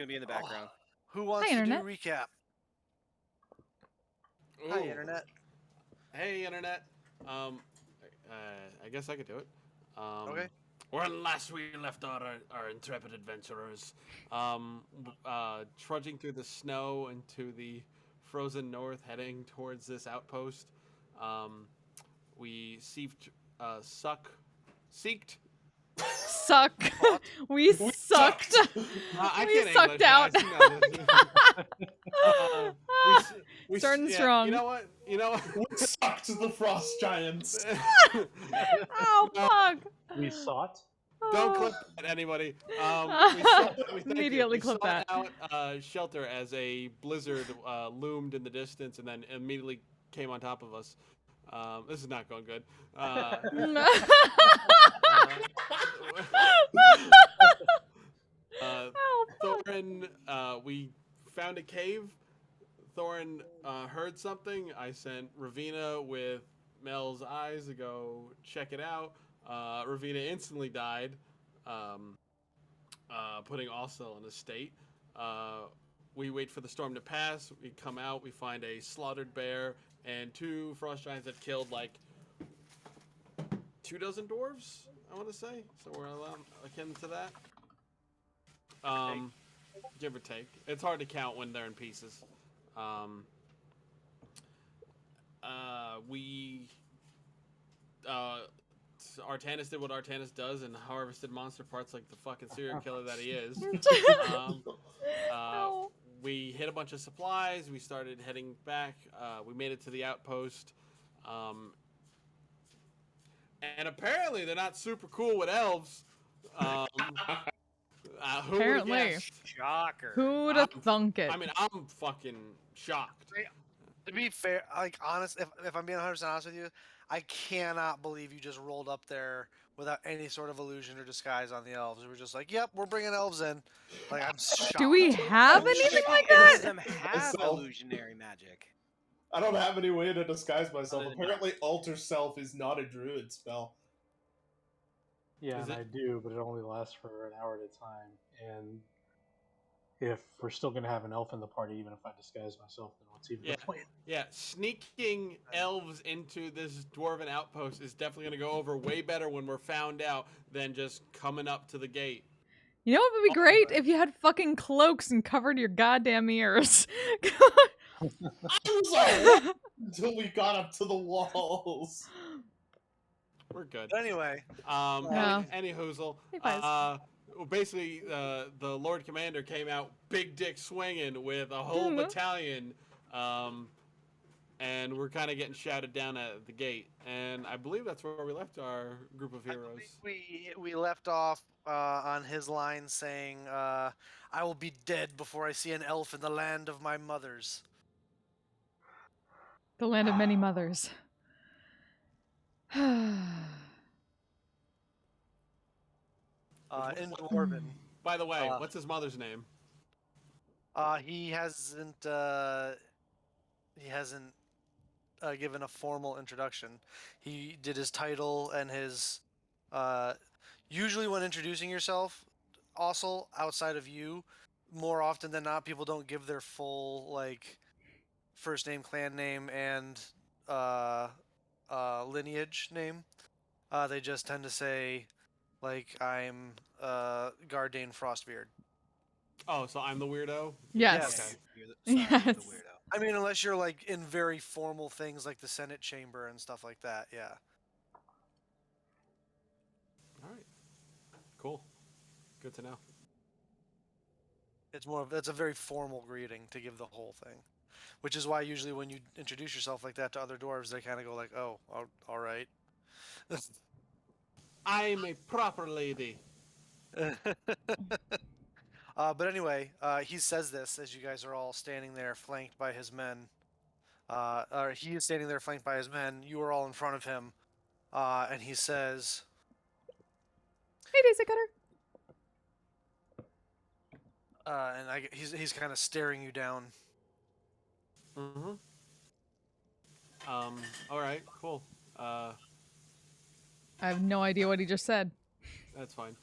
gonna be in the background. Who wants Hi, to Internet. do recap? Ooh. Hi, Internet. Hey, Internet. I guess I could do it. Okay. When last we left our intrepid adventurers, trudging through the snow into the frozen north, heading towards this outpost, we seeked. Suck. we sucked. I We can't sucked English, out. guys, you know. Starting strong. You know what? We sucked the frost giants. Oh, fuck. We sought. Don't Oh. clip that, anybody. Immediately clip we that. sought out shelter as a blizzard loomed in the distance and then immediately came on top of us. This is not going good. Thorin, we found a cave. Thorin heard something. I sent Ravina with Mel's eyes to go check it out. Ravina instantly died, putting Osel in a state. We wait for the storm to pass. We come out. We find a slaughtered bear and 2 frost giants that killed like 24 dwarves, I want to say. So we're akin to that. Give or take. It's hard to count when they're in pieces. Artanis did what Artanis does and harvested monster parts like the fucking serial killer that he is. No. We hit a bunch of supplies. We started heading back. We made it to the outpost. And apparently they're not super cool with elves. Who Apparently. would've guessed? Shocker. Who'd have thunk it? I mean, I'm fucking shocked. To be fair, like honest, if I'm being 100% honest with you, I cannot believe you just rolled up there without any sort of illusion or disguise on the elves. We were just like, "Yep, we're bringing elves in." Like I'm shocked. Do we have anything like None that? of them have Myself. illusionary magic. I don't have any way to disguise myself. Other than Apparently, Alter Self is not a druid spell. Yeah, Is and it- I do, but it only lasts for an hour at a time. And if we're still going to have an elf in the party, even if I disguise myself, then what's even Yeah. the point? Yeah, sneaking elves into this dwarven outpost is definitely going to go over way better when we're found out than just coming up to the gate. You know what would be great? If you had fucking cloaks and covered your goddamn ears. I was like, until we got up to the walls. We're good. But anyway, Yeah. Any hoozle. Hey, guys. Basically, the Lord Commander came out big dick swinging with a whole Mhm. battalion, and we're kind of getting shouted down at the gate. And I believe that's where we left our group of I heroes. believe we left off on his line saying, "I will be dead before I see an elf in the land of my mothers." The land of many mothers. In Dwarven. By the way, Uh, what's his mother's name? He hasn't given a formal introduction. He did his title and his usually when introducing yourself, also outside of you, more often than not, people don't give their full like first name, clan name, and lineage name. They just tend to say like I'm Gardane Frostbeard. Oh, so I'm the weirdo? Yes. You're the, sorry, you're the Yes. weirdo. I mean, unless you're like in very formal things like the Senate chamber and stuff like that, yeah. All right. Cool. Good to know. It's more of that's a very formal greeting to give the whole thing, which is why usually when you introduce yourself like that to other dwarves, they kind of go like, "Oh, all right." I'm a proper lady. But anyway, he says this as you guys are all standing there flanked by his men. Or he is standing there flanked by his men. You are all in front of him, and he says, Hey, Daisy Cutter. and he's kind of staring you down. Mm-hmm. All right, cool. I have no idea what he just said. That's fine.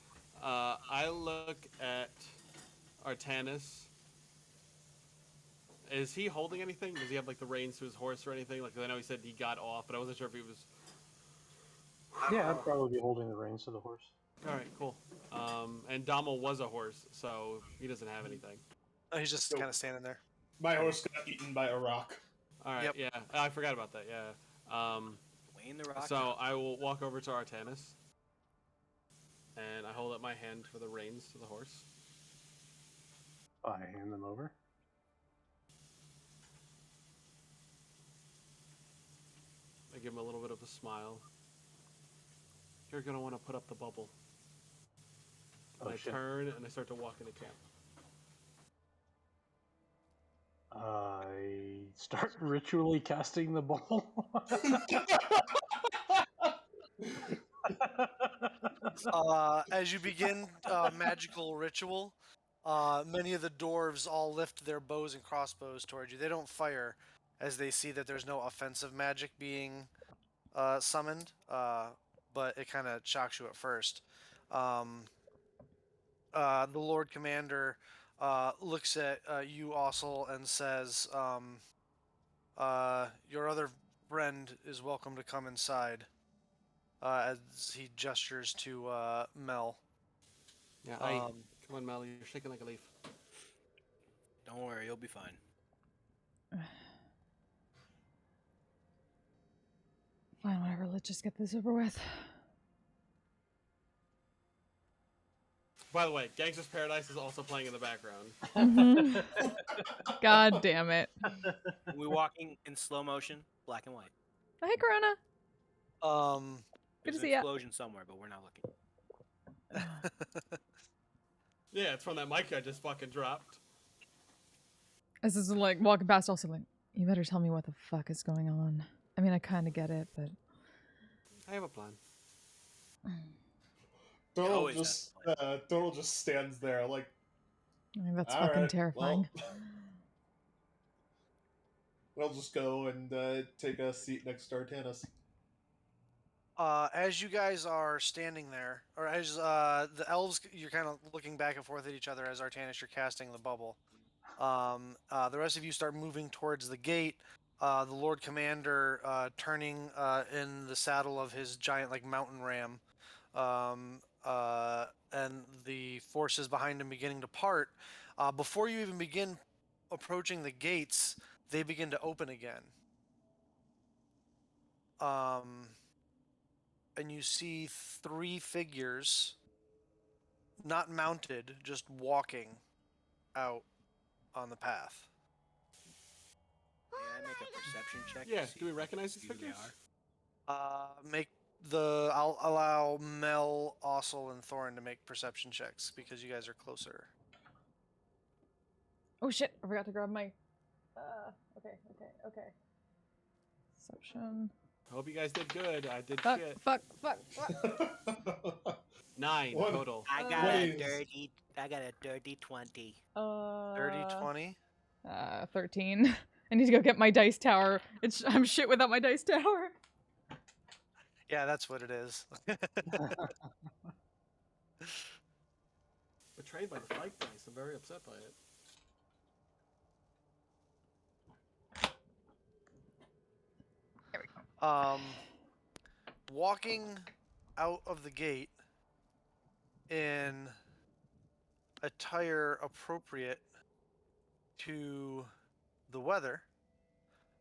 I look at Artanis. Is he holding anything? Does he have like the reins to his horse or anything? Like, 'cause I know he said he got off, but I wasn't sure if he was. Yeah, I'd probably be holding the reins to the horse. All right, cool. And Dommel was a horse, so he doesn't have anything. Oh, he's just kind of standing there. My horse got eaten by a rock. All right, Yep. yeah, I forgot about that. Yeah. Wayne the Rock. So I will walk over to Artanis, and I hold up my hand for the reins to the horse. I hand them over. I give him a little bit of a smile. You're gonna want to put up the bubble. And Oh, I shit. turn and I start to walk into camp. I start ritually casting the ball. As you begin magical ritual, many of the dwarves all lift their bows and crossbows towards you. They don't fire, as they see that there's no offensive magic being summoned, but it kind of shocks you at first. The Lord Commander looks at you, Ossel, and says, your other friend is welcome to come inside, as he gestures to Mel. Yeah, come on, Mel. You're shaking like a leaf. Don't worry, you'll be fine. Fine, whatever. Let's just get this over with. By the way, Gangster's Paradise is also playing in the background. Mhm. God damn it. We're walking in slow motion, black and white. Oh, hey, Corona. Um, Good There's to an see ya. explosion somewhere, but we're not looking. Yeah, it's from that mic I just fucking dropped. This is like walking past, also like, you better tell me what the fuck is going on. I mean, I kind of get it, but I have a plan. Donald always just Donald just stands there like, I mean, that's all fucking right, terrifying. We'll just go and take a seat next to Artanis. as you guys are standing there, or as the elves, you're kind of looking back and forth at each other as Artanis, you're casting the bubble. The rest of you start moving towards the gate. The Lord Commander turning in the saddle of his giant, like, mountain ram, and the forces behind him beginning to part. Before you even begin approaching the gates, they begin to open again. And you see 3 figures, not mounted, just walking out on the path. May I make a perception check? to Yeah, see do we if I can recognize these see who they figures? are? I'll allow Mel, Ossel, and Thorin to make perception checks because you guys are closer. Oh shit, I forgot to grab my... Okay. Perception. I hope you guys did good. I did Fuck, shit. fuck. 9 What? total. I got What a is- dirty 20. Dirty 20? 13. I need to go get my dice tower. I'm shit without my dice tower. Yeah, that's what it is. Betrayed by the fight dice. I'm very upset by it. Walking out of the gate in attire appropriate to the weather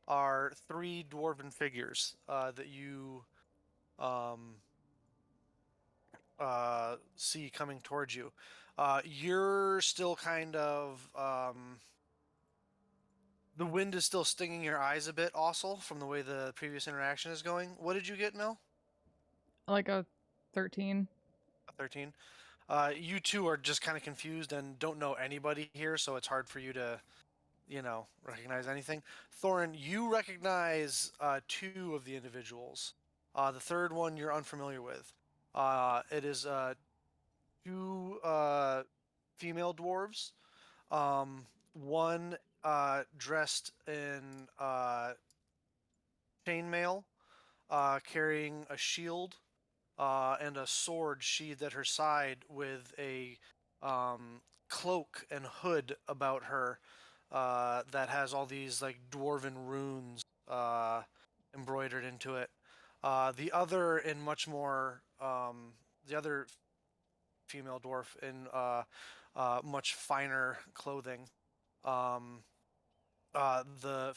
are 3 dwarven figures that you see coming towards you. You're still kind of the wind is still stinging your eyes a bit, Ossel, from the way the previous interaction is going. What did you get, Mel? Like a 13. A 13. You two are just kind of confused and don't know anybody here, so it's hard for you to, recognize anything. Thorin, you recognize 2 of the individuals. The third one you're unfamiliar with. It is 2 female dwarves. One dressed in chainmail, carrying a shield and a sword sheathed at her side with a cloak and hood about her that has all these like dwarven runes embroidered into it. The other in much more the other female dwarf in much finer clothing. Um, the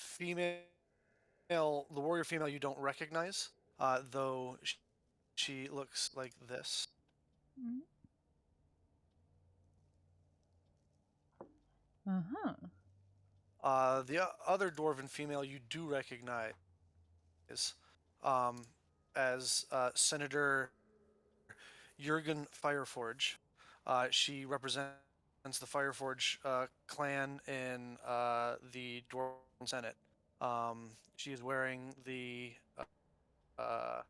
warrior female you don't recognize, though she looks like this. The other dwarven female you do recognize um, as Senator Jurgen Fireforge. She represents the Fireforge clan in the Dwarven Senate. She is wearing the uh,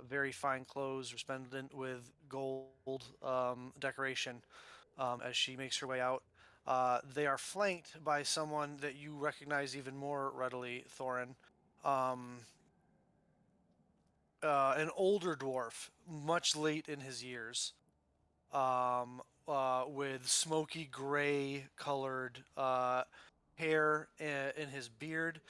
very fine clothes, resplendent with gold decoration, as she makes her way out. They are flanked by someone that you recognize even more readily, Thorin. An older dwarf, much late in his years, with smoky gray colored hair in his beard,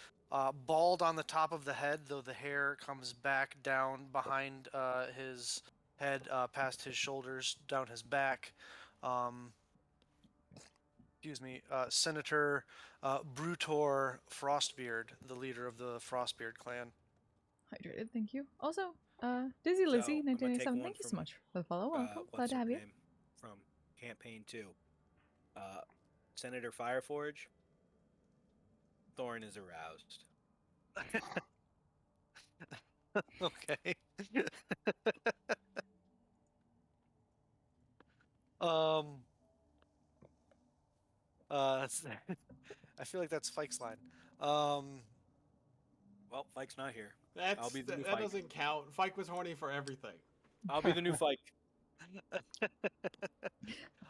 bald on the top of the head, though the hair comes back down behind his head, past his shoulders, down his back. Excuse me, Senator Brutor Frostbeard, the leader of the Frostbeard clan. Hydrated, thank you. Also, Dizzy So, Lizzie, I'm gonna take 1987, one thank you so from, much for the follow. Welcome. Glad what's to her have you. name from campaign 2. Senator Fireforge. Thorin is aroused. Okay. um. I feel like that's Fike's line. Well, Fike's not here. That's, I'll be the new that Fike. doesn't count. Fike was horny for everything. I'll be the new Fike.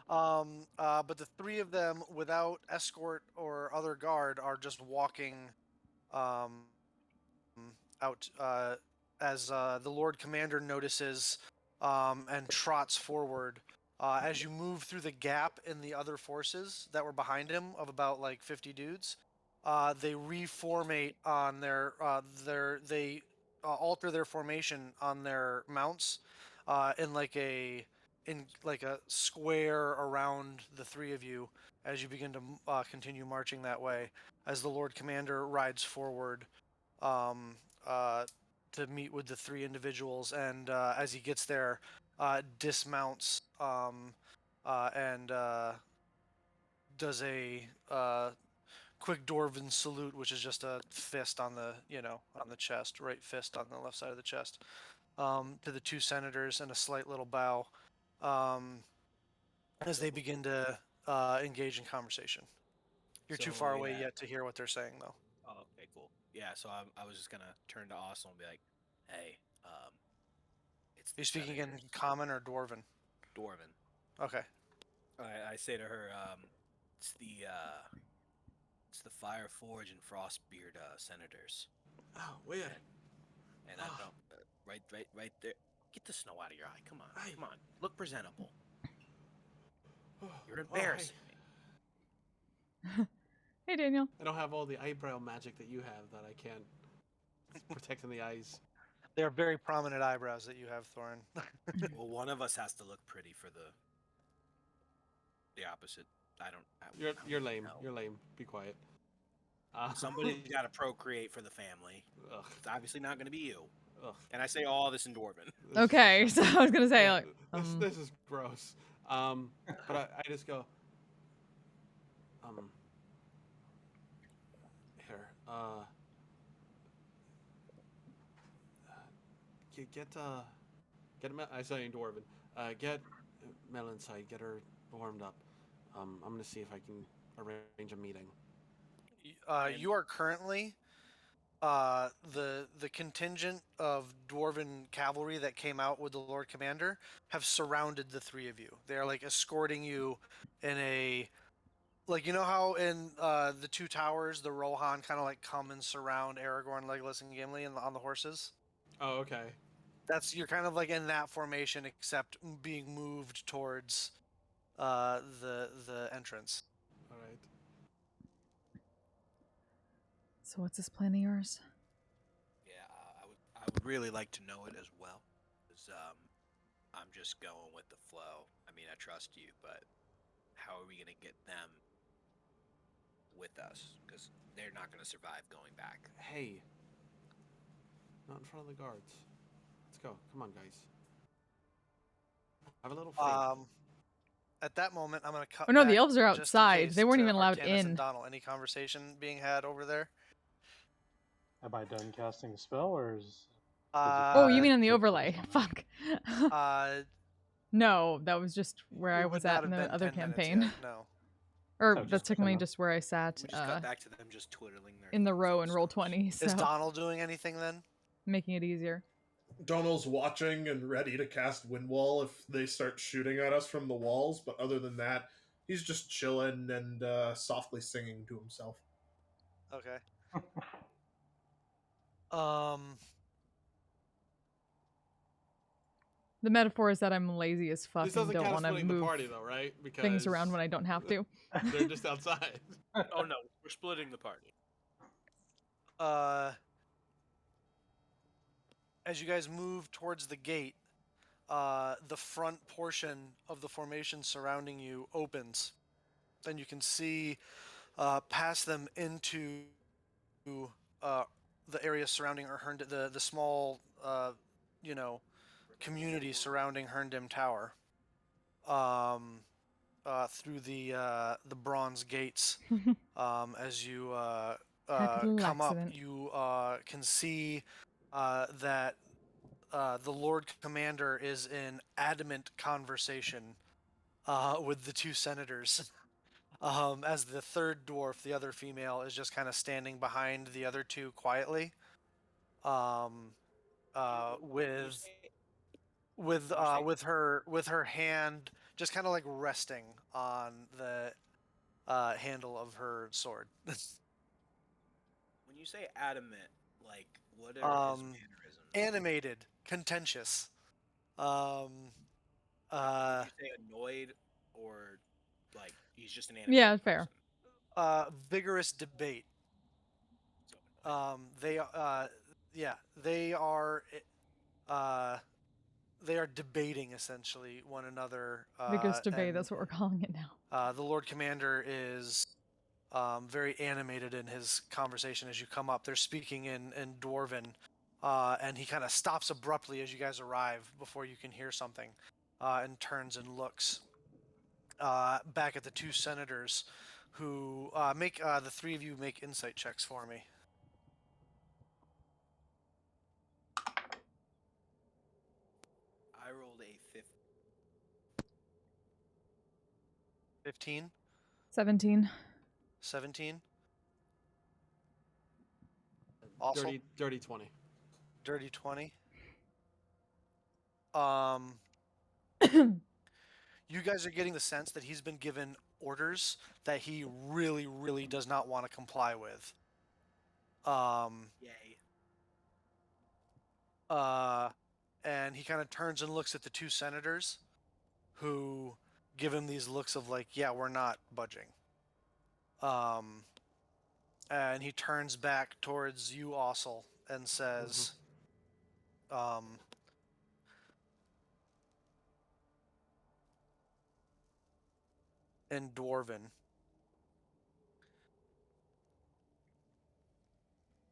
But the three of them, without escort or other guard, are just walking um, out as the Lord Commander notices and trots forward. As you move through the gap in the other forces that were behind him, of about like 50 dudes, they reformate on they alter their formation on their mounts in like a square around the three of you as you begin to continue marching that way. As the Lord Commander rides forward um, to meet with the three individuals, and as he gets there, dismounts and does a quick dwarven salute, which is just a fist on the on the chest, right fist on the left side of the chest, to the two senators, and a slight little bow um, as they begin to engage in conversation. You're too far away yet to hear what they're saying, though. Oh, okay, cool. Yeah, so I was just gonna turn to Austin and be like, "Hey, it's Are you speaking in senators. common or dwarven? Dwarven." Okay. I say to her, it's the Fireforge and Frostbeard senators, Oh, weird. and I don't right there. Get the snow out of your eye. Come on, come on. Look presentable. You're embarrassing me. Hey, Daniel. I don't have all the eyebrow magic that you have that I can't protect in the eyes. They are very prominent eyebrows that you have, Thorin. Well, one of us has to look pretty for the opposite. I don't. You're lame. know. You're lame. Be quiet. Somebody's got to procreate for the family. Ugh, It's obviously not going to be you. ugh. And I say all this in Dwarven. Okay, so I was gonna say, like, This is gross. But I just go. Here. Get I say in Dwarven. Get Mel inside. Get her warmed up. I'm gonna see if I can arrange a meeting. You are currently the contingent of dwarven cavalry that came out with the Lord Commander have surrounded the three of you. They're like escorting you in a like, you know how in the Two Towers the Rohan kind of like come and surround Aragorn, Legolas, and Gimli on the horses. Oh, okay. You're kind of like in that formation, except being moved towards the entrance. All right. So what's this plan of yours? Yeah, I would really like to know it as well. 'Cause, I'm just going with the flow. I mean, I trust you, but how are we gonna get them with us? Because they're not gonna survive going back. Hey. Not in front of the guards. Let's go. Come on, guys. Have a little faith. At that moment, I'm gonna cut. Oh no, the back elves are just in outside. case They weren't to even allowed Arcanus in. And Donald, any conversation being had over there? Am I done casting a spell, or is? Oh, you Uh, mean in the Quick overlay? focus on Fuck. No, that was just where I it was would at not in have the been other 10 minutes campaign. yet, no. Or Oh, that's just technically enough. just where I sat We just cut back to them just twiddling their in the thumbs row on in roll stones. 20, so Is Donald doing anything then? making it easier. Donald's watching and ready to cast Wind Wall if they start shooting at us from the walls, but other than that, he's just chilling and softly singing to himself. Okay. The metaphor is that I'm lazy as fuck This and doesn't don't count as want to splitting the move party, though, right? Because things around when I don't have to. they're just outside. Oh no, we're splitting the party. As you guys move towards the gate, the front portion of the formation surrounding you opens, and you can see past them into the area surrounding the small, community surrounding Herndam Tower. Through the bronze gates, as you Happy little come accident. up, you can see that the Lord Commander is in adamant conversation with the two senators. As the third dwarf, the other female, is just kind of standing behind the other two quietly, with her hand just kind of like resting on the handle of her sword. When you say adamant, like what are his mannerisms? Animated, contentious. Would you say annoyed or like he's just an animated Yeah, fair. person? Vigorous debate. So annoyed. They are debating essentially one another. Vigorous debate, and, that's what we're calling it now. The Lord Commander is very animated in his conversation as you come up. They're speaking in Dwarven, and he kind of stops abruptly as you guys arrive before you can hear something, and turns and looks back at the two senators, who make the three of you make insight checks for me. I rolled a 15, 17. 17. Also, Dirty 20. dirty 20. You guys are getting the sense that he's been given orders that he really, really does not want to comply with. Yay. And he kind of turns and looks at the two senators, who give him these looks of like, yeah, we're not budging. And he turns back towards you, Ossel, and says, in Dwarven,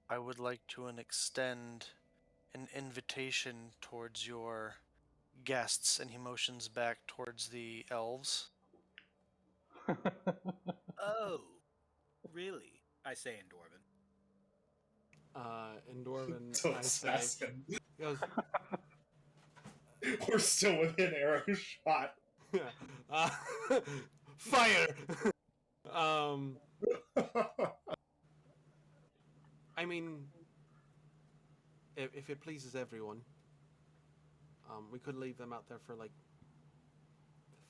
I would like to extend an invitation towards your guests, and he motions back towards the elves. Oh, really? I say in Dwarven. In Dwarven, So I say, assassin. he goes, We're still within arrow shot. fire. I mean, if it pleases everyone, we could leave them out there for like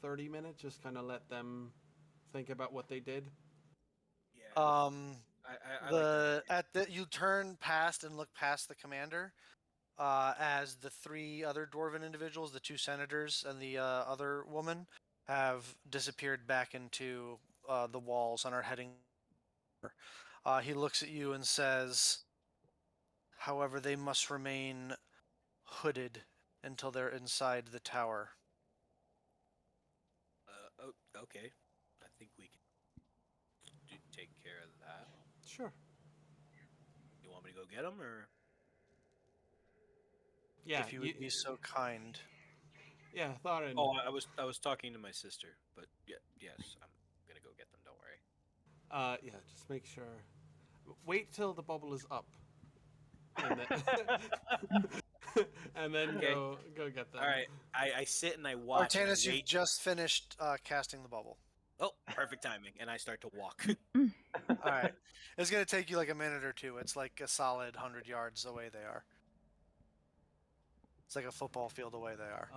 30 minutes, just kind of let them think about what they did. Yeah. I like that. You turn past and look past the commander, as the three other dwarven individuals, the two senators and the other woman, have disappeared back into the walls and are heading. He looks at you and says, "However, they must remain hooded until they're inside the tower." Okay. I think we can take care of that. Sure. You want me to go get them, or? Yeah. If you would be so kind. Yeah, Thorin. Oh, I was talking to my sister, but yes, I'm gonna go get them. Don't worry. Yeah, just make sure. Wait till the bubble is up, and then, and then Okay. go get them. All right. I sit and I watch. And I Artanis, you've wait. just finished casting the bubble. Oh, perfect timing, and I start to walk. All right. It's going to take you like a minute or two. It's like a solid 100 yards away they are. It's like a football field away they are.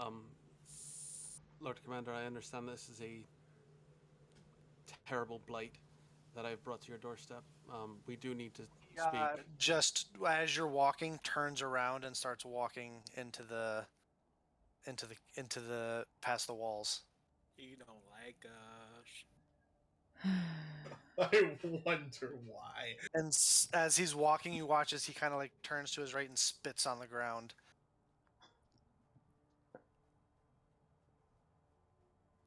Lord Commander, I understand this is a terrible blight that I've brought to your doorstep. We do need to speak. Just as you're walking, turns around and starts walking into the past the walls. You don't like us. I wonder why. And as he's walking, you watch as he kind of like turns to his right and spits on the ground.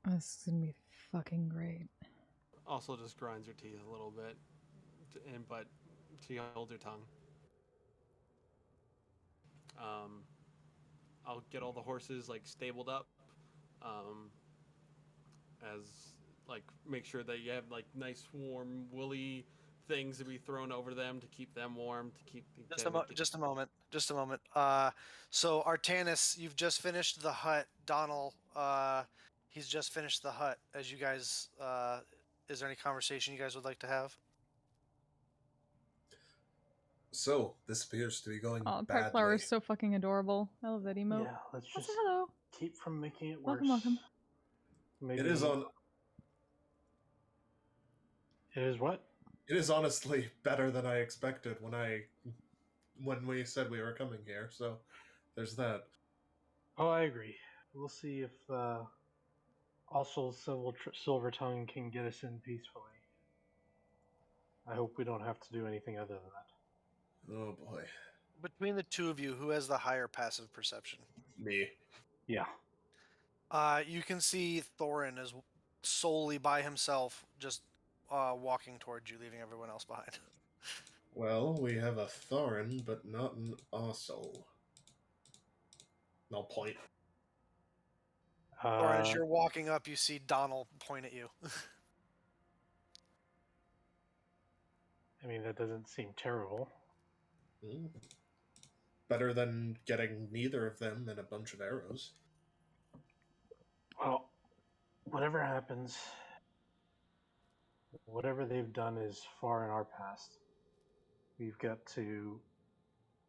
This is gonna be fucking great. Also, just grinds your teeth a little bit, but she holds her tongue. I'll get all the horses like stabled up, as like make sure that you have like nice warm woolly things to be thrown over them to keep them warm to keep. Just a moment. So Artanis, you've just finished the hut. Donald, he's just finished the hut. As you guys, is there any conversation you guys would like to have? So, this appears to be going Oh, Pet badly. Flower is so fucking adorable. I love that emote. Yeah, let's Also, just hello. keep from making it worse. Welcome. Maybe It is on. It is what? It is honestly better than I expected when we said we were coming here. So, there's that. Oh, I agree. We'll see if also Silver Tongue can get us in peacefully. I hope we don't have to do anything other than that. Oh boy, Between the two of you, who has the higher passive perception? me. Yeah. You can see Thorin is solely by himself, just walking towards you, leaving everyone else behind. Well, we have a Thorin, but not an Ossel. I'll point. Thorin, as you're walking up, you see Donald point at you. I mean, that doesn't seem terrible. Better than getting neither of them and a bunch of arrows. Well, whatever happens, whatever they've done is far in our past. We've got to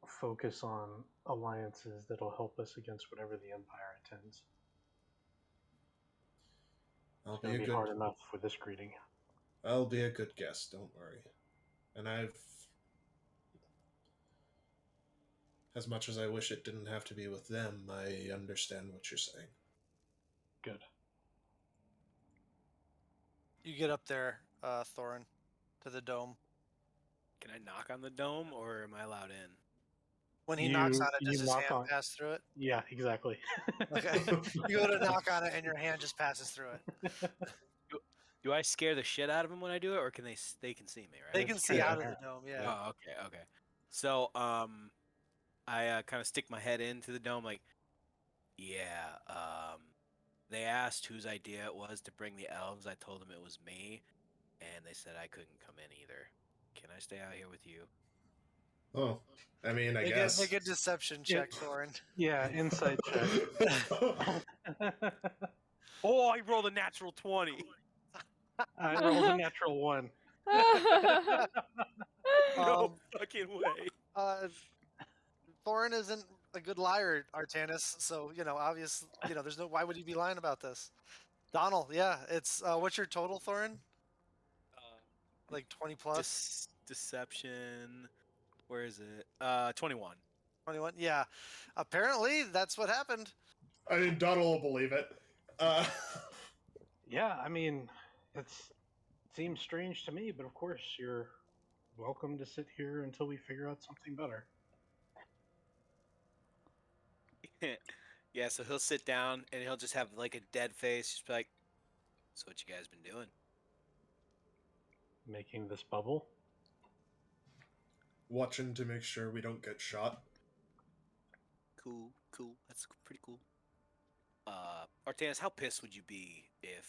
focus on alliances that'll help us against whatever the Empire intends. It's going to be hard enough with this greeting. I'll be a good guest, don't worry. And as much as I wish it didn't have to be with them, I understand what you're saying. Good. You get up there, Thorin, to the dome. Can I knock on the dome, or am I allowed in? When he knocks on it, does his hand pass through it? Yeah, exactly. Okay. You go to knock on it, and your hand just passes through it. Do I scare the shit out of them when I do it, or can they can see me, right? They can see out of the dome, yeah. Oh, okay. So, I kind of stick my head into the dome, like, yeah. They asked whose idea it was to bring the elves. I told them it was me, and they said I couldn't come in either. Can I stay out here with you? Oh, I mean, I guess. Make a deception check, Thorin. Yeah, insight check. Oh, I rolled a natural 20. I rolled a natural 1. No fucking way. Thorin isn't a good liar, Artanis. So obvious. There's no. Why would he be lying about this? Donald, yeah, it's what's your total, Thorin? Like 20 plus. Deception. Where is it? 21. 21. Yeah. Apparently, that's what happened. I mean, Donald will believe it. I mean, it seems strange to me, but of course you're welcome to sit here until we figure out something better. Yeah, so he'll sit down and he'll just have like a dead face, just be like, "So what you guys been doing?" Making this bubble. Watching to make sure we don't get shot. Cool, cool. That's pretty cool. Artanis, how pissed would you be if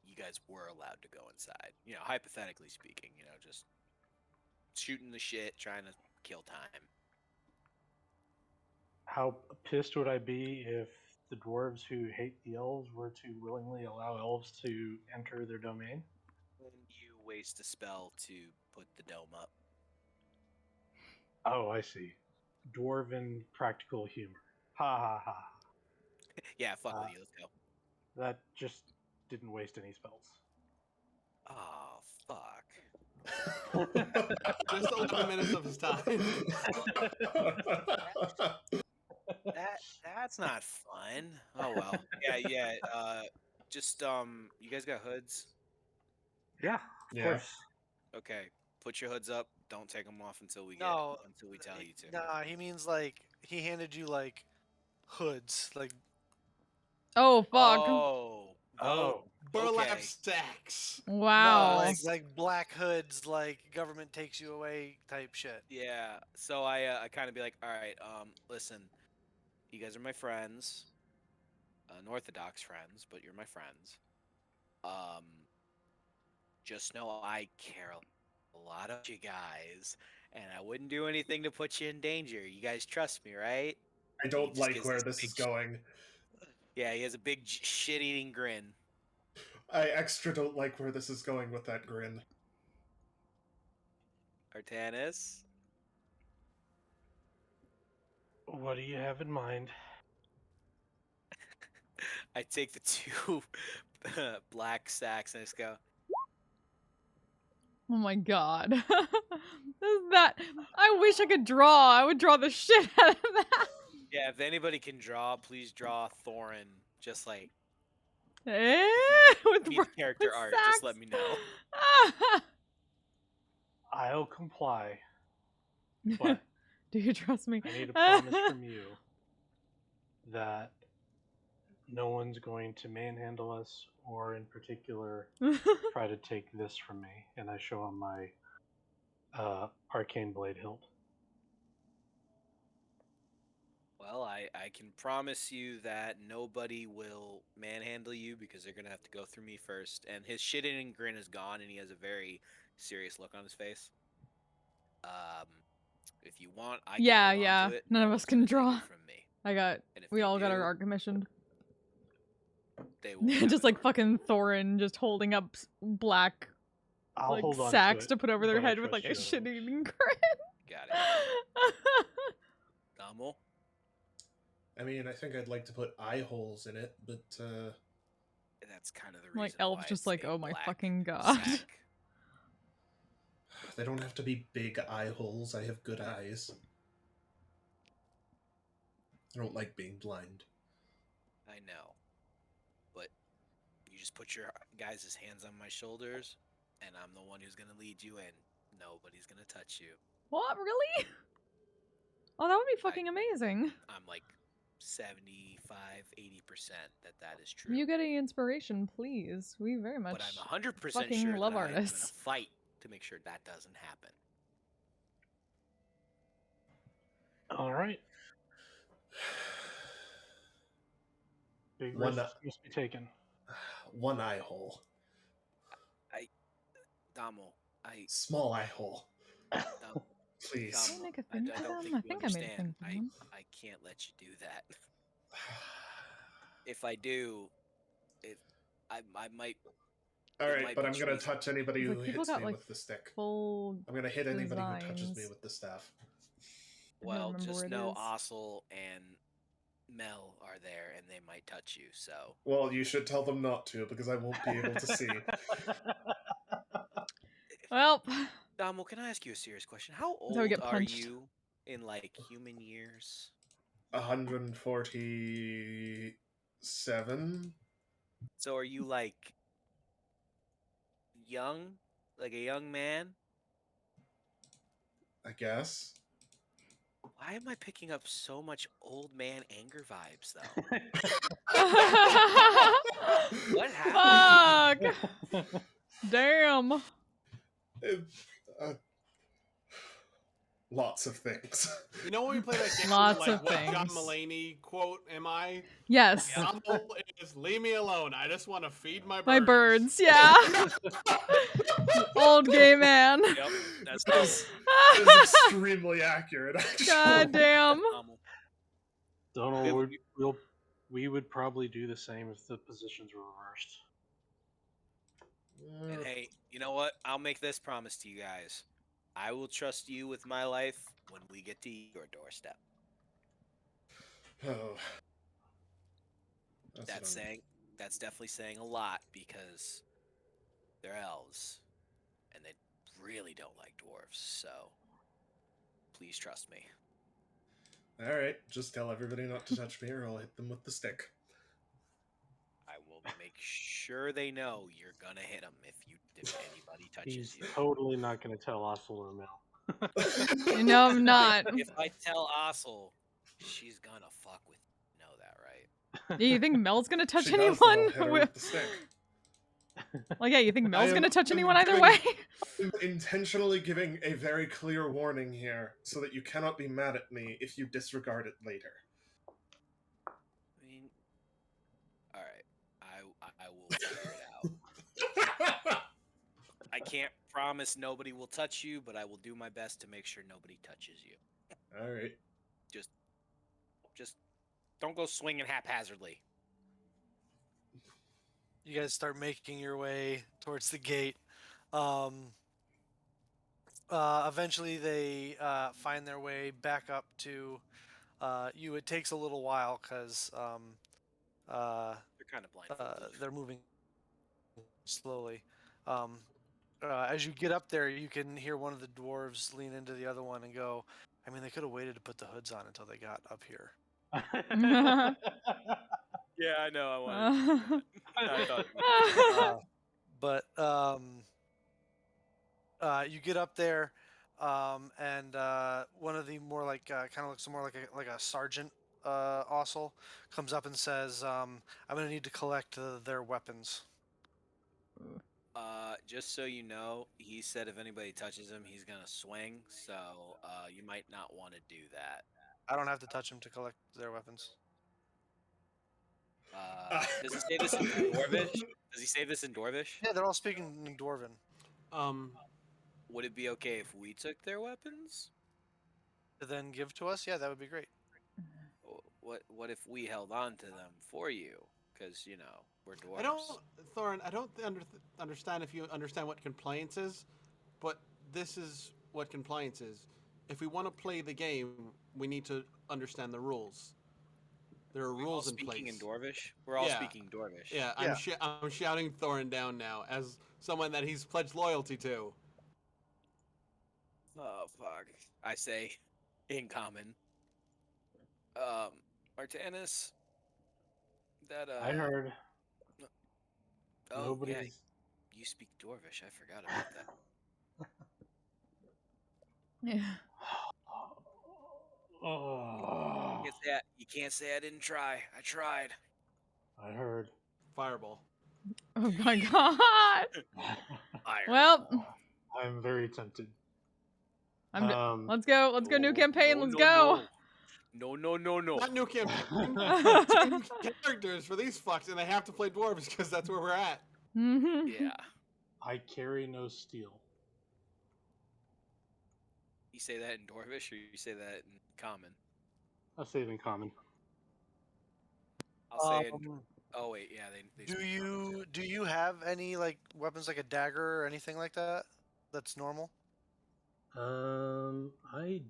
you guys were allowed to go inside? You know, hypothetically speaking, you know, just shooting the shit, trying to kill time. How pissed would I be if the dwarves who hate the elves were to willingly allow elves to enter their domain? When you waste a spell to put the dome up. Oh, I see. Dwarven practical humor. Ha ha ha. Yeah, fuck with you. Let's go. That just didn't waste any spells. Oh, fuck. Just 11 minutes of his time. That's not fun. Oh well. Yeah. Just you guys got hoods? Yeah, of course. Okay. Put your hoods up. Don't take them off until we No, until we tell you to. Nah, he means like he handed you like hoods, like Oh fuck! Oh. Oh, Burlap Okay. sacks. Wow. no, like black hoods, like government takes you away type shit. Yeah. So I kind of be like, all right, listen, you guys are my friends, unorthodox friends, but you're my friends. Um, just know I care a lot of you guys, and I wouldn't do anything to put you in danger. You guys trust me, right? I He don't just like gives where this this is big going. Yeah, he has a big shit-eating grin. I extra don't like where this is going with that grin. Artanis? what do you have in mind? I take the two black sacks and I just go, Oh my god. That I wish I could draw. I would draw the shit out of that. yeah, if anybody can draw, please draw Thorin. Just like, Eh? With need br- character with art, just let sacks? me know. I'll comply, but Do you trust me? I need a promise from you that no one's going to manhandle us or, in particular, try to take this from me. And I show him my arcane blade hilt. Well, I can promise you that nobody will manhandle you because they're gonna have to go through me first. And his shit-eating grin is gone, and he has a very serious look on his face. If you want, I can Yeah, hold on yeah. to it. None No of one's us can gonna take draw. it from me. And if We they all got do, our art commissioned. They will have Just it. like fucking Thorin just holding up black I'll like hold on sacks to, to put over their but I head with trust like a you. shit-eating grin. Got it. Damo? I mean, I think I'd like to put eye holes in it, but That's kind of the reason Like elves why just it's like, a oh my black fucking god. sack. they don't have to be big eye holes. I have good eyes. I don't like being blind. I know. But you just put your guys' hands on my shoulders, and I'm the one who's going to lead you in. Nobody's going to touch you. What, really? Oh, that would be fucking amazing. I'm like 75, 80% that is true. You get any inspiration, please. We very much But I'm 100% fucking sure love that I'm going to artists. fight to make sure that doesn't happen. All right. Big One- risks must be taken. One eye hole. Damo, Small eye hole. Damo, Please. Did I make a I thing don't for them? think I you think I made a understand. thing for them. I can't let you do that. If I do, I might. All It right, might but be I'm gonna treason. touch anybody It's who like people hits got, me like, with the stick. Full I'm gonna hit anybody who touches me designs. with the staff. I don't Well, remember just where it know is. Ossel and Mel are there, and they might touch you. So Well, you should tell them not to, because I won't be able to see. Well, Damo, can I ask you a serious question? How That's how we old get are punched. you in like human years? 147. So are you like young, like a young man? I guess. Why am I picking up so much old man anger vibes though? What happened? Fuck. Damn. It- uh, lots of things. You know when we play that game, Lots like of what John things. Mulaney quote am I? Yes. Yep. Rommel is leave me alone. I just want to feed my birds. My birds, yeah. Old gay man. Yep, that's That normal. is extremely accurate. Actually. God damn. Normal. Donald, we would probably do the same if the positions were reversed. And hey, you know what? I'll make this promise to you guys. I will trust you with my life when we get to your doorstep. Oh. That's That's what I'm- saying, that's definitely saying a lot because they're elves, and they really don't like dwarves. So please trust me. All right, just tell everybody not to touch me, or I'll hit them with the stick. I will make sure they know you're gonna hit them if anybody touches He's you. totally not going to tell Ossel or Mel. No, I'm not. If I tell Ossel, she's gonna fuck with you. You know that, right? Yeah, you think Mel's gonna touch She does, then I'll anyone? hit her with the stick. Like, yeah, you think Mel's am- gonna touch I'm anyone either doing- way? I'm intentionally giving a very clear warning here, so that you cannot be mad at me if you disregard it later. I mean, all right. I will figure it out. I can't promise nobody will touch you, but I will do my best to make sure nobody touches you. All right. Just don't go swinging haphazardly. You guys start making your way towards the gate. Eventually, they find their way back up to you. It takes a little while because They're kind of blindfolded. they're moving slowly. As you get up there, you can hear one of the dwarves lean into the other one and go, I mean, they could have waited to put the hoods on until they got up here. Yeah, I know. I wanted to. I thought. But you get up there, and one of the more like kind of looks more like a sergeant, Ossel, comes up and says, "I'm gonna need to collect their weapons." Just so you know, he said if anybody touches him, he's gonna swing. So, you might not want to do that. I don't have to touch them to collect their weapons. Does he say this in Dwarvish? Does he say this in Dwarvish? Yeah, they're all speaking in Dwarven. Would it be okay if we took their weapons? To then give to us, yeah, that would be great. What if we held on to them for you? Because you know we're dwarves. I don't, Thorin. I don't understand if you understand what compliance is, but this is what compliance is. If we want to play the game, we need to understand the rules. There are We're rules all in place. speaking in Dwarvish. We're all Yeah. speaking Dwarvish. Yeah, Yeah. I'm shouting Thorin down now as someone that he's pledged loyalty to. Oh fuck! I say, in common. Martinus. That I heard. Oh Nobody's. yeah, you speak Dwarvish. I forgot about that. Yeah. Oh, You can't say I didn't try. I tried. I heard. Fireball. Oh my god. Fire. Well, I'm very tempted. I'm d- Um, let's go. Let's go. New campaign. Let's go. No. Not new campaign. New characters for these fucks, and they have to play dwarves because that's where we're at. Yeah. I carry no steel. You say that in Dwarvish, or you say that in common? I'll say it in common. I'll say it. Oh wait, yeah. They Do speak common, too. you have any like weapons like a dagger or anything like that? That's normal I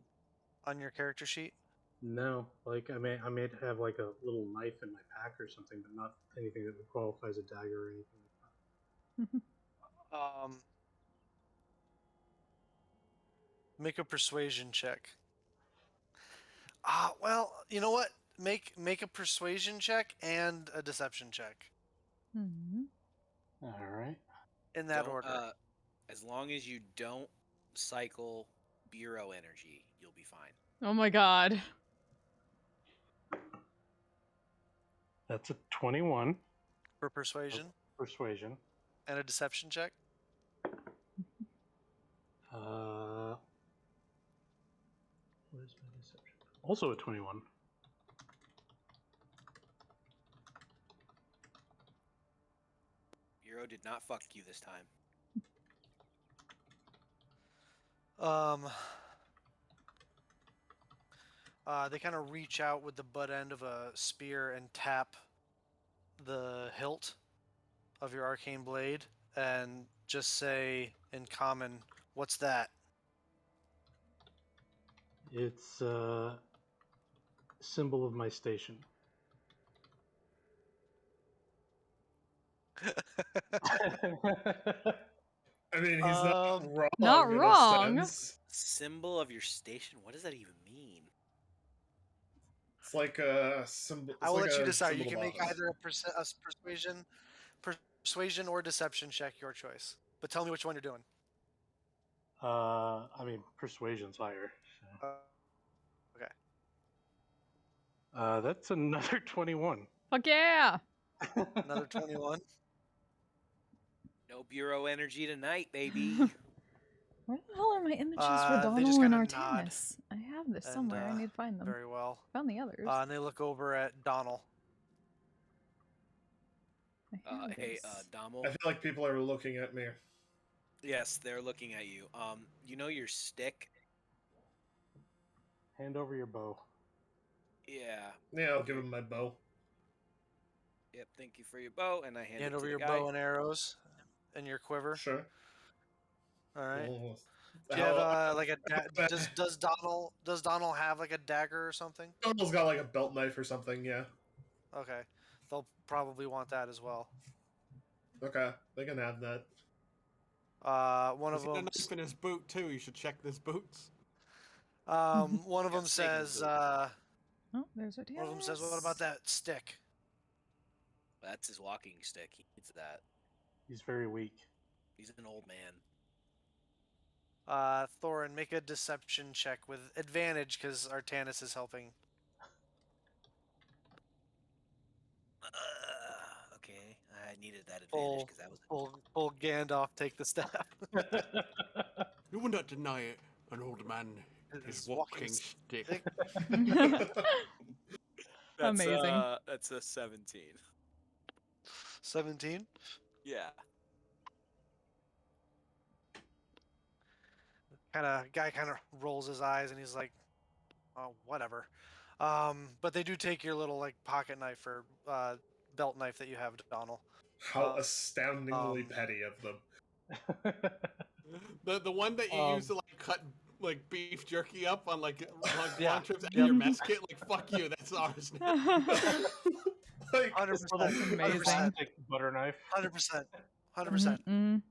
on your character sheet. no, like I may have like a little knife in my pack or something, but not anything that would qualify as a dagger or anything like that. Make a persuasion check. Well, you know what? Make a persuasion check and a deception check. Hmm. All right. in that Don't, order. as long as you don't cycle bureau energy, you'll be fine. Oh my god. That's a 21 For persuasion persuasion. and a deception check. Where's my deception? Also a 21. Bureau did not fuck you this time. They kind of reach out with the butt end of a spear and tap the hilt of your arcane blade and just say in common, "What's that?" It's a symbol of my station. I mean, he's not wrong. Not in a wrong. sense. Symbol of your station? What does that even mean? It's like a symbol. I It's will like let you a decide. You symbol can of make office. either a persuasion or deception check, your choice. But tell me which one you're doing. I mean, persuasion's higher. So. Okay. That's another 21. Fuck yeah. Another 21. No bureau energy tonight, baby. Where the hell are my images for They Donald just and kinda nod Artanis? I have this and, somewhere. I need to find them. Very well. Found the others. And they look over at Donald. I have Hey, this. Dommel. I feel like people are looking at me. Yes, they're looking at you. You know your stick? Hand over your bow. Yeah. Yeah, I'll give him my bow. Yep. Thank you for your bow, and I hand it Hand to over the your guy. bow and arrows and your quiver. Sure. All right. Well, Do you have how- like a does Donald have like a dagger or something? Donald's got like a belt knife or something. Yeah. Okay, they'll probably want that as well. Okay, they can have that. One of He's got a them. knife in his boot too. You should check his boots. One of Yeah, them snake in says. the Oh, there's Artanis. One of them says, "What about that stick?" That's his walking stick. He needs that. He's very weak. He's an old man. Thorin, make a deception check with advantage because Artanis is helping. Okay, I needed that advantage because that was. Full Gandalf take the staff. You will not deny it. An old man, his walking stick. That's, Amazing. That's a 17. 17. Yeah. Guy kind of rolls his eyes and he's like, "Oh, whatever." But they do take your little like pocket knife or belt knife that you have, Donald. How astoundingly um, petty of them. The one that you use to like cut like beef jerky up on like Yeah. long trips out of your mess kit. Like fuck you, that's ours now. Like, 100%. That's amazing. Like butter knife. 100%. 100%. Mm-mm.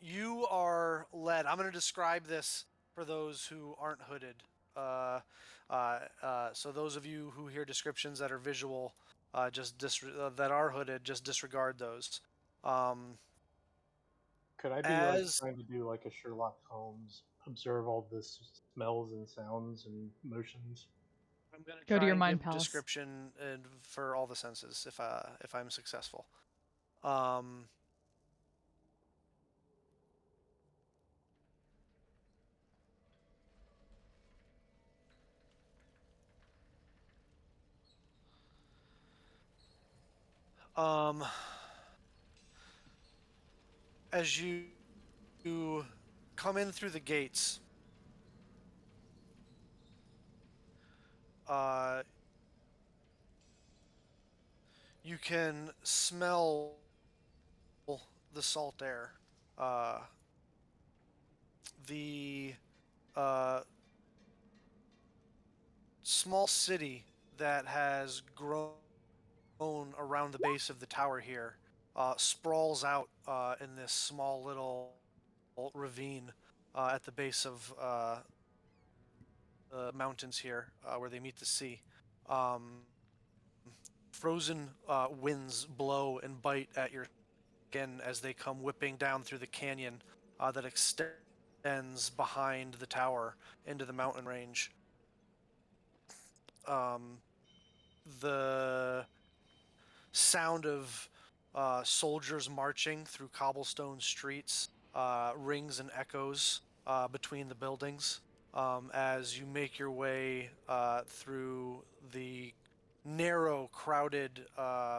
You are led. I'm going to describe this for those who aren't hooded. So those of you who hear descriptions that are visual, that are hooded, just disregard those. Could I be like trying to do like a Sherlock Holmes, observe all the smells and sounds and motions? I'm going to Go to try your and mind give palace. description for all the senses if I'm successful. As you come in through the gates, you can smell the salt air. The small city that has grown around the base of the tower here sprawls out in this small little ravine at the base of the mountains here where they meet the sea. frozen winds blow and bite at your skin as they come whipping down through the canyon that extends behind the tower into the mountain range. The sound of soldiers marching through cobblestone streets rings and echoes between the buildings as you make your way through the narrow, crowded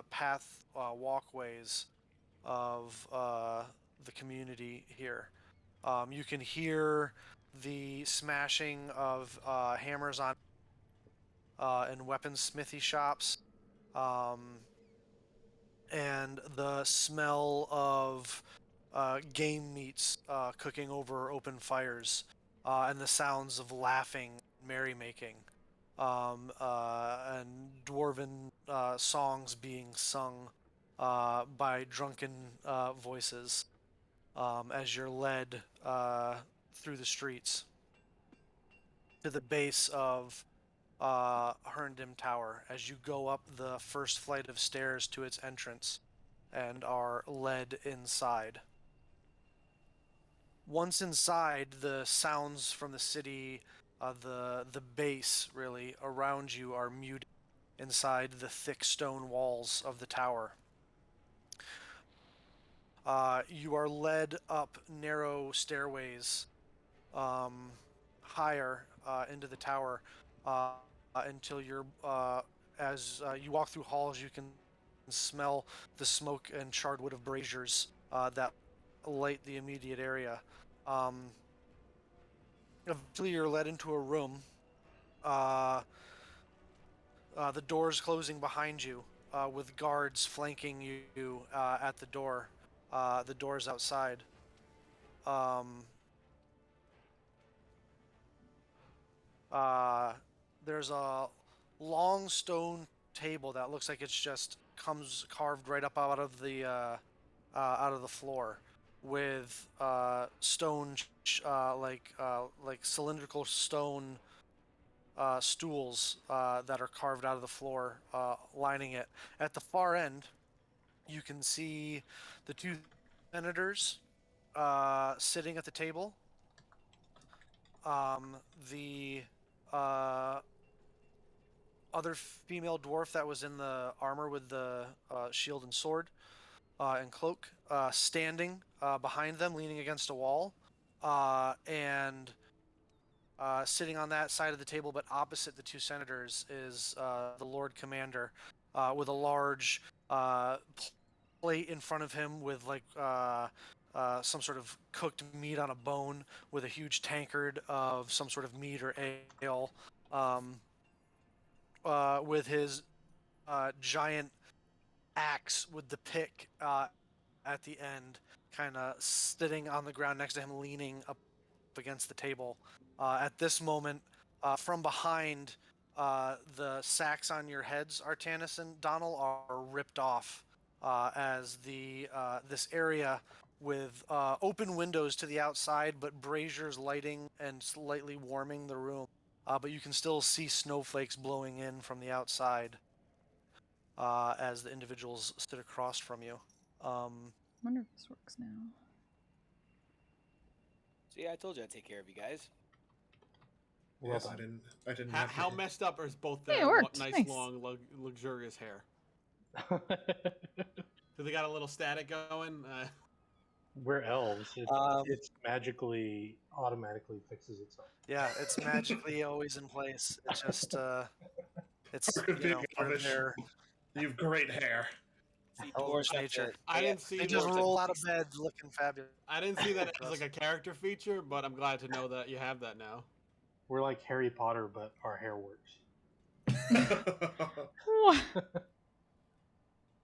path walkways of the community here. You can hear the smashing of hammers on and weaponsmithy shops, and the smell of game meats cooking over open fires, and the sounds of laughing, merrymaking, and dwarven songs being sung by drunken voices as you're led through the streets to the base of Herndam Tower as you go up the first flight of stairs to its entrance and are led inside. Once inside, the sounds from the city, the base really around you are muted inside the thick stone walls of the tower. You are led up narrow stairways higher into the tower until you're as you walk through halls, you can smell the smoke and charred wood of braziers that light the immediate area. Eventually, you're led into a room. The doors closing behind you, with guards flanking you at the door. The doors outside. There's a long stone table that looks like it's just comes carved right up out of the floor, with stone like cylindrical stone stools that are carved out of the floor lining it. At the far end, you can see the two senators sitting at the table. The other female dwarf that was in the armor with the shield and sword and cloak, standing behind them, leaning against a wall, and sitting on that side of the table, but opposite the two senators, is the Lord Commander, with a large plate in front of him with some sort of cooked meat on a bone, with a huge tankard of some sort of meat or ale, with his giant axe with the pick at the end, kind of sitting on the ground next to him, leaning up against the table. At this moment, from behind, the sacks on your heads, Artanis and Donald, are ripped off as this area with open windows to the outside, but braziers lighting and slightly warming the room. But you can still see snowflakes blowing in from the outside as the individuals sit across from you. Wonder if this works now. See, I told you I'd take care of you guys. Well Yes, done. I didn't How, have how to. messed up is both Hey, their it worked. nice, Nice. long, luxurious hair? Do they got a little static going? We're elves. Um, It's magically automatically fixes itself. Yeah, it's magically always in place. It's just it's Part of being part of elvish. their You have great hair. See, elvish dwarves have nature. to. I They, didn't see They that. just dwarves roll have out to of bed looking fabulous. I didn't see that as Us. like a character feature, but I'm glad to know that you have that now. We're like Harry Potter, but our hair works. What?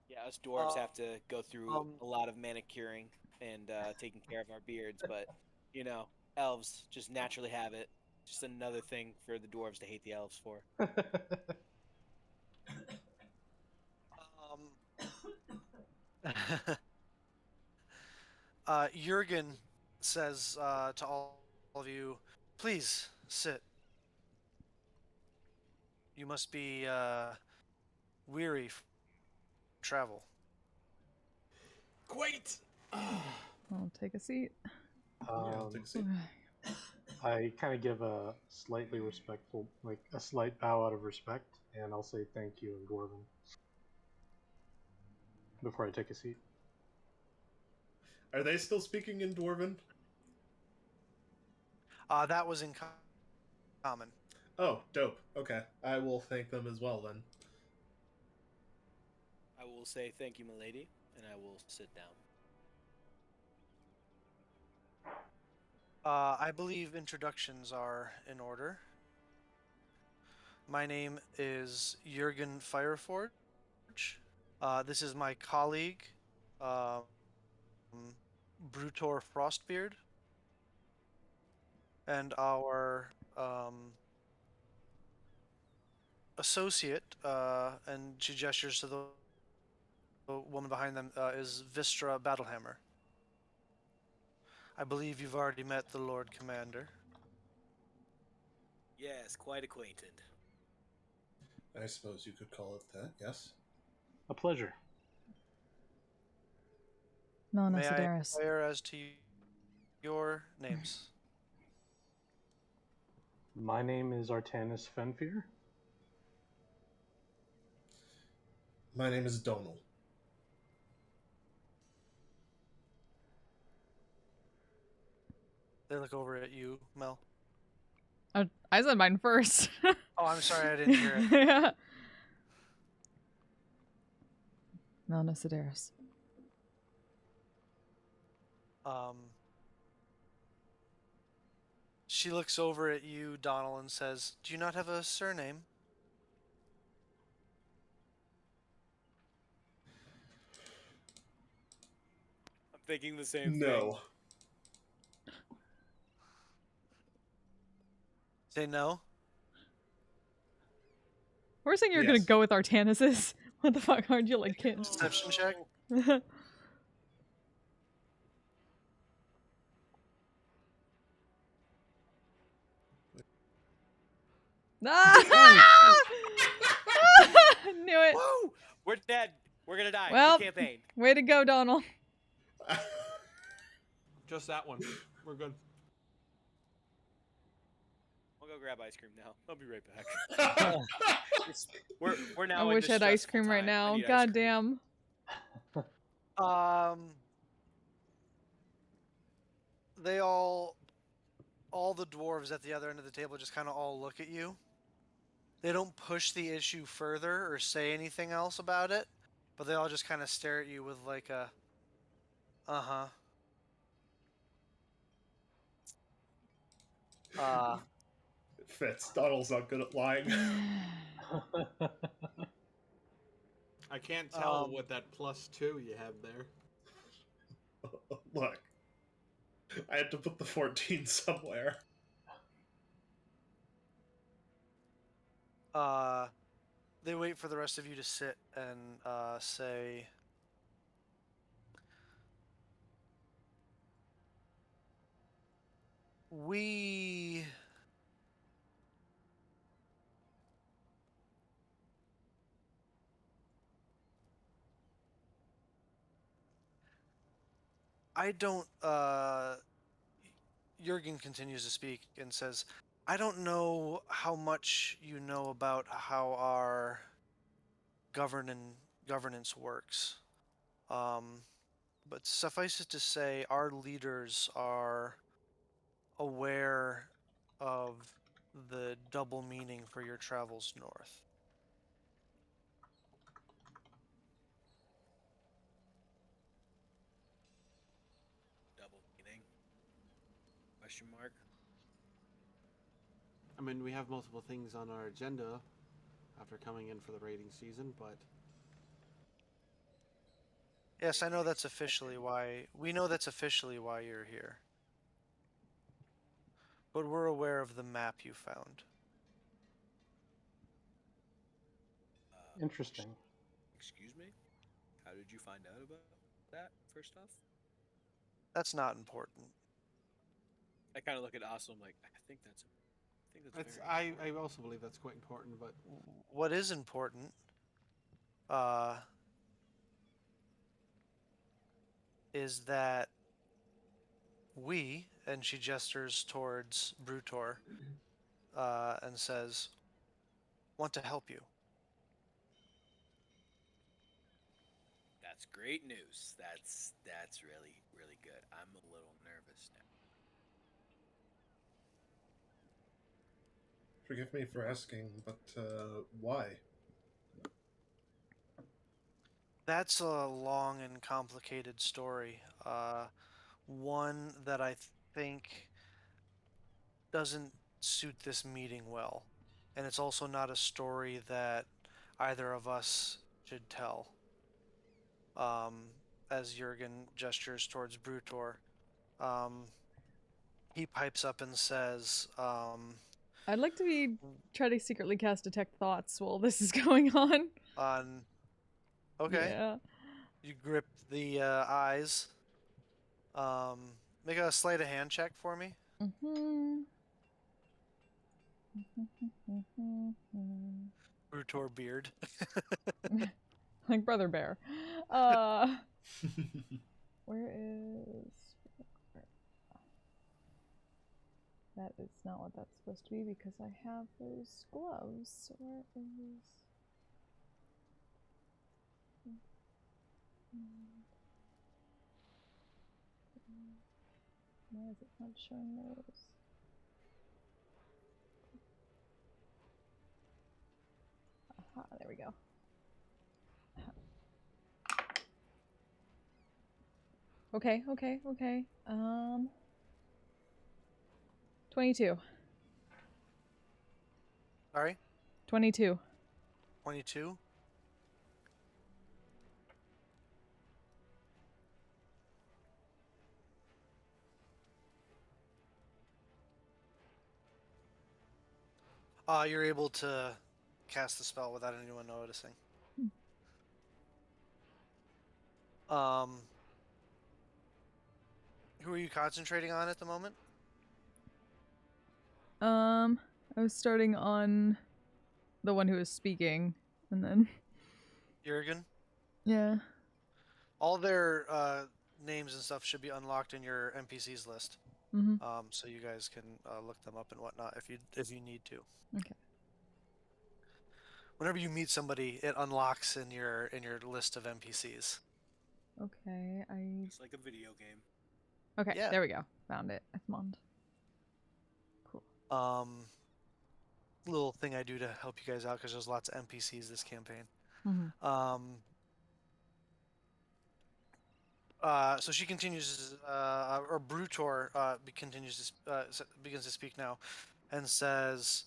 Yeah, us dwarves Uh, have to go through a lot of manicuring and taking care of our beards, but you know, elves just naturally have it. Just another thing for the dwarves to hate the elves for. Jurgen says to all of you, "Please sit. You must be weary travel. Great. I'll take a seat. I'll take a seat. I kind of give a slightly respectful, like a slight bow out of respect, and I'll say thank you in Dwarven before I take a seat. Are they still speaking in Dwarven? That was in common. Oh, dope. Okay. I will thank them as well then. I will say thank you, milady, and I will sit down. I believe introductions are in order. My name is Jurgen Fireforge. This is my colleague, um, Brutor Frostbeard, and our associate, and she gestures to the woman behind them, is Vistra Battlehammer. I believe you've already met the Lord Commander. Yes, quite acquainted. I suppose you could call it that, yes. A pleasure. Melina May I Sedaris. inquire as to your names? My name is Artanis Fenfear. My name is Donal. They look over at you, Mel. I said mine first. Oh, I'm sorry, I didn't hear it. Yeah. Melina Sedaris. She looks over at you, Donald, and says, "Do you not have a surname?" I'm thinking the same thing. No. Say no. We're saying you're gonna Yes. go with Artanis's. What the fuck? Aren't you like kidding? Deception check. Ah! Knew it. Woo! We're dead. We're gonna die. Well- New campaign. Way to go, Donald. Just that one. We're good. We'll go grab ice cream now. I'll be right back. We're now. I in wish I had ice stressful cream right time. now. I need ice God cream. damn. They all the dwarves at the other end of the table just kind of all look at you. They don't push the issue further or say anything else about it, but they all just kind of stare at you with like a, uh-huh. It fits. Donald's not good at lying. I can't tell Um, what that +2 you have there. Look. I had to put the 14 somewhere. They wait for the rest of you to sit and say, we I don't Jurgen continues to speak and says, I don't know how much you know about how our governance works. But suffice it to say, our leaders are aware of the double meaning for your travels north. Double meaning? Question mark. I mean, we have multiple things on our agenda after coming in for the raiding season, but Yes, I know that's officially why you're here. But we're aware of the map you found. Interesting. Excuse me? How did you find out about that, first off? That's not important. I kind of look at Awesome like, I think that's it's, very I also believe that's quite important. But What is important is that we, and she gestures towards Brutor, and says, want to help you. That's great news. That's really really good. I'm a little nervous now. Forgive me for asking, but why? That's a long and complicated story. One that I think doesn't suit this meeting well. And it's also not a story that either of us should tell. As Jurgen gestures towards Brutor, he pipes up and says, I'd like to try to secretly cast Detect Thoughts while this is going on. Okay. Yeah. You grip the eyes. Make a sleight of hand check for me. Mm-hmm. Brutor beard. Like Brother Bear. Where is... That is not what that's supposed to be because I have those gloves. Where is... Why is it not showing those? Aha, there we go. Okay. 22. Sorry? 22. 22. You're able to cast the spell without anyone noticing. Who are you concentrating on at the moment? I was starting on the one who was speaking, and then Jurgen? yeah. All their names and stuff should be unlocked in your NPCs list. Mm-hmm. So you guys can look them up and whatnot if you need to. Okay. Whenever you meet somebody, it unlocks in your list of NPCs. Okay, It's like a video game. Okay, Yeah. there we go. Found it. Ethmond. Cool. Little thing I do to help you guys out because there's lots of NPCs this campaign. Mm-hmm. So she continues, or Brutor continues to begins to speak now, and says,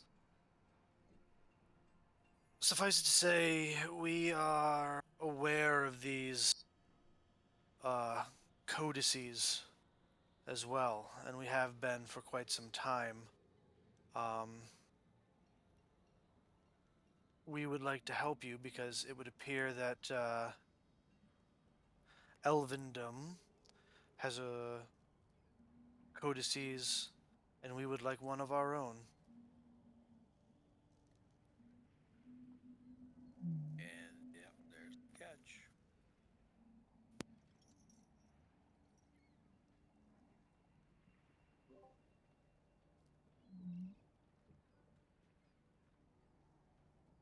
"Suffice it to say, we are aware of these codices as well, and we have been for quite some time. We would like to help you because it would appear that Elvendom has a codices, and we would like one of our own." And yeah, there's the catch.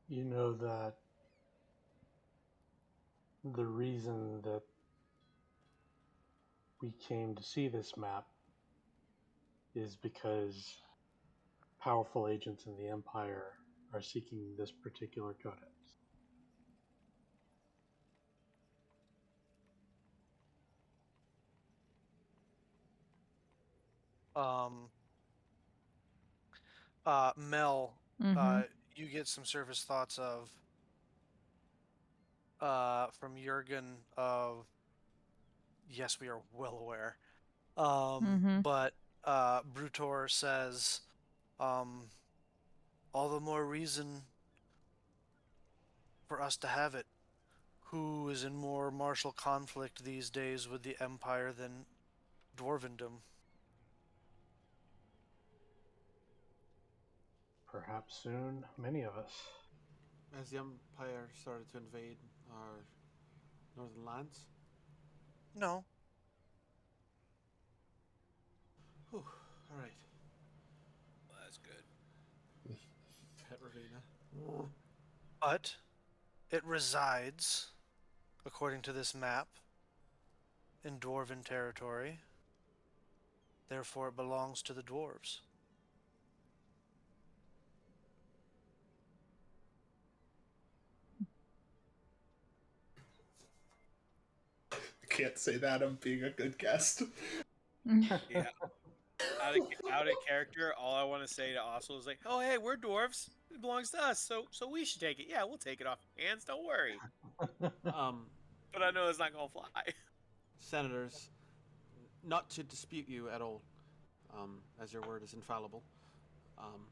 You know that the reason that we came to see this map is because powerful agents in the Empire are seeking this particular codex. Mel, Mm-hmm. you get some surface thoughts of from Jurgen of yes, we are well aware. Mm-hmm. But Brutor says, all the more reason for us to have it. Who is in more martial conflict these days with the Empire than Dwarvendom? Perhaps soon, many of us. Has the Empire started to invade our northern lands? No, All right, Well, that's good. Pet Ravina. But it resides, according to this map, in Dwarven territory. Therefore, it belongs to the Dwarves. I can't say that. I'm being a good guest. Yeah. Out of character, all I want to say to Oslo is like, "Oh, hey, we're dwarves. It belongs to us, so we should take it. Yeah, we'll take it off your hands. Don't worry." Um, But I know it's not gonna fly. Senators, not to dispute you at all, as your word is infallible. Um,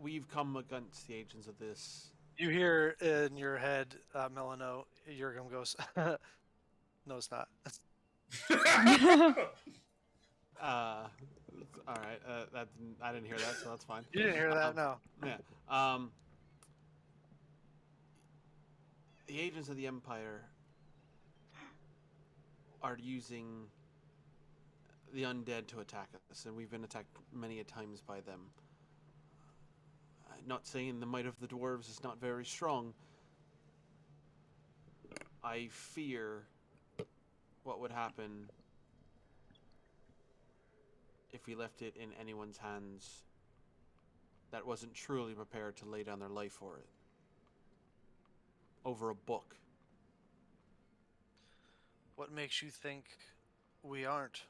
we've come against the agents of this. You hear in your head, Melano, Jurgum goes, no, it's not. All right, I didn't hear that, so that's fine. You didn't hear that? No. Yeah. The agents of the Empire are using the undead to attack us, and we've been attacked many a times by them. Not saying the might of the dwarves is not very strong. I fear what would happen if we left it in anyone's hands that wasn't truly prepared to lay down their life for it. Over a book. What makes you think we aren't?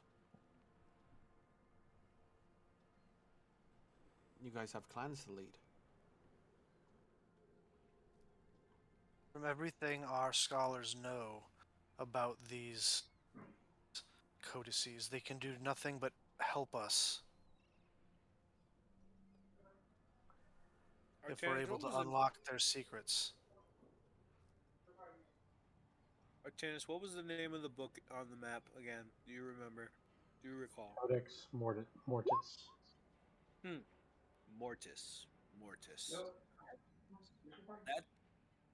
You guys have clans to lead. From everything our scholars know about these codices, they can do nothing but help us if we're able to unlock their secrets. Artanis, what was the name of the book on the map again? Do you remember? Do you recall? Codex Mortis. Mortis.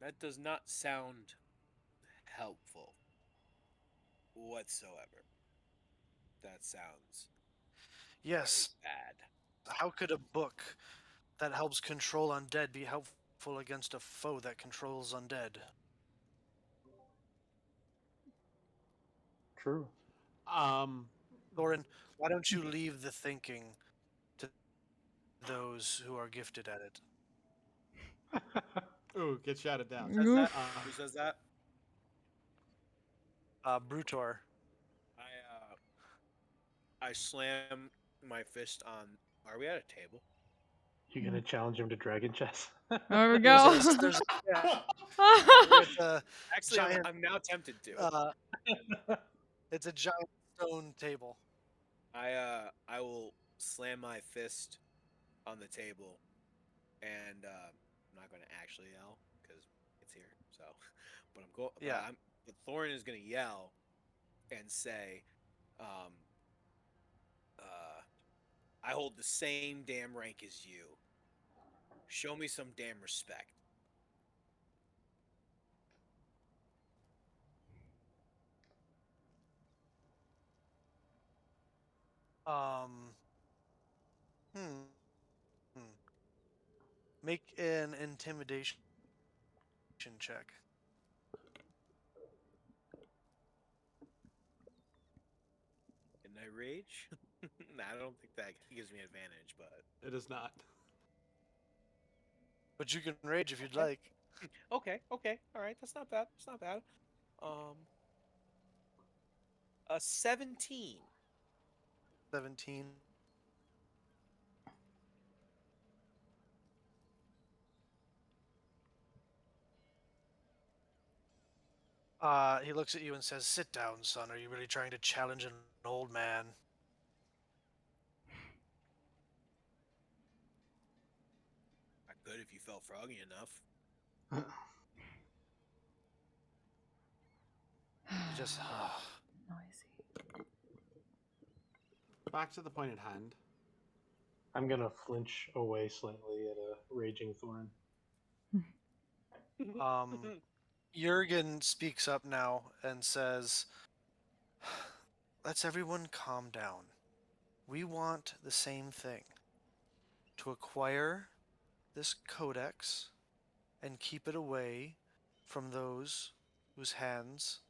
That does not sound helpful whatsoever. That sounds Yes, bad. how could a book that helps control undead be helpful against a foe that controls undead? True. Thorin, why don't you leave the thinking to those who are gifted at it? Ooh, get shouted down. Says that? Who says that? Brutor. I slam my fist on. Are we at a table? You gonna challenge him to dragon chess? There we go. With a Actually, giant, I'm now tempted to. it's a giant stone table. I will slam my fist on the table, and I'm not going to actually yell because it's here. So, but I'm going. Yeah. But Thorin is going to yell and say, um, "I hold the same damn rank as you. Show me some damn respect." Make an intimidation check. Can I rage? Nah, I don't think that gives me advantage, but It is not. But you can rage if you'd Okay. like. okay, all right, that's not bad. That's not bad. A 17. 17. He looks at you and says, "Sit down, son. Are you really trying to challenge an old man?" I could if you felt froggy enough. Just Noisy. Back to the point at hand. I'm gonna flinch away slightly at a raging Thorin. Jurgen speaks up now and says, "Let's everyone calm down. We want the same thing. To acquire this codex and keep it away from those whose hands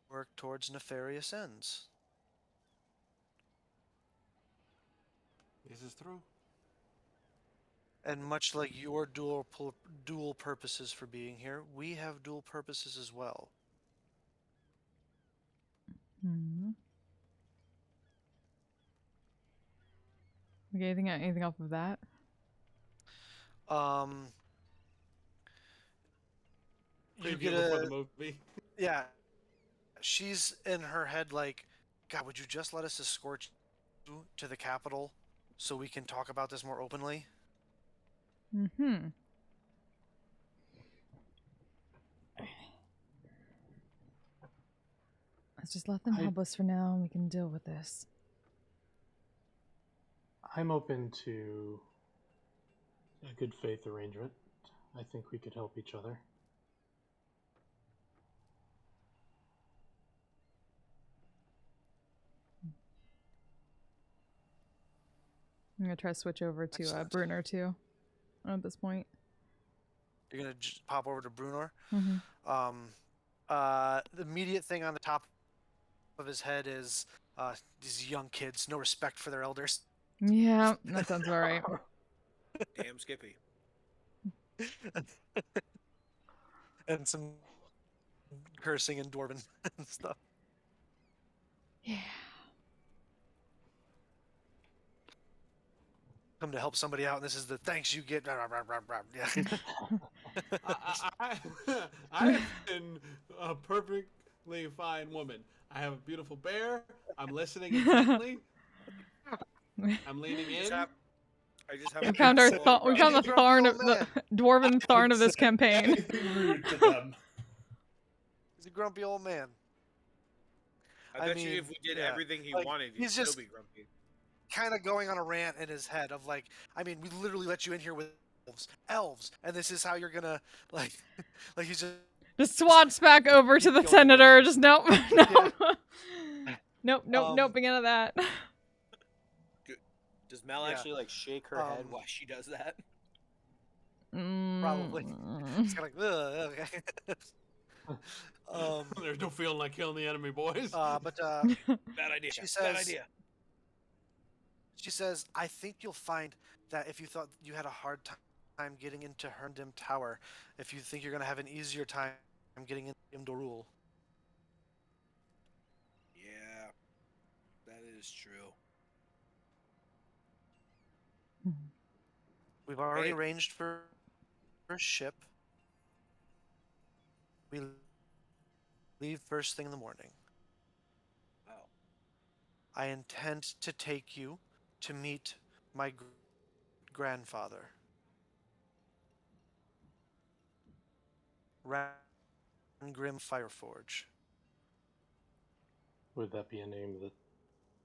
work towards nefarious ends. This is true. And much like your dual purposes for being here, we have dual purposes as well. Hmm. Okay, anything off of that? You Preview get before a the movie. yeah. She's in her head like, God, would you just let us escort you to the capital so we can talk about this more openly? Mm-hmm. Let's just let them help us for now and we can deal with this. I'm open to a good faith arrangement. I think we could help each other. I'm gonna try to switch over to Excellent. Bruner too. At this point. You're gonna just pop over to Brunor. Mm-hmm. The immediate thing on the top of his head is these young kids, no respect for their elders. Yeah, that sounds all right. Damn Skippy. And some cursing and Dwarven and stuff. Yeah. Come to help somebody out, and this is the thanks you get. Yeah. I have been a perfectly fine woman. I have a beautiful bear. I'm listening intently. I'm leaning in. I just have We a found our beautiful we found the grumpy thorn of old the dwarven thorn of this Say campaign. Anything rude to them. He's a grumpy old man. I bet mean, you if we did yeah, everything he like, wanted, he'd he's still just- be grumpy. Kind of going on a rant in his head of like, I mean, we literally let you in here with elves, and this is how you're gonna like, like he's Just swats back over to the Keep going senator. on. Just nope, nope, nope, Um, noping out of that. Does Mel Yeah. actually like shake her head Um, while she does that? Probably. Mm. It's kind of like, ugh, okay. There's no feeling like killing the enemy, boys. But Bad idea. She Bad says- idea. she says, I think you'll find that if you thought you had a hard time getting into Herndam Tower, if you think you're gonna have an easier time getting into Imdorul. Yeah, that is true. We've already Hey. arranged for a ship. We leave first thing in the morning. Oh, I intend to take you to meet my grandfather. Rangrim Fireforge. Would that be a name that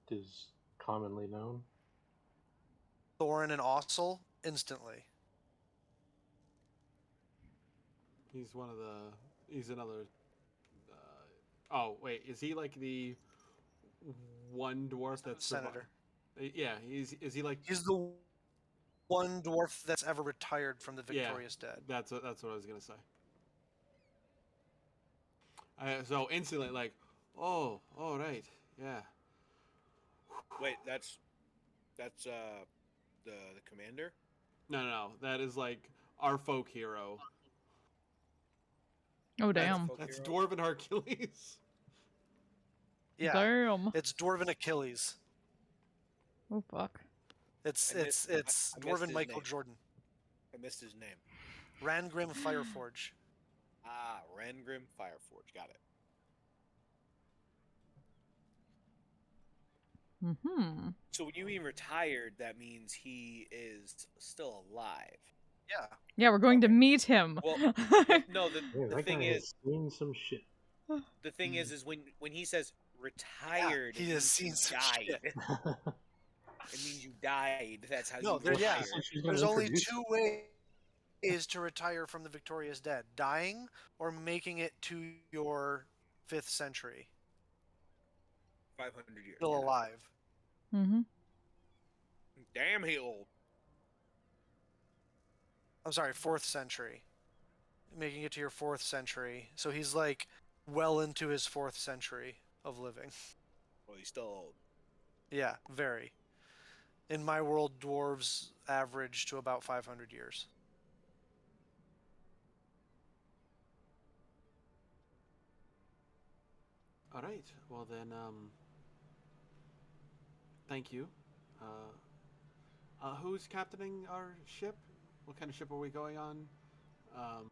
is commonly known? Thorin and Ossel instantly. He's one of the. He's another. Oh wait, is he like the one dwarf that's Senator. Yeah, is he like? He's the one dwarf that's ever retired from the Victorious Dead. That's what I was gonna say. So instantly, like, oh, all right, yeah. wait, that's the commander. No, that is like our folk hero. Oh damn! Folk That's hero. Dwarven Hercules. Yeah, Damn! it's Dwarven Achilles. Oh fuck! It's I it's missed- it's I missed Dwarven his Michael name. Jordan. I missed his name. Rangrim Fireforge. Ah, Rangrim Fireforge. Got it. Mm-hmm. So when you mean retired, that means he is still alive. Yeah. Yeah, we're going to Okay. meet him. Well, no, the Yeah, that thing guy is, has seen some shit. the thing is when he says retired, he it has means seen you some died. shit. It means you died. That's how No, you there- yeah. retire. So she's gonna There's only introduce two ways to retire from the Victorious Dead: dying or making it to your 5th century, 500 years. still yeah. alive. Mm-hmm. Damn, he old. I'm sorry, 4th century. Making it to your 4th century. So he's like well into his 4th century of living. Well, he's still old. Yeah, very. In my world, dwarves average to about 500 years. All right. Well then, thank you. Who's captaining our ship? What kind of ship are we going on? Um,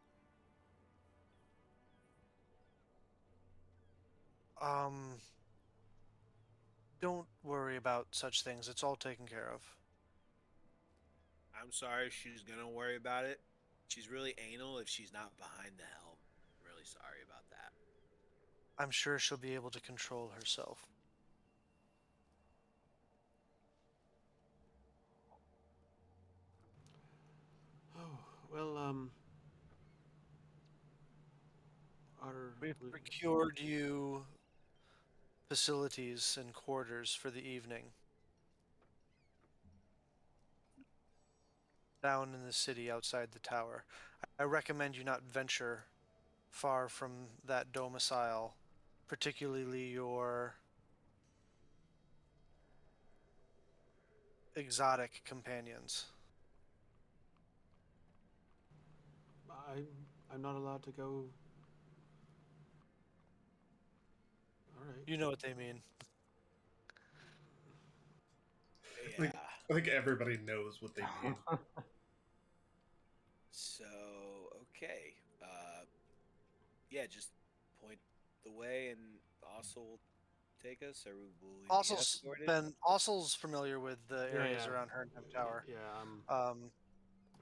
Um, don't worry about such things. It's all taken care of. I'm sorry she's gonna worry about it. She's really anal if she's not behind the helm. I'm really sorry about that. I'm sure she'll be able to control herself. oh well, our We've procured you facilities and quarters for the evening. Down in the city outside the tower. I recommend you not venture far from that domicile, particularly your exotic companions. I'm not allowed to go. All right. You know what they mean. Yeah. I think everybody knows what they mean. So okay. Yeah, just point the way, and also will take us, or will we be escorted? Ossel's familiar with the Yeah, areas yeah. around Herndon Tower. Yeah. Um,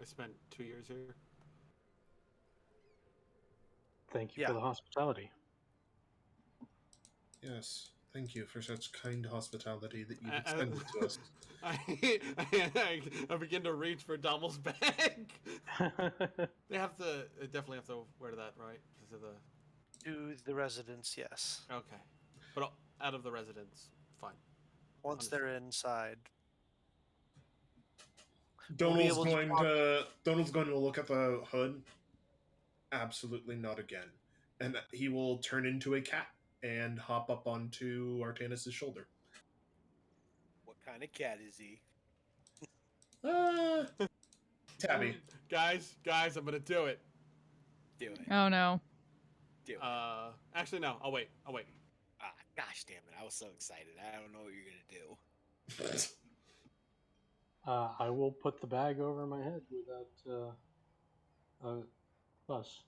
I spent 2 years here. Thank you Yeah. for the hospitality. Yes, thank you for such kind hospitality that you've I- extended to us. I begin to reach for Dommel's bag. They definitely have to wear that, right? Because of the to the residents, yes. okay, but out of the residence, fine. Once they're inside, we'll be Donald's able going talk- to Donald's going to look at the hood. Absolutely not again, and he will turn into a cat and hop up onto Artanis' shoulder. What kind of cat is he? Tabby. Guys, I'm gonna do it. Do it. Oh no. Do it. Actually no. I'll wait. Ah, gosh damn it! I was so excited. I don't know what you're gonna do. I will put the bag over my head without fuss.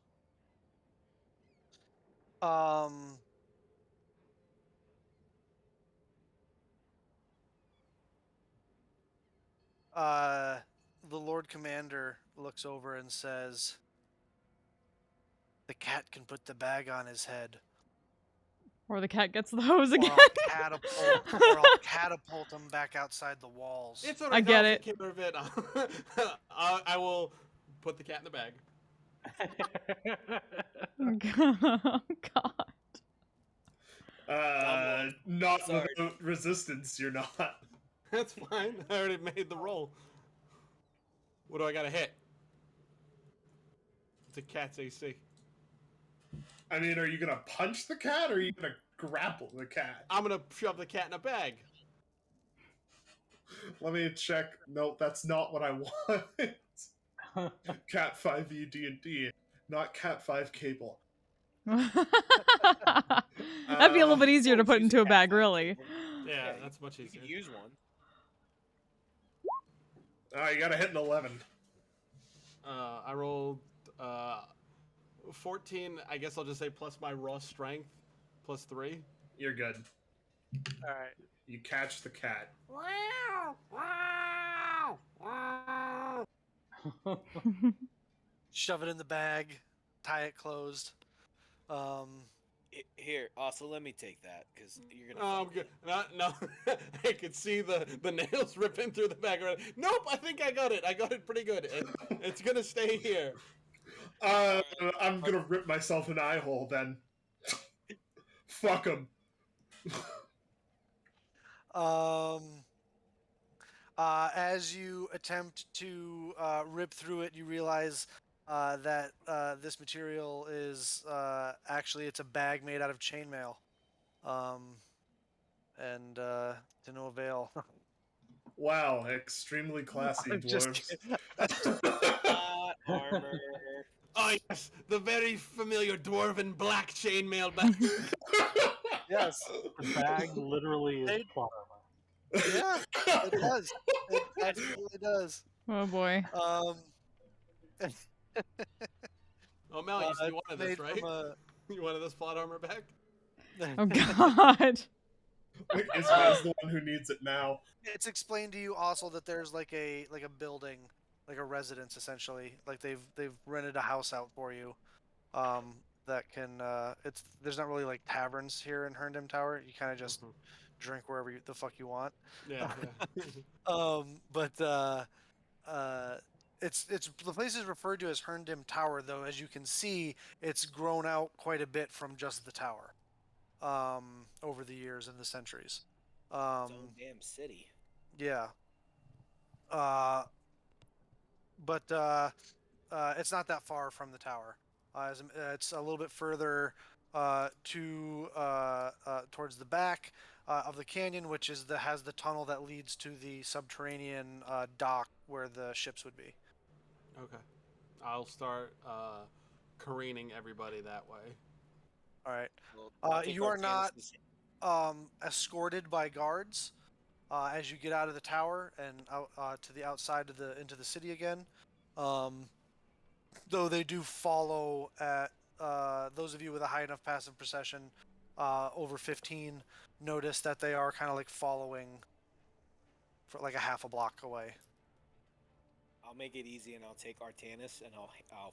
the Lord Commander looks over and says, "The cat can put the bag on his head, Or the cat gets the hose or again. I'll catapult him back outside the walls." It's all I right. get I'll it. take care of it. I will put the cat in the bag. Oh God. Not Sorry. without resistance, you're not. That's fine. I already made the roll. What do I gotta hit? It's a cat's AC. I mean, are you gonna punch the cat or are you gonna grapple the cat? I'm gonna shove the cat in a bag. Let me check. Nope, that's not what I want. Cat 5e D&D, not Cat 5 Cable. That'd be a little bit easier to put into a bag, really. Yeah, that's much You easier. could use one. You gotta hit an 11. I rolled 14. I guess I'll just say plus my raw strength, plus 3. You're good. All right. You catch the cat. Shove it in the bag, tie it closed. Here, also let me take that because you're gonna. Oh, I'm good. No, I could see the nails ripping through the bag already. Nope, I think I got it. I got it pretty good. It's gonna stay here. I'm gonna rip myself an eye hole then. Fuck him. As you attempt to rip through it, you realize that this material is actually it's a bag made out of chainmail, and to no avail. Wow, extremely classy I'm just dwarves. Plot armor. Oh yes, the very familiar dwarven black chainmail bag. Yes. The bag literally is They- plot armor. Yeah, it does. It absolutely does. Oh boy. Oh Mel, you It's wanted this, made right? from a. You wanted this plot armor bag? Oh god. Ismail's the one who needs it now. It's explained to you also that there's like a building, like a residence essentially. Like they've rented a house out for you. That can it's there's not really like taverns here in Herndam Tower. You kind of just Mhm. drink wherever the fuck you want. Yeah, yeah. But it's the place is referred to as Herndam Tower, though. As you can see, it's grown out quite a bit from just the tower, over the years and the centuries. Its own damn city. Yeah. But it's not that far from the tower. It's a little bit further towards the back of the canyon, which has the tunnel that leads to the subterranean dock where the ships would be. Okay. I'll start careening everybody that way. All right. We'll take You are not Artanis' escorted by guards as you get out of the tower and out to the outside of into the city again. Though they do follow at those of you with a high enough passive perception over 15 notice that they are kind of like following for like a half a block away. I'll make it easy and I'll take Artanis and I'll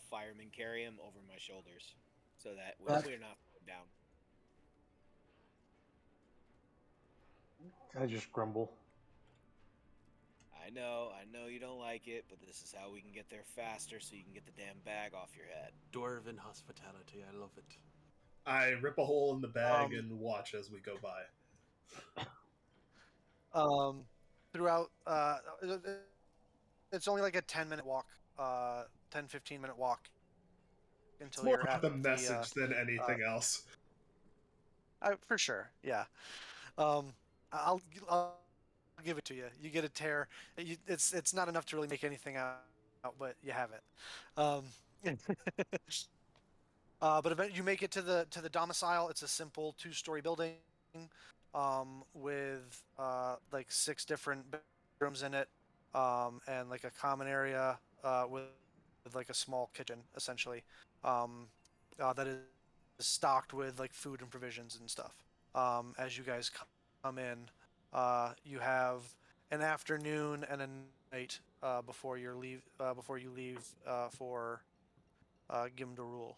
fireman carry him over my shoulders so that we're not down. I just grumble. I know you don't like it, but this is how we can get there faster so you can get the damn bag off your head. Dwarven hospitality, I love it. I rip a hole in the bag and watch as we go by. Throughout, it's only like a 10-minute walk, 10-15-minute walk It's until more you're at about the message than anything else. for sure, yeah. I'll give it to you. You get a tear. It's not enough to really make anything out, but you have it. But you make it to the domicile. It's a simple 2-story building, with like 6 different bedrooms in it, and like a common area with like a small kitchen essentially, that is stocked with like food and provisions and stuff. As you guys come in, you have an afternoon and a night before you leave for Gimda Rule.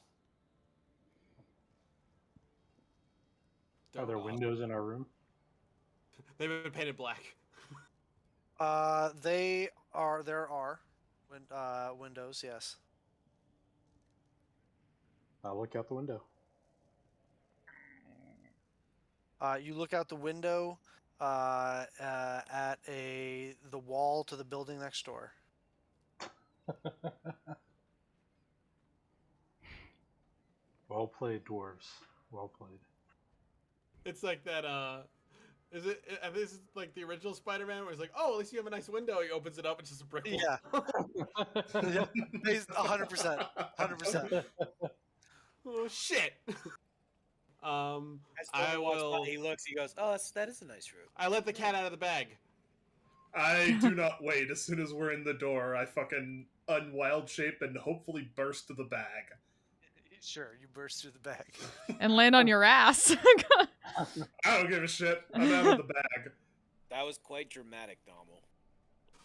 Are there windows in our room? They've been painted black. There are windows, yes. I'll look out the window. You look out the window at the wall to the building next door. Well played, dwarves. Well played. It's like that, is it, this is like the original Spider-Man where he's like, oh, at least you have a nice window. He opens it up, it's just a brick wall. Yeah. Yeah, 100%. 100%. Oh, shit. I will. He looks. He goes, "Oh, that is a nice room." I let the cat out of the bag. I do not wait. As soon as we're in the door, I fucking unwild shape and hopefully burst the bag. Sure, you burst through the bag. And land on your ass. I don't give a shit. I'm out of the bag. That was quite dramatic, Dommel.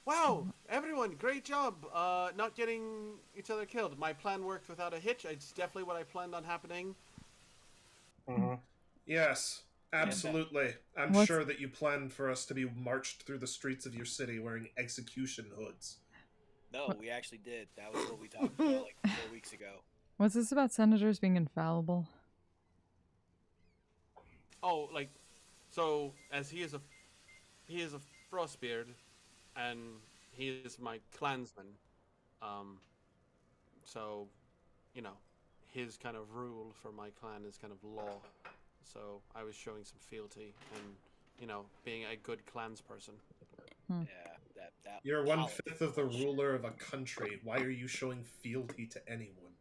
Wow, everyone, great job not getting each other killed. My plan worked without a hitch. It's definitely what I planned on happening. Mm-hmm. Yes, absolutely. I'm What's- sure that you planned for us to be marched through the streets of your city wearing execution hoods. No, we actually did. That was what we talked about like 4 weeks ago. What's this about senators being infallible? Oh, like, so as he is a frostbeard, and he is my clansman. So, you know, his kind of rule for my clan is kind of law. So I was showing some fealty and, you know, being a good clansperson. Yeah, that You're politics 1/5 of the bullshit. ruler of a country. Why are you showing fealty to anyone?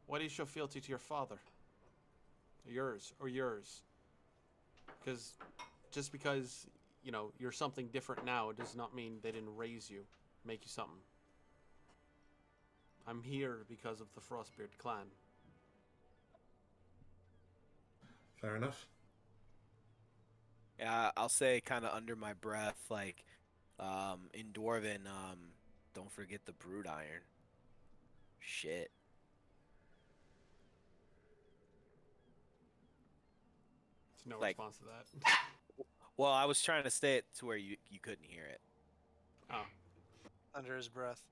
Why do you show fealty to your father? Yours or yours? Because just because, you know, you're something different now does not mean they didn't raise you, make you something. I'm here because of the Frostbeard clan. Fair enough. Yeah, I'll say kind of under my breath, like, in Dwarven, don't forget the brood iron. Shit. There's no Like, response to that. well, I was trying to say it to where you couldn't hear it. Oh. Under his breath.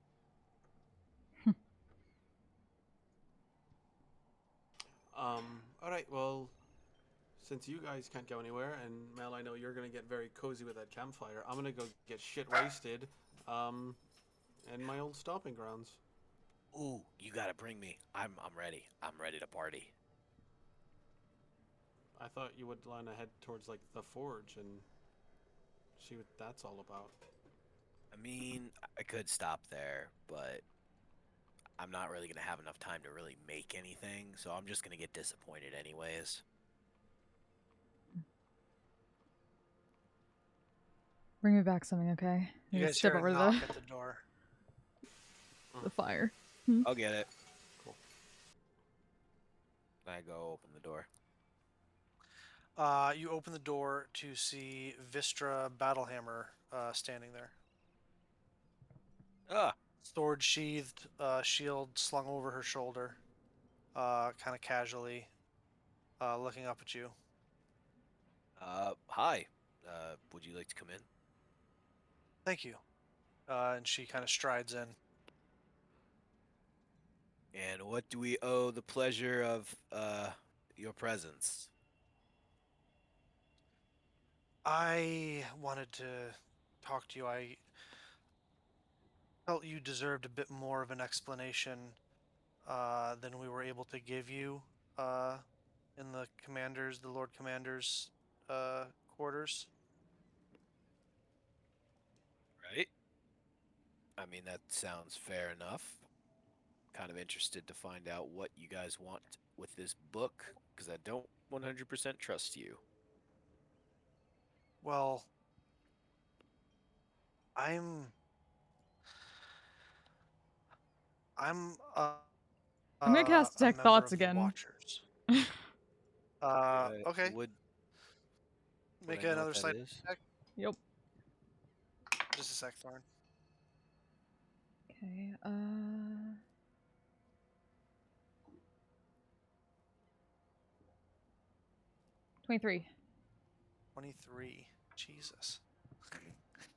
All right. Well, since you guys can't go anywhere, and Mel, I know you're gonna get very cozy with that campfire. I'm gonna go get shit wasted, in my old stomping grounds. Ooh, you gotta bring me. I'm ready. I'm ready to party. I thought you would line ahead towards like the forge and see what that's all about. I mean, I could stop there, but I'm not really gonna have enough time to really make anything, so I'm just gonna get disappointed anyways. Bring me back something, okay? You Need to guys step hear a over knock at the door. the fire. I'll get it. Cool. I go open the door. You open the door to see Vistra Battlehammer standing there. Ah, Sword sheathed, shield slung over her shoulder, kind of casually, looking up at you. hi. Would you like to come in? Thank you. And she kind of strides in. And what do we owe the pleasure of your presence? I wanted to talk to you. I felt you deserved a bit more of an explanation than we were able to give you in the Lord Commander's quarters. Right? I mean, that sounds fair enough. Kind of interested to find out what you guys want with this book, because I don't 100% trust you. Well, I'm I'm I'm gonna cast a Detect member Thoughts of the again. Watchers. Okay. Would Make I know what another that slight is? check. Yep. Just a sec, Thorn. Okay, 23. 23. Jesus.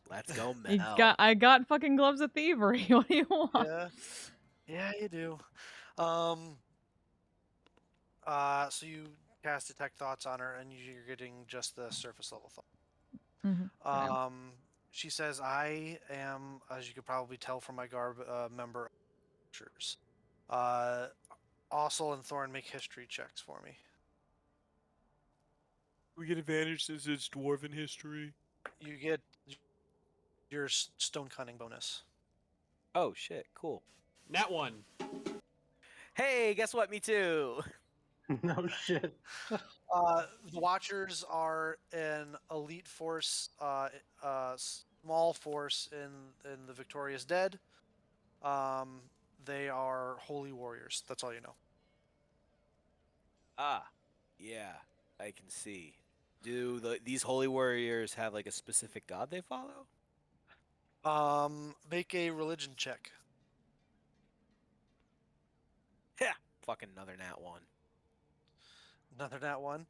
Let's go, You Mel. I got fucking gloves of thievery. What do you want? Yeah. Yeah, you do. So you cast Detect Thoughts on her, and you're getting just the surface level thought. Mm-hmm. She says, I am, as you could probably tell from my garb, member of the Watchers. Ossel and Thorn, make history checks for me. We get advantage since it's dwarven history. You get your stone cunning bonus. Oh shit, cool. Nat 1. Hey, guess what? Me too. No shit. The Watchers are an elite force, small force in the Victorious Dead. They are holy warriors. That's all you know. Ah, yeah, I can see. Do these holy warriors have like a specific god they follow? Make a religion check. Yeah, fucking another nat 1. Another nat one.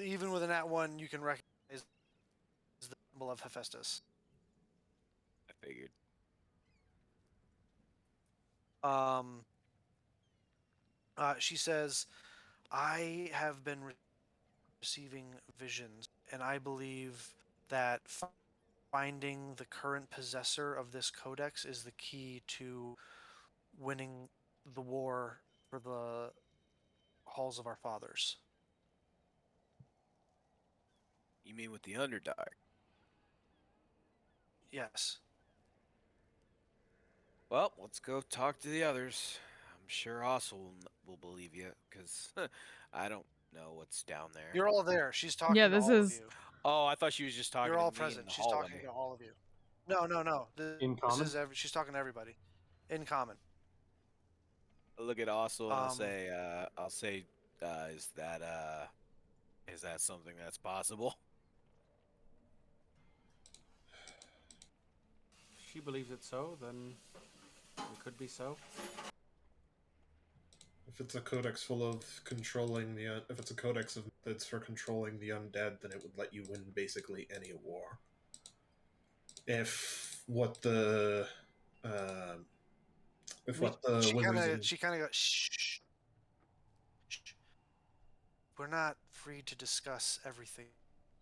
Even with a nat one, you can recognize the symbol of Hephaestus. I figured. She says, I have been receiving visions, and I believe that finding the current possessor of this codex is the key to winning the war for the halls of our fathers. You mean with the Underdark? Yes. Well, let's go talk to the others. I'm sure Ossel will believe you, because I don't know what's down there. You're all there. She's talking Yeah, to this all of is- you. Oh, I thought she was just talking You're to all me in present. the She's talking hallway. to all of you. No. In This common? is she's talking to everybody. In common. I'll look at Ossel and Um, I'll say, is that something that's possible? If she believes it so, then it could be so. If it's a codex full of controlling the, if it's a codex of methods for controlling the undead, then it would let you win basically any war. If what the, if what the she wizards kind of goes, shh. We're not free to discuss everything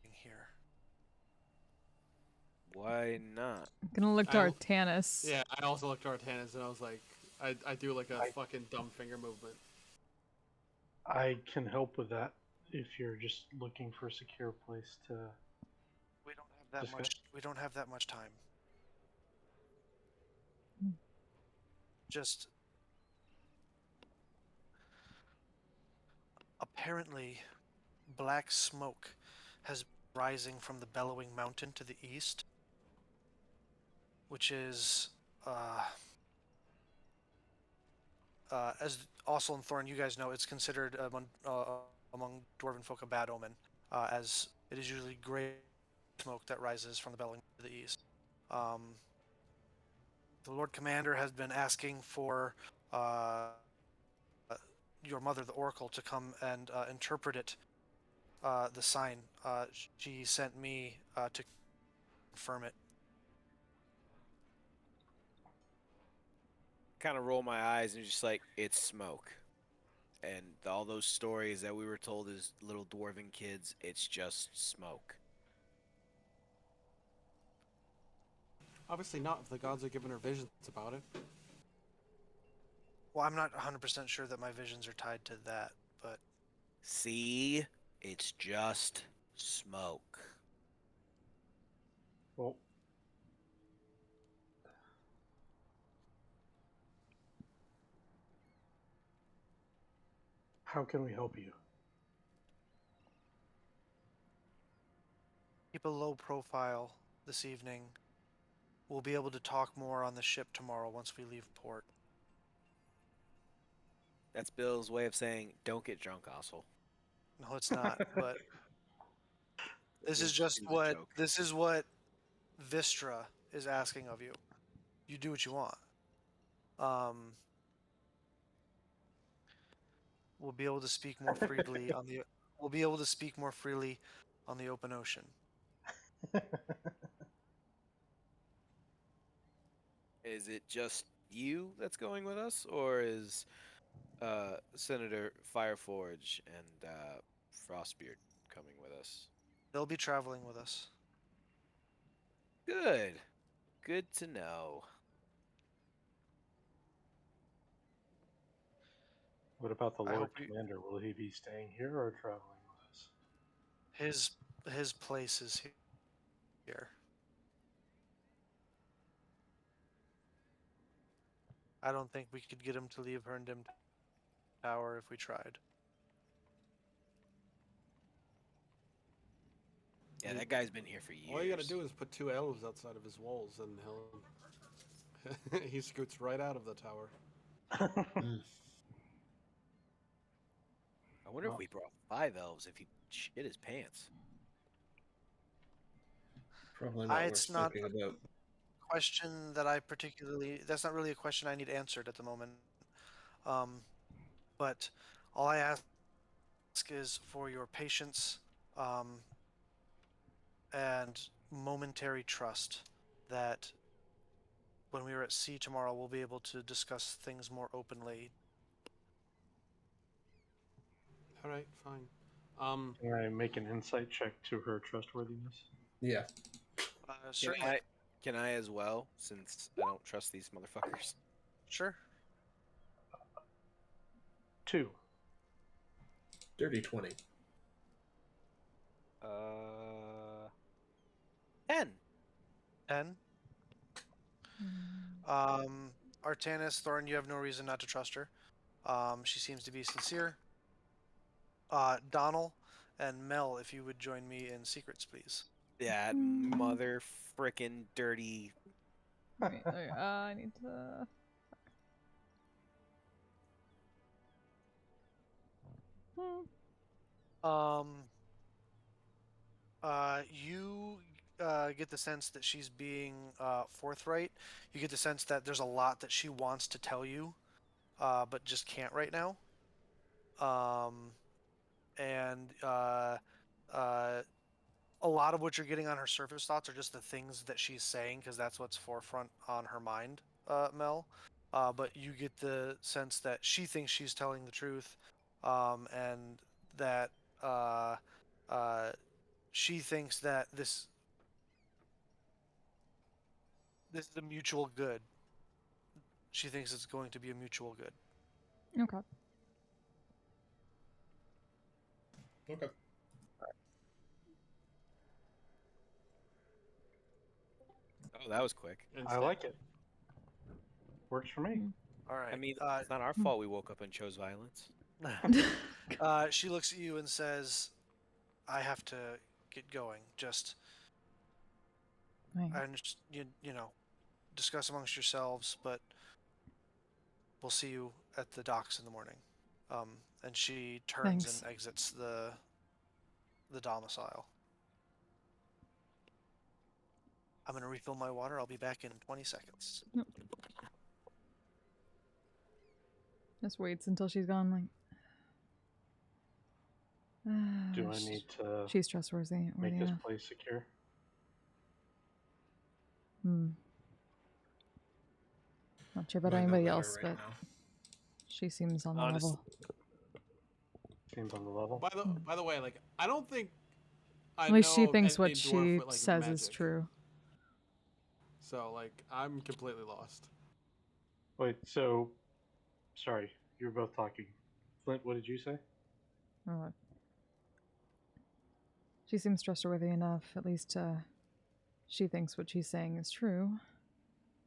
here. Why not? I'm gonna look to I- Artanis. Yeah, I also looked at Artanis and I was like, I do like a I- fucking dumb finger movement. I can help with that if you're just looking for a secure place to. We don't have that Discuss. much. We don't have that much time. Hmm. Just apparently, black smoke has been rising from the Bellowing Mountain to the east, which is as Ossel and Thorn, you guys know, it's considered among dwarven folk a bad omen, as it is usually gray smoke that rises from the Bellowing to the east. The Lord Commander has been asking for your mother, the Oracle, to come and interpret it, the sign. She sent me to confirm it. Kind of roll my eyes and just like, it's smoke. And all those stories that we were told as little dwarven kids, it's just smoke. Obviously not, if the gods are giving her visions about it. Well, I'm not 100% sure that my visions are tied to that, but See? It's just smoke. Well, how can we help you? keep a low profile this evening. We'll be able to talk more on the ship tomorrow once we leave port. That's Bill's way of saying, don't get drunk, Ossel. No, it's not. But this is It just was a joke. what Vistra is asking of you. You do what you want. We'll be able to speak more freely on the. We'll be able to speak more freely on the open ocean. Is it just you that's going with us, or is Senator Fireforge and Frostbeard coming with us? They'll be traveling with us. Good. Good to know. What about the I Lord hope you, Commander? Will he be staying here or traveling with us? his place is here. I don't think we could get him to leave Herndam Tower if we tried. Yeah, that guy's been here for years. All you gotta do is put 2 elves outside of his walls and he'll... he scoots right out of the tower. I wonder if we brought 5 elves if he shit his pants. probably not worth It's not talking about. question that that's not really a question I need answered at the moment. But all I ask is for your patience and momentary trust that when we are at sea tomorrow, we'll be able to discuss things more openly. Alright, fine. Can I make an insight check to her trustworthiness? Yeah. Certainly. Can I as well, since I don't trust these motherfuckers? Sure. 2. Dirty 20. 10. 10. Artanis, Thorn, you have no reason not to trust her. She seems to be sincere. Donald and Mel, if you would join me in secrets, please. That mother frickin' dirty. Wait, okay, I need to. You get the sense that she's being forthright. You get the sense that there's a lot that she wants to tell you, but just can't right now. And a lot of what you're getting on her surface thoughts are just the things that she's saying, because that's what's forefront on her mind, Mel. But you get the sense that she thinks she's telling the truth, and that she thinks that this is a mutual good. She thinks it's going to be a mutual good. Okay. Okay. Oh, that was quick. I like it. Works for me. All right. I mean, it's not our fault we woke up and chose violence. She looks at you and says, "I have to get going. Just, Right. you know, discuss amongst yourselves, but we'll see you at the docks in the morning." And she turns Thanks. and exits the domicile. I'm gonna refill my water. I'll be back in 20 seconds. Just waits until she's gone. Like, Do I need to she's trustworthy. make this enough. place secure? Not sure about Might know anybody better else, right but now. she seems on the Honestly- level. Seems on the level. By the way, like I don't think I At least know she of thinks what any dwarf she with, like, says is magic. true. So like I'm completely lost. Wait, so sorry, you were both talking. Flint, what did you say? Oh. She seems trustworthy enough. At least she thinks what she's saying is true,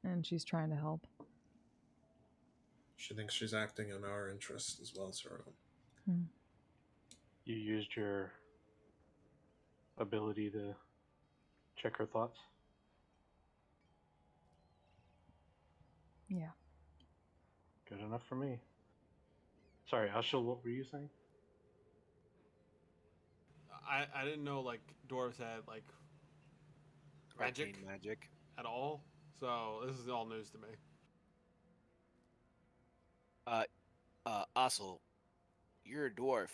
and she's trying to help. She thinks she's acting in our interest as well as her own. You used your ability to check her thoughts? Yeah. Good enough for me. Sorry, Ashil, what were you saying? I didn't know like dwarves had like magic Arcane magic. at all. So this is all news to me. Ossel, you're a dwarf.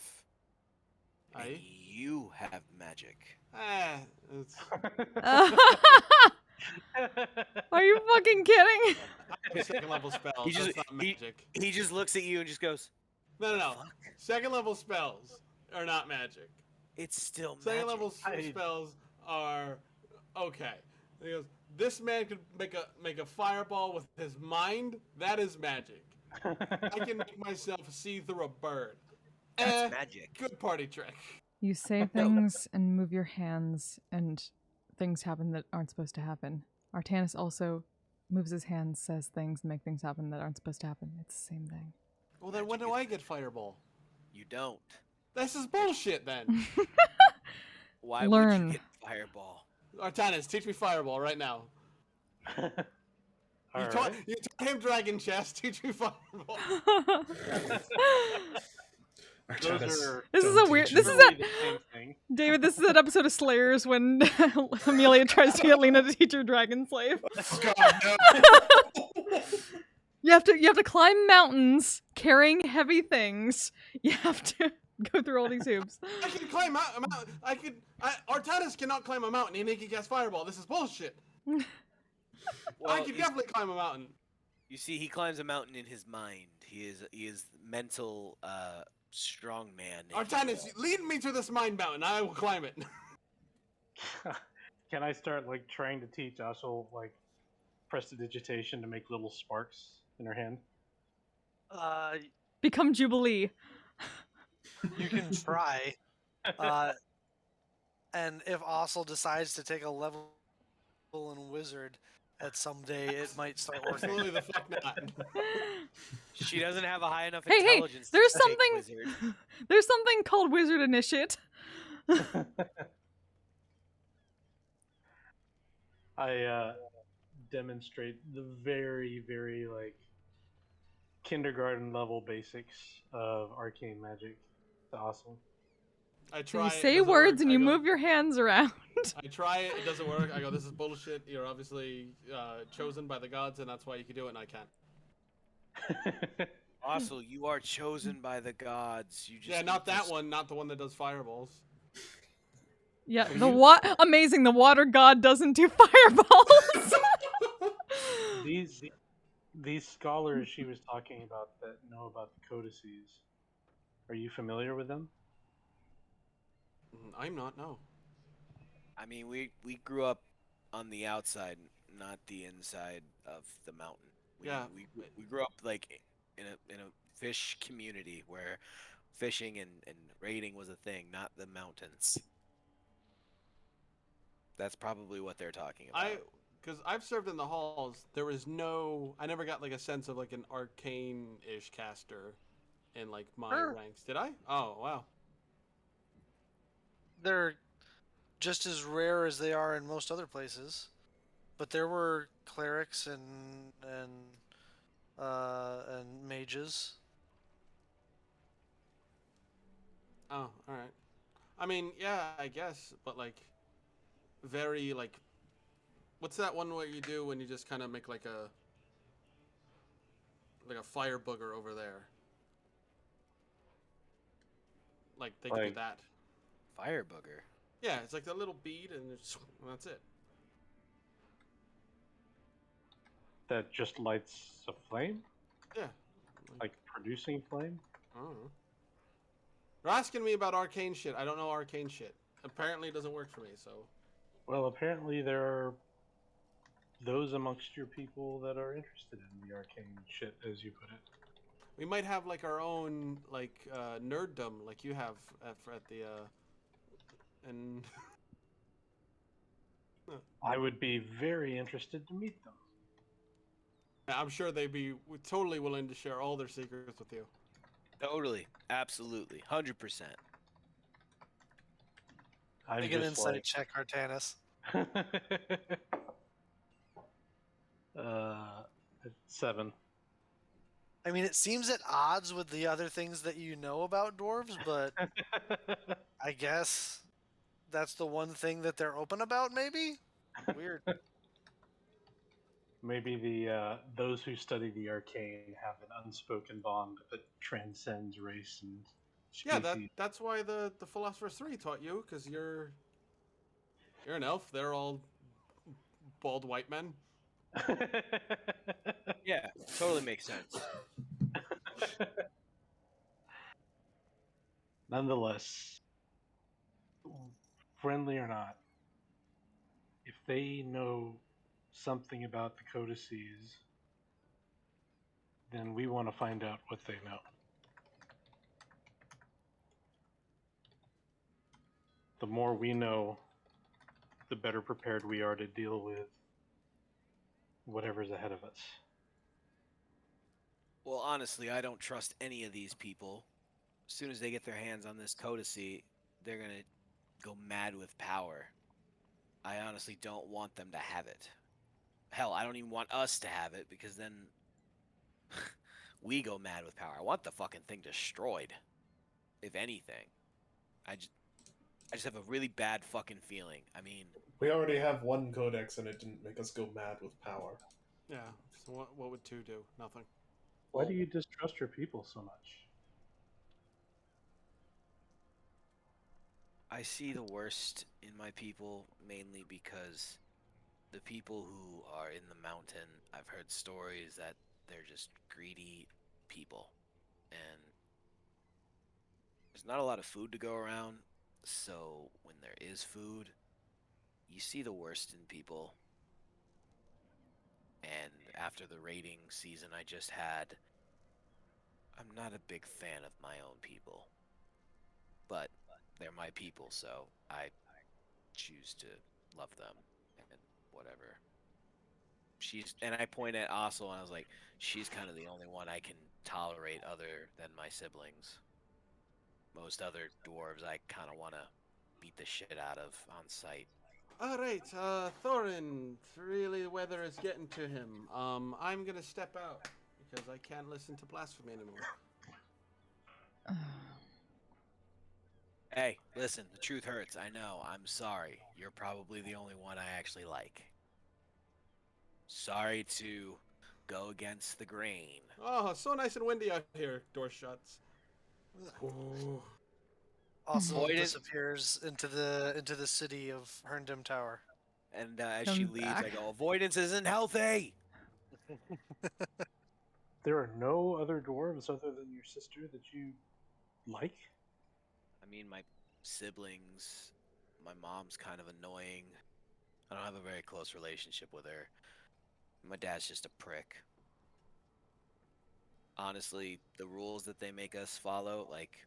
And Aye. you have magic. It's Are you fucking kidding? second level spells. He just- That's not magic. He just looks at you and just goes, No. "Fuck, Second level spells are not magic. it's still Second magic." level spells are okay. He goes, this man could make a fireball with his mind. That is magic. I can make myself see through a bird. That's magic. Good party trick. You say things and move your hands, and things happen that aren't supposed to happen. Artanis also moves his hands, says things, and make things happen that aren't supposed to happen. It's the same thing. Well, then when do I get fireball? You don't. This is bullshit then. Why Learn. would you get fireball? Artanis, teach me fireball right now. All You right. taught him dragon chest. Teach me fireball. Those are This is Don't a weird. teach This him. is literally a the same thing. David. This is an episode of Slayers when Amelia tries to get Lena to teach her dragon slave. God, no. You have to climb mountains carrying heavy things. You have to go through all these hoops. I can climb a mountain. Artanis cannot climb a mountain and he can cast fireball. This is bullshit. I Well, can definitely climb a mountain. you see, he climbs a mountain in his mind. He is mental strong man. if you Artanis, will. lead me to this mine mountain. I will climb it. Can I start like trying to teach Ashel like prestidigitation to make little sparks in her hand? Become Jubilee. You can try. And if Ossel decides to take a level in Wizard at some day, it might start working. Absolutely the fuck not. She doesn't have a high enough Hey, intelligence there's to take something. wizard. There's something called Wizard Initiate. I demonstrate the very, very like kindergarten level basics of arcane magic to Awesome. I So try. you it say doesn't words work. and I you go, move your hands around. I try it. It doesn't work. I go, this is bullshit. You're obviously chosen by the gods, and that's why you can do it, and I can't. Also, you are chosen by the gods. You just Yeah, need not to that one. Not the one that does fireballs. Yeah, So the you- amazing. The water god doesn't do fireballs. These scholars she was talking about that know about the codices, are you familiar with them? I'm not. No. I mean, we grew up on the outside, not the inside of the mountain. Yeah. We grew up like in a fish community where fishing and raiding was a thing, not the mountains. That's probably what they're talking about. Because I've served in the halls, there was no. I never got like a sense of like an arcane-ish caster in like my Sure. ranks. Did I? Oh wow. They're just as rare as they are in most other places, but there were clerics and mages. Oh, all right. I mean, yeah, I guess, but like, very like, what's that one where you do when you just kind of make like a fire booger over there? Like they can do Like- that. Fire booger. Yeah, it's like the little bead, and that's it. That just lights a flame? Yeah. Like producing flame? I don't know. They're asking me about arcane shit. I don't know arcane shit. Apparently, it doesn't work for me. So. Well, apparently there are those amongst your people that are interested in the arcane shit, as you put it. We might have like our own like nerddom, like you have at the and I would be very interested to meet them. I'm sure they'd be totally willing to share all their secrets with you. Totally, absolutely, 100%. I'm Make an just insight like, check, Artanis. uh, 7. I mean, it seems at odds with the other things that you know about dwarves, but I guess that's the one thing that they're open about, maybe? Weird. Maybe the those who study the arcane have an unspoken bond that transcends race and Yeah, species. that's why the Philosopher's 3 taught you, because you're an elf. They're all bald white men. Yeah, totally makes sense. Nonetheless, friendly or not, if they know something about the codices, then we want to find out what they know. The more we know, the better prepared we are to deal with whatever's ahead of us. Well, honestly, I don't trust any of these people. As soon as they get their hands on this codicy, they're gonna go mad with power. I honestly don't want them to have it. Hell, I don't even want us to have it, because then we go mad with power. I want the fucking thing destroyed, if anything. I just have a really bad fucking feeling. I mean, We already have one codex, and it didn't make us go mad with power. Yeah. So what would 2 do? Nothing. Why do you distrust your people so much? I see the worst in my people mainly because the people who are in the mountain, I've heard stories that they're just greedy people. And there's not a lot of food to go around, so when there is food, you see the worst in people. And after the raiding season I just had, I'm not a big fan of my own people. But they're my people, so I choose to love them and whatever. And I point at Ossel and I was like, she's kind of the only one I can tolerate other than my siblings. Most other dwarves I kind of want to beat the shit out of on sight. All right, Thorin. Really, the weather is getting to him. I'm gonna step out because I can't listen to blasphemy anymore. Hey, listen, the truth hurts. I know. I'm sorry. You're probably the only one I actually like. Sorry to go against the grain. Oh, so nice and windy out here. Door shuts. Ooh. Also Avoidance- disappears into the city of Herndam Tower. And as she Comes leaves, I back. go, avoidance isn't healthy. There are no other dwarves other than your sister that you like? I mean, my siblings, my mom's kind of annoying. I don't have a very close relationship with her. My dad's just a prick. Honestly, the rules that they make us follow, like,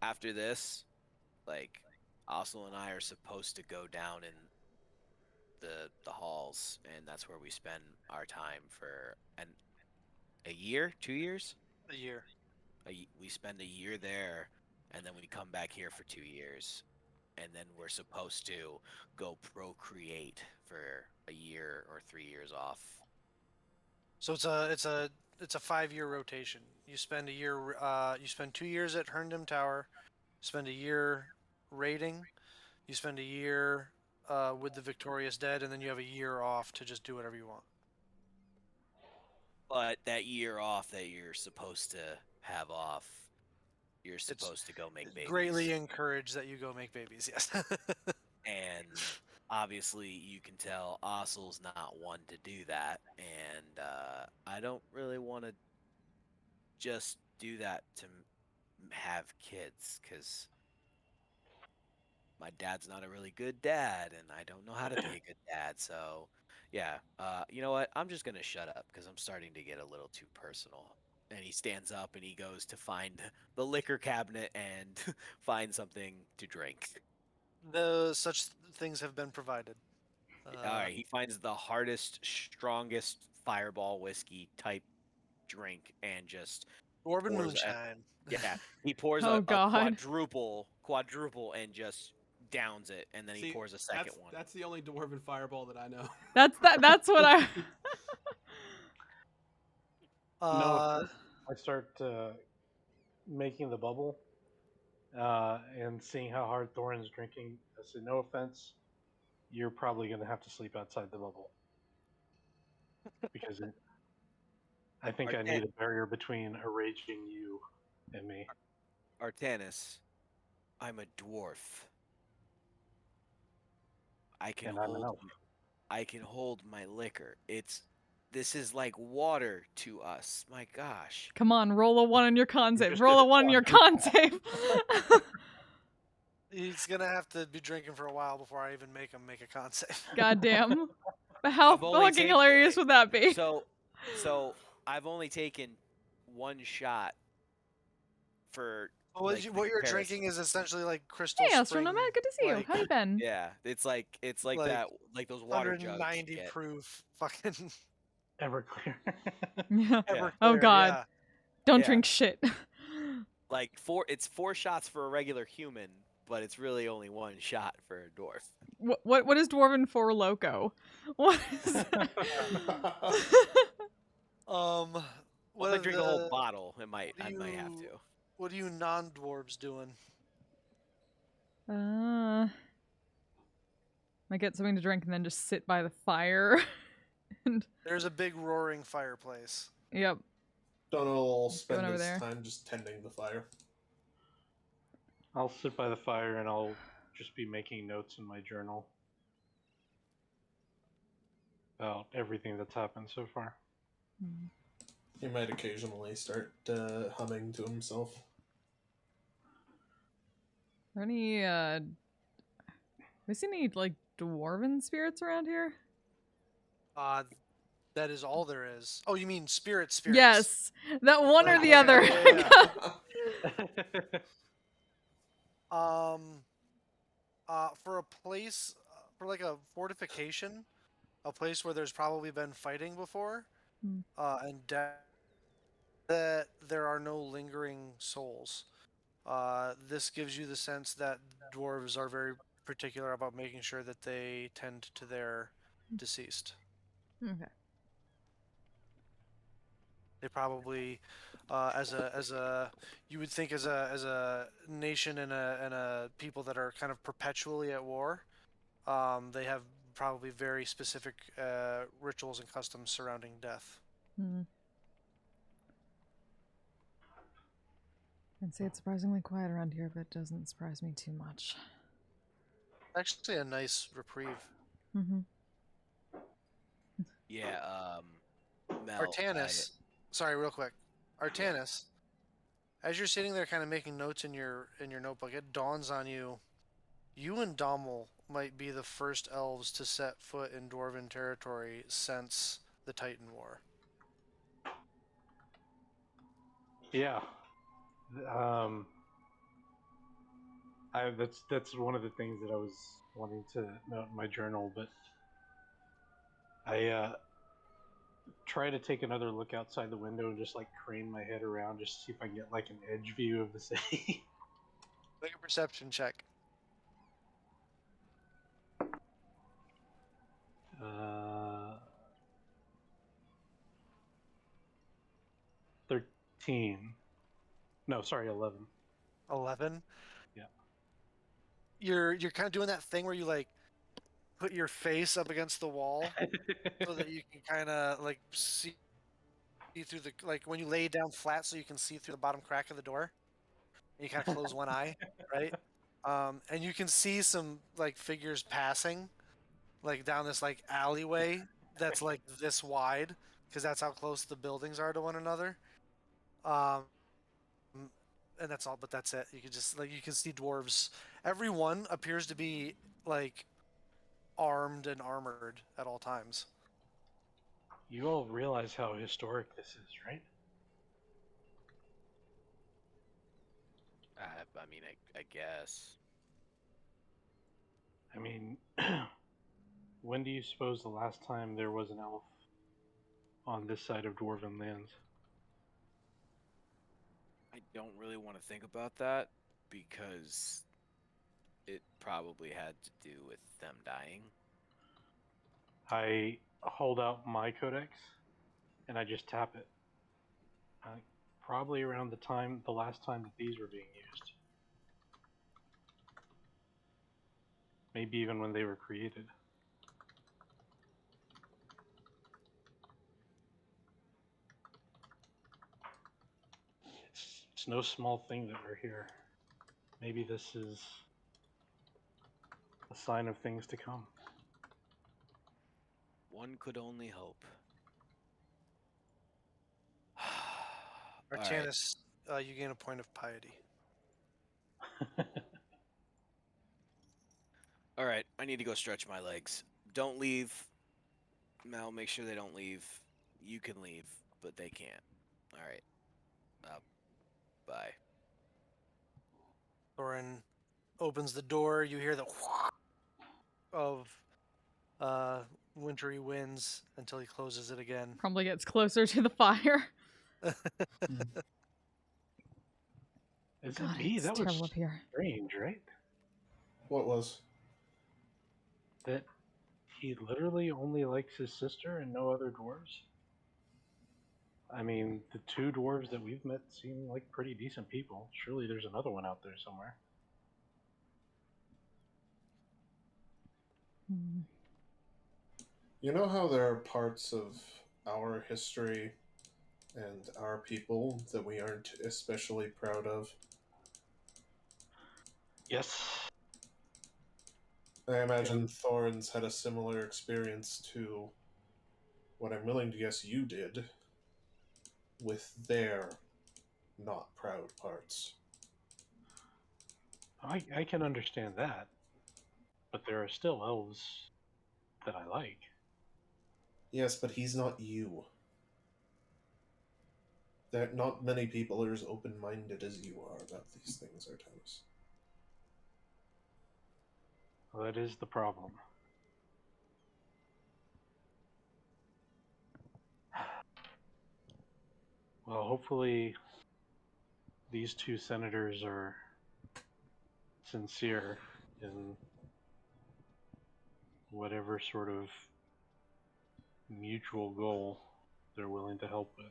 after this, like, Ossel and I are supposed to go down in the halls, and that's where we spend our time for a year, 2 years. A year. We spend a year there, and then we come back here for 2 years, and then we're supposed to go procreate for a year or 3 years off. So it's a 5-year rotation. You spend a year. You spend 2 years at Herndam Tower. Spend a year raiding. You spend a year with the victorious dead, and then you have a year off to just do whatever you want. But that year off that you're supposed to have off, you're supposed to go make babies. Greatly encouraged that you go make babies. Yes. And obviously, you can tell Ossel's not one to do that, and I don't really want to just do that to have kids, because my dad's not a really good dad, and I don't know how to be a good dad. So, yeah, you know what? I'm just gonna shut up because I'm starting to get a little too personal. And he stands up and he goes to find the liquor cabinet and find something to drink. No such things have been provided. All right, he finds the hardest, strongest fireball whiskey type drink and just Dwarven pours moonshine. yeah, he pours Oh, a God. quadruple and just downs it, and then he See, pours a second one. That's the only dwarven fireball that I know. That's what I. No, I start making the bubble and seeing how hard Thorin's drinking. I say, no offense, you're probably going to have to sleep outside the bubble. Because I think I need a barrier between a raging you and me. Artanis, I'm a dwarf. And I'm an elf. I can hold my liquor. This is like water to us. My gosh. Come on, roll a 1 on your con save. just Roll did a 1 on your con save. He's gonna have to be drinking for a while before I even make him make a con save. Goddamn. But how I've only fucking taken- hilarious would that be? So I've only taken one shot for What like, you're comparison. drinking is essentially like crystal Hey, spring. Astronomer, good to see you. like, How you been? Yeah, it's like Like, that, like those water jugs. you 190 get. proof fucking Everclear. Yeah. Everclear. Oh, God. Yeah. Don't Yeah. drink shit. Like it's 4 shots for a regular human, but it's really only 1 shot for a dwarf. What is Dwarven for Loco? What is Well, What if I are drink a whole the- bottle, I what might do have you- to. What are you non-dwarves doing? I get something to drink and then just sit by the fire. And There's a big roaring fireplace. yep. Donald will spend over his there. time just tending the fire. I'll sit by the fire and I'll just be making notes in my journal about everything that's happened so far. He might occasionally start humming to himself. there any we see any like dwarven spirits around here? That is all there is. Oh, you mean spirits? Yes. That one or Like, the other. yeah. For a place, for like a fortification, a place where there's probably been fighting before, Hmm. and that there are no lingering souls. This gives you the sense that dwarves are very particular about making sure that they tend to their deceased. Okay. They probably, as a you would think as a nation and a people that are kind of perpetually at war, they have probably very specific rituals and customs surrounding death. I'd say it's surprisingly quiet around here, but it doesn't surprise me too much. Actually, a nice reprieve. Mm-hmm. Yeah, Mel, Artanis, sorry, real quick. Artanis, as you're sitting there, kind of making notes in your notebook, it dawns on you. You and Dommel might be the first elves to set foot in Dwarven territory since the Titan War. Yeah. That's one of the things that I was wanting to note in my journal, but I try to take another look outside the window and just like crane my head around just to see if I can get like an edge view of the city. Make a perception check. 13. No, sorry, 11. 11. Yeah. You're kind of doing that thing where you like put your face up against the wall so that you can kind of like see through the, like when you lay down flat so you can see through the bottom crack of the door. And you kind of close one eye, right? And you can see some like figures passing, like down this like alleyway that's like this wide, because that's how close the buildings are to one another. Um, and that's all, but that's it. You can just like you can see dwarves. Everyone appears to be like armed and armored at all times. You all realize how historic this is, right? I mean, I guess. I mean, when do you suppose the last time there was an elf on this side of Dwarven lands? I don't really want to think about that because it probably had to do with them dying. I hold out my codex and I just tap it. Probably around the last time that these were being used. Maybe even when they were created. It's no small thing that we're here. Maybe this is a sign of things to come. One could only hope. Artanis, you gain a point of piety. All right, I need to go stretch my legs. Don't leave. Mel, make sure they don't leave. You can leave, but they can't. All right. Bye. Thorin opens the door. You hear the of wintry winds until he closes it again. Probably gets closer to the fire. Is God, it me? it's That terrible was up here. strange, right? What was? That he literally only likes his sister and no other dwarves? I mean, the two dwarves that we've met seem like pretty decent people. Surely there's another one out there somewhere. You know how there are parts of our history and our people that we aren't especially proud of? Yes. I imagine Thorin's had a similar experience to what I'm willing to guess you did with their not proud parts. I can understand that, but there are still elves that I like. Yes, but he's not you. There, not many people are as open-minded as you are about these things, Artemis. Well, that is the problem. Well, hopefully these two senators are sincere in whatever sort of mutual goal they're willing to help with.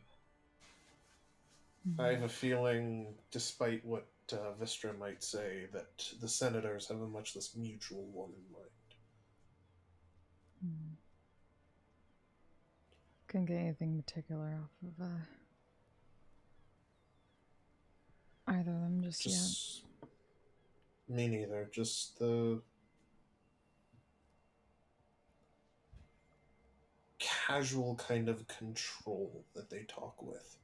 I have a feeling, despite what Vistra might say, that the senators have a much less mutual one in mind. Couldn't get anything particular off of either of them just yet. Just me neither. Just the casual kind of control that they talk with.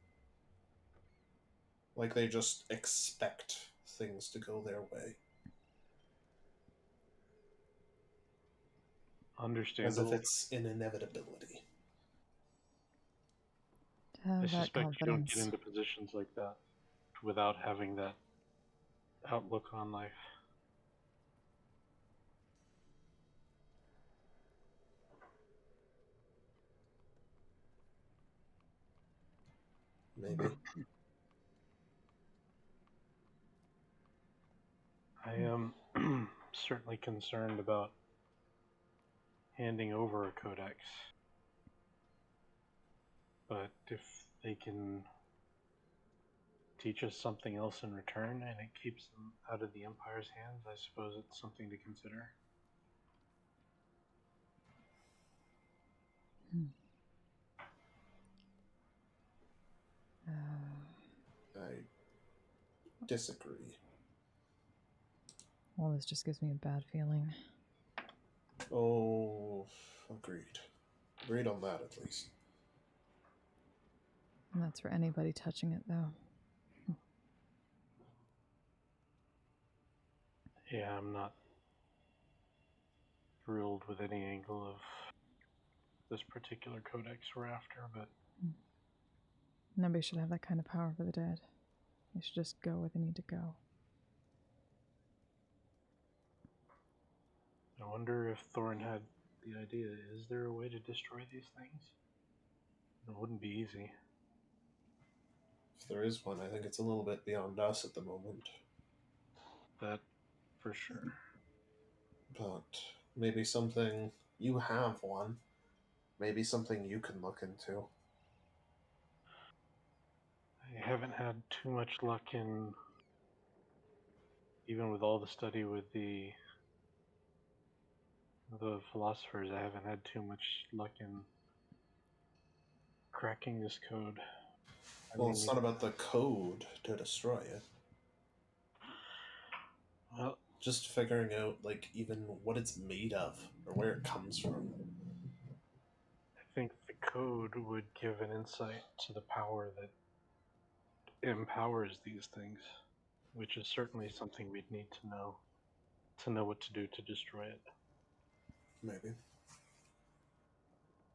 Like they just expect things to go their way. As Understandable. if it's an inevitability. To have I that suspect you don't get confidence. into positions like that without having that outlook on life. Maybe. I am certainly concerned about handing over a codex. But if they can teach us something else in return and it keeps them out of the Empire's hands, I suppose it's something to consider. I disagree. Well, this just gives me a bad feeling. Oh, agreed. Agreed on that, at least. And that's for anybody touching it, though. Yeah, I'm not thrilled with any angle of this particular codex we're after, but Nobody should have that kind of power over the dead. They should just go where they need to go. I wonder if Thorin had the idea. Is there a way to destroy these things? It wouldn't be easy. If there is one, I think it's a little bit beyond us at the moment. That for sure. But maybe something you have one. Maybe something you can look into. I haven't had too much luck in, even with all the study with the philosophers, I haven't had too much luck in cracking this code. Well, it's not about the code to destroy it. Well, Just figuring out, like, even what it's made of or where it comes from. I think the code would give an insight to the power that empowers these things, which is certainly something we'd need to know what to do to destroy it. Maybe.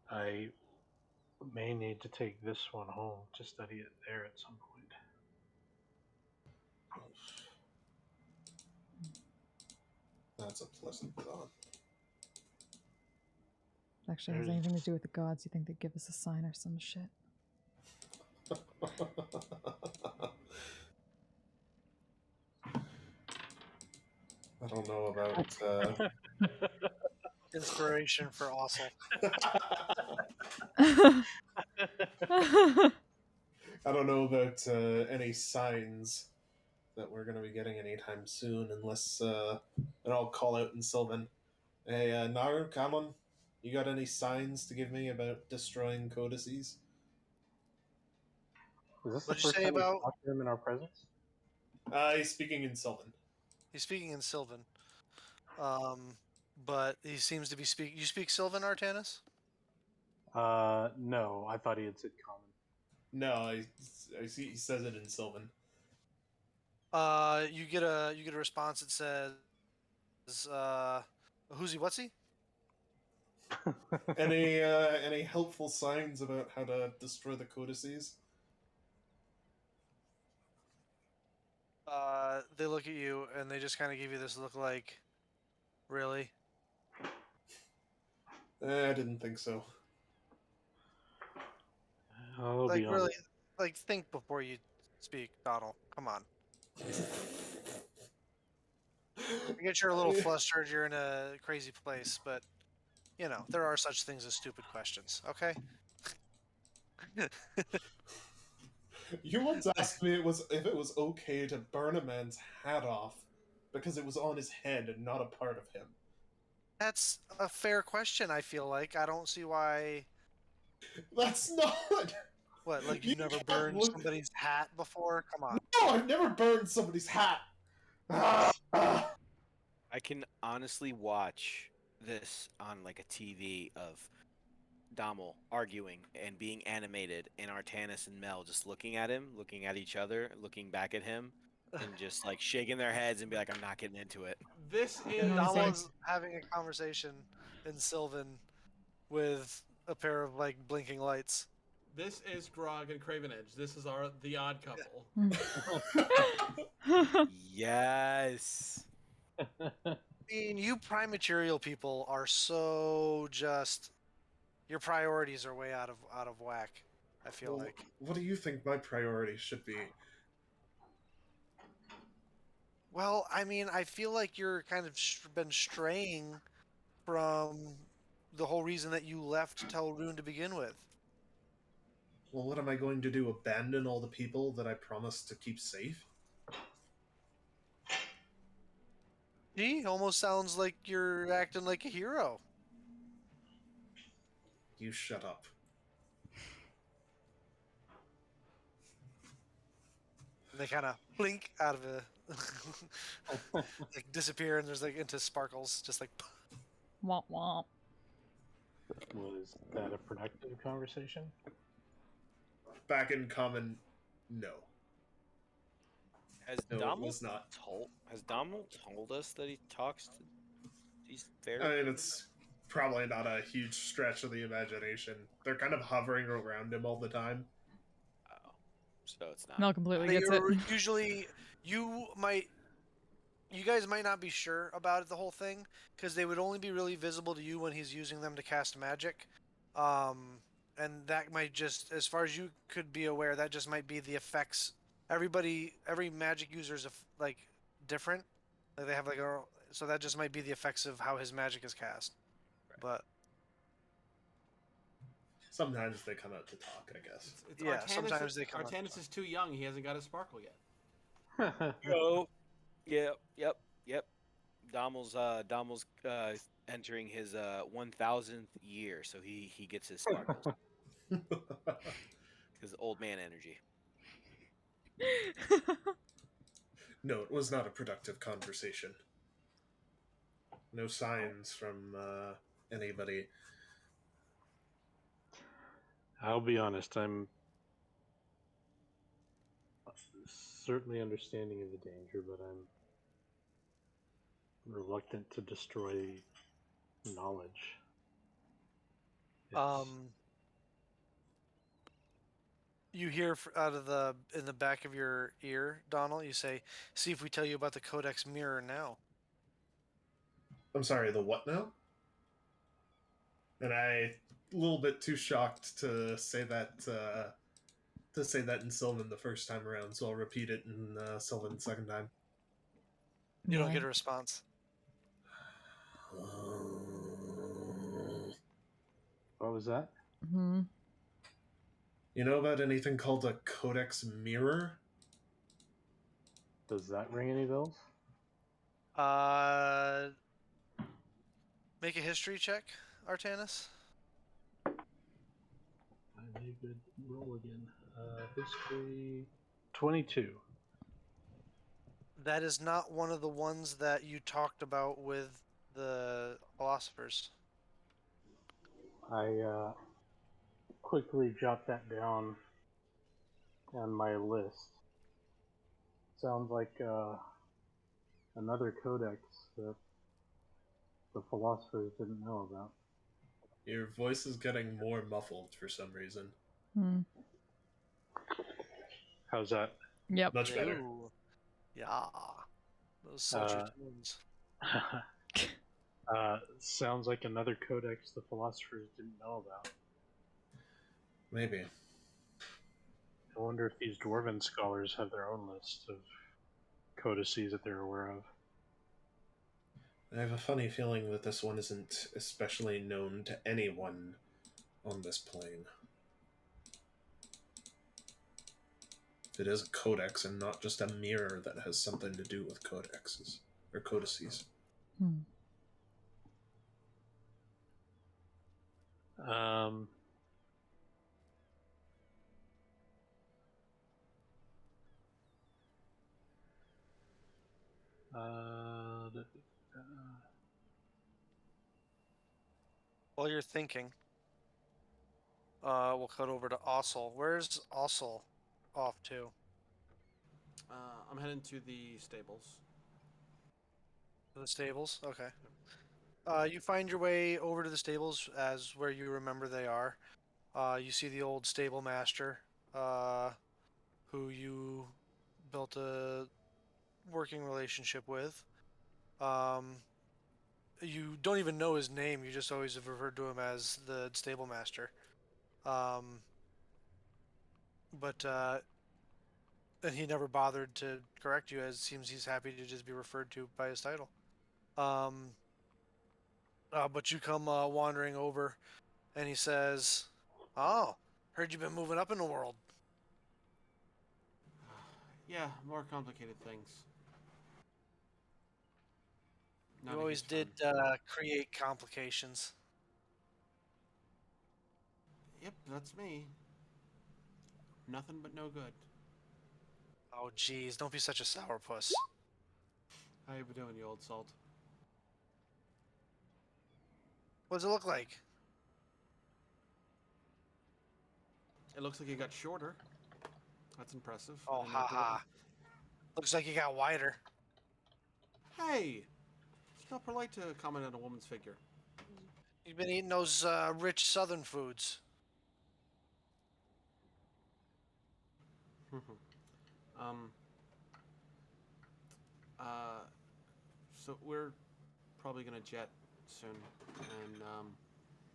I may need to take this one home to study it there at some point. That's a pleasant thought. If it actually has anything to do with the gods, you think they'd give us a sign or some shit? I don't know about. Inspiration for Ossel. I don't know about any signs that we're going to be getting anytime soon, unless. And I'll call out in Sylvan. Hey, Naru, Kamon, you got any signs to give me about destroying codices? Is this What'd the you first say time we've about- talked to him in our presence? He's speaking in Sylvan. He's speaking in Sylvan. But he seems to be speaking. You speak Sylvan, Artanis? No, I thought he had said common. No, I see he says it in Sylvan. You get a response that says, "Who's he? What's he?" Any helpful signs about how to destroy the codices? They look at you and they just kind of give you this look like, really? I didn't think so. I'll Like be really? honest. Like think before you speak, Donald. Come on. I get you're a little flustered. You're in a crazy place, but you know there are such things as stupid questions. Okay. You once asked me if it was okay to burn a man's hat off because it was on his head and not a part of him. That's a fair question. I feel like I don't see why. That's not. What? Like You you've never can't burned look. somebody's hat before? Come on. No, I've never burned somebody's hat. Ah. I can honestly watch this on like a TV of Dommel arguing and being animated, and Artanis and Mel just looking at him, looking at each other, looking back at him, and just like shaking their heads and be like, "I'm not getting into it." This Yeah, is Amazing. Donald's having a conversation in Sylvan with a pair of like blinking lights. this is Grog and Craven Edge. This is the odd couple. Yes. I mean, you prime material people are so just your priorities are way out of whack. I feel Well, like. what do you think my priorities should be? Well, I mean, I feel like you're kind of been straying from the whole reason that you left Telrune to begin with. Well, what am I going to do? Abandon all the people that I promised to keep safe? He almost sounds like you're acting like a hero. You shut up. And they kind of blink out of a like disappear, and there's like into sparkles, just like. Womp womp. Was that a productive conversation? Back in common, no. Has No, it Dommel was not. told us that he talks to these I fairies? mean, it's probably not a huge stretch of the imagination. They're kind of hovering around him all the time. Oh, so it's not. Mel completely They gets it. are usually you guys might not be sure about it, the whole thing, because they would only be really visible to you when he's using them to cast magic. And that might just, as far as you could be aware, that just might be the effects. Every magic user is like different. Like they have like a, so that just might be the effects of how his magic is cast. But Sometimes they come out to talk, I guess. It's yeah, Artanis, sometimes they come out. Artanis is too young. He hasn't got his sparkle yet. Oh, yep. Dommel's entering his 1000th year, so he gets his sparkles. His old man energy. No, it was not a productive conversation. No signs from anybody. I'll be honest, I'm certainly understanding of the danger, but I'm reluctant to destroy knowledge. It's, You hear out of in the back of your ear, Donald. You say, "See if we tell you about the Codex Mirror now." I'm sorry, the what now? And a little bit too shocked to say that in Sylvan the first time around, so I'll repeat it in Sylvan the second time. You don't get a response. what was that? Hmm. You know about anything called a Codex Mirror? Does that ring any bells? Make a history check, Artanis. I made a good roll again. History 22. That is not one of the ones that you talked about with the philosophers. I quickly jot that down on my list. sounds like another codex that the philosophers didn't know about. Your voice is getting more muffled for some reason. Hmm. How's that? Yep. Much better. Ooh. Yeah. Those sultry tones. Sounds like another codex the philosophers didn't know about. Maybe. I wonder if these dwarven scholars have their own list of codices that they're aware of. I have a funny feeling that this one isn't especially known to anyone on this plane. If it is a codex and not just a mirror that has something to do with codexes or codices. Hmm. While you're thinking, we'll cut over to Ossel. Where's Ossel off to? I'm heading to the stables. The stables? Okay. You find your way over to the stables as where you remember they are. You see the old stable master, who you built a working relationship with. You don't even know his name. You just always have referred to him as the stable master. But and he never bothered to correct you, as it seems he's happy to just be referred to by his title. But you come wandering over, and he says, "Oh, heard you've been moving up in the world." Yeah, more complicated things. Not You a always huge did fan. create complications. Yep, that's me. Nothing but no good. Oh, geez, don't be such a sourpuss. How you doing, you old salt? What does it look like? It looks like you got shorter. That's impressive. I Oh, didn't know what to look haha. Looks like you got wider. like. Hey! It's not polite to comment on a woman's figure. You've been eating those rich southern foods. um. So we're probably gonna jet soon, and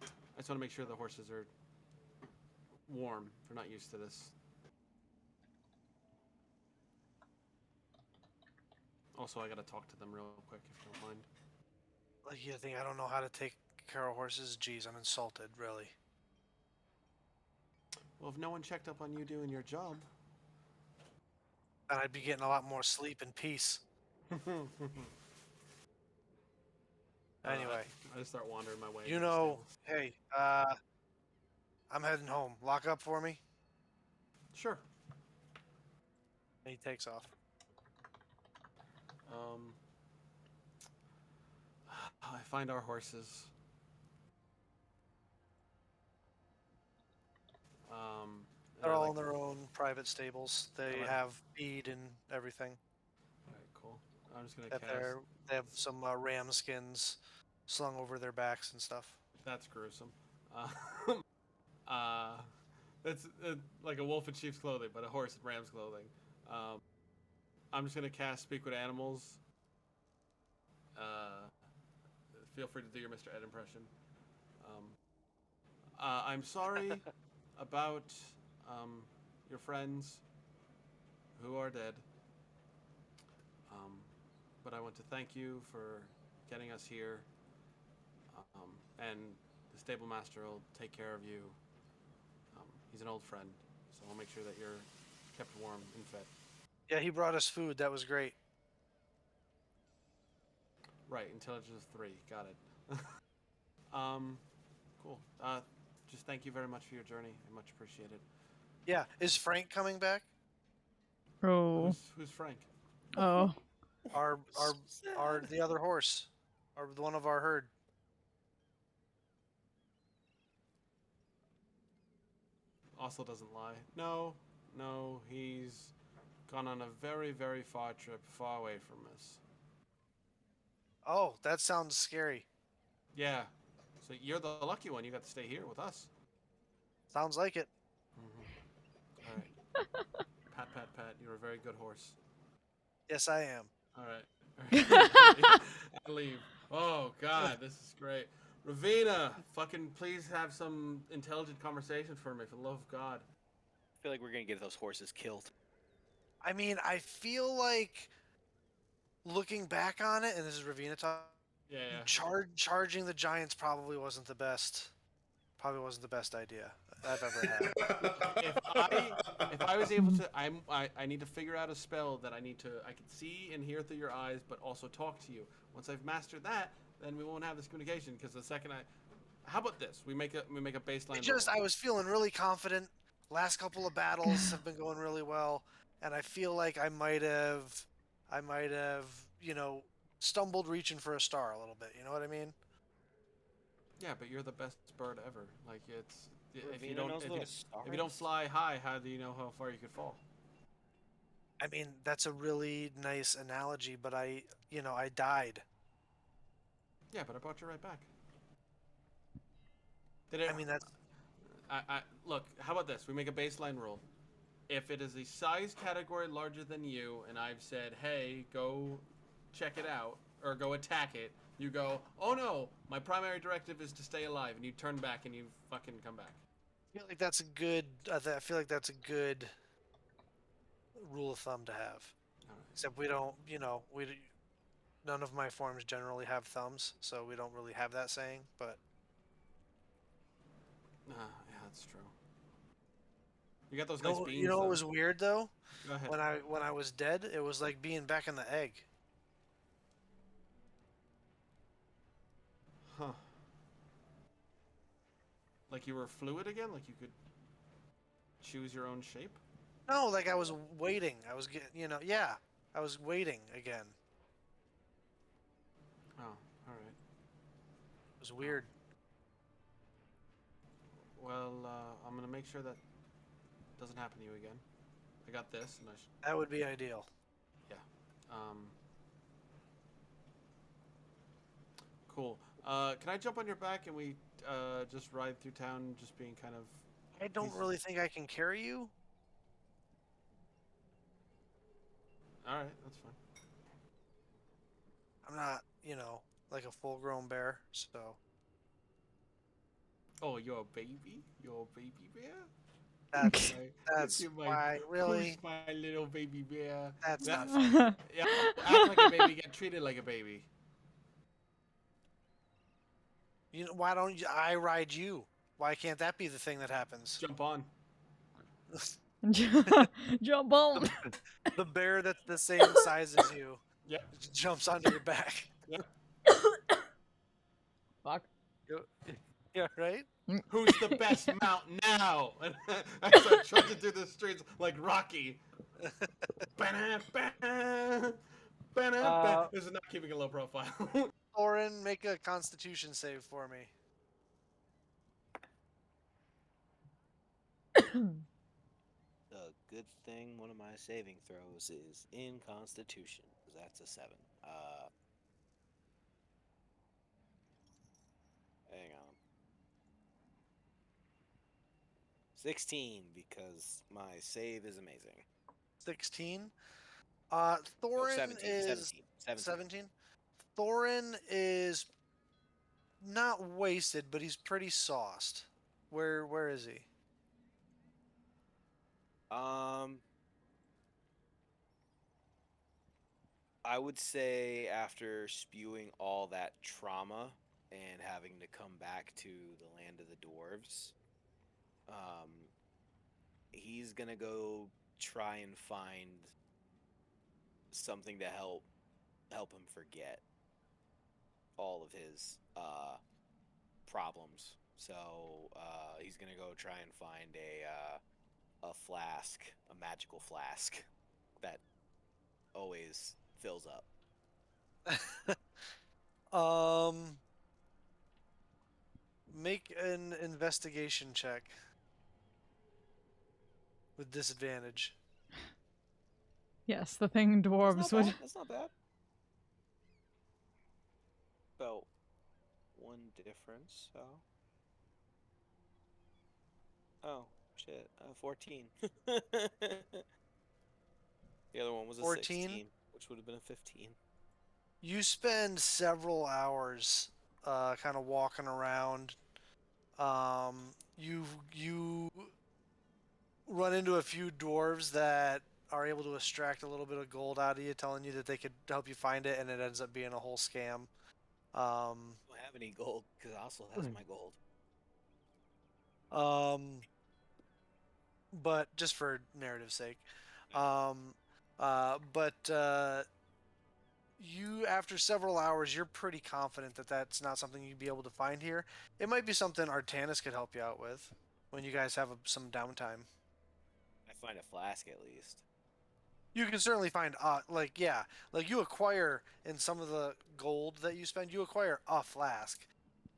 I just want to make sure the horses are warm. They're not used to this. Also, I gotta talk to them real quick if you don't mind. Like, you think I don't know how to take care of horses? Geez, I'm insulted, really. Well, if no one checked up on you doing your job. And I'd be getting a lot more sleep and peace. Anyway, I just start wandering my way. you to the know, stables. hey, I'm heading home. Lock up for me. Sure. And he takes off. I find our horses. They're all in their own private stables. They Alright. have feed and everything. Alright, cool. I'm just gonna At cast. they have some ram skins slung over their backs and stuff. That's gruesome. That's like a wolf in sheep's clothing, but a horse in ram's clothing. I'm just gonna cast Speak with Animals. Feel free to do your Mr. Ed impression. I'm sorry about your friends who are dead. But I want to thank you for getting us here. And the stable master will take care of you. He's an old friend, so I'll make sure that you're kept warm and fed. Yeah, he brought us food. That was great. Right, intelligence of 3. Got it. Cool. Just thank you very much for your journey. I much appreciate it. Yeah, is Frank coming back? Oh. Who's Frank? Oh. Our the other horse, or one of our herd. Also doesn't lie. No, he's gone on a very, very far trip far away from us. Oh, that sounds scary. Yeah. So you're the lucky one. You got to stay here with us. Sounds like it. All right. Pat, pat, pat. You're a very good horse. Yes, I am. All right. I leave. Oh God, this is great. Ravina, fucking please have some intelligent conversation for me, for the love of God. I feel like we're gonna get those horses killed. I mean, I feel like looking back on it, and this is Ravina talking. Yeah, yeah. Charging the giants probably wasn't the best. Probably wasn't the best idea I've ever had. If I was able to, I need to figure out a spell that I can see and hear through your eyes, but also talk to you. Once I've mastered that, then we won't have this communication. Because the second how about this? We make a baseline. I was feeling really confident. Last couple of battles have been going really well, and I feel like I might have, stumbled reaching for a star a little bit. You know what I mean? Yeah, but you're the best bird ever. Like if you Ravina knows don't what a star if you don't is. fly high, how do you know how far you could fall? I mean, that's a really nice analogy, but I died. Yeah, but I brought you right back. Did it? I mean, that's Look. How about this? We make a baseline rule. If it is a size category larger than you, and I've said, "Hey, go check it out," or "Go attack it," you go, "Oh no, my primary directive is to stay alive," and you turn back and you fucking come back. I feel like that's a good. I feel like that's a good rule of thumb to have. Alright. Except we don't, none of my forms generally have thumbs, so we don't really have that saying. But Yeah, that's true. You got those nice beans. you know what though. was weird though? Go ahead. When I was dead, it was like being back in the egg. Huh. Like you were fluid again? Like you could choose your own shape? No, like I was waiting. I was getting, yeah, I was waiting again. Oh, alright. It was weird. Well, I'm gonna make sure that doesn't happen to you again. I got this, and That would be ideal. Cool. Can I jump on your back and we just ride through town, just being kind of... I don't really think I can carry you. Alright, that's fine. I'm not, like a full-grown bear, so. Oh, you're a baby? You're a baby bear? That's You're why, really. Who's my little baby bear? That's That- not fun. Yeah, act like a baby, get treated like a baby. Why don't I ride you? Why can't that be the thing that happens? Jump on. Jump on. The bear that's the same size as you Yep. jumps onto your back. Fuck. Yeah, right? Who's the best mount now? As I trudging through the streets like Rocky. This is not keeping a low profile. Thorin, make a Constitution save for me. The good thing one of my saving throws is in Constitution, because that's a 7. Hang on. 16, because my save is amazing. 16. No, Thorin 17, is 17. 17. Thorin is not wasted, but he's pretty sauced. Where is he? I would say after spewing all that trauma and having to come back to the land of the dwarves, he's gonna go try and find something to help him forget all of his problems. So he's gonna go try and find a flask, a magical flask that always fills up. Make an investigation check with disadvantage. Yes, the thing dwarves would. That's not bad. About 1 difference, so. Oh, shit. 14. The other one was a 14? 16, which would have been a 15. You spend several hours kind of walking around. You run into a few dwarves that are able to extract a little bit of gold out of you, telling you that they could help you find it, and it ends up being a whole scam. I don't have any gold because Oslo has my gold. But just for narrative's sake. You, after several hours, you're pretty confident that that's not something you'd be able to find here. It might be something Artanis could help you out with when you guys have some downtime. I find a flask at least. You can certainly find, like you acquire in some of the gold that you spend, you acquire a flask.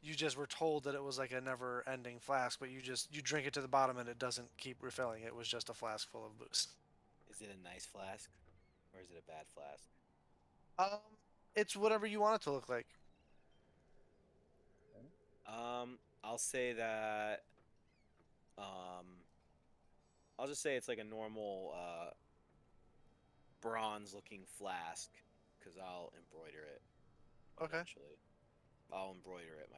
You just were told that it was like a never-ending flask, but you drink it to the bottom and it doesn't keep refilling. It was just a flask full of booze. Is it a nice flask, or is it a bad flask? It's whatever you want it to look like. I'll say that. I'll just say it's like a normal bronze-looking flask, because I'll embroider it. Okay. Eventually. I'll embroider it.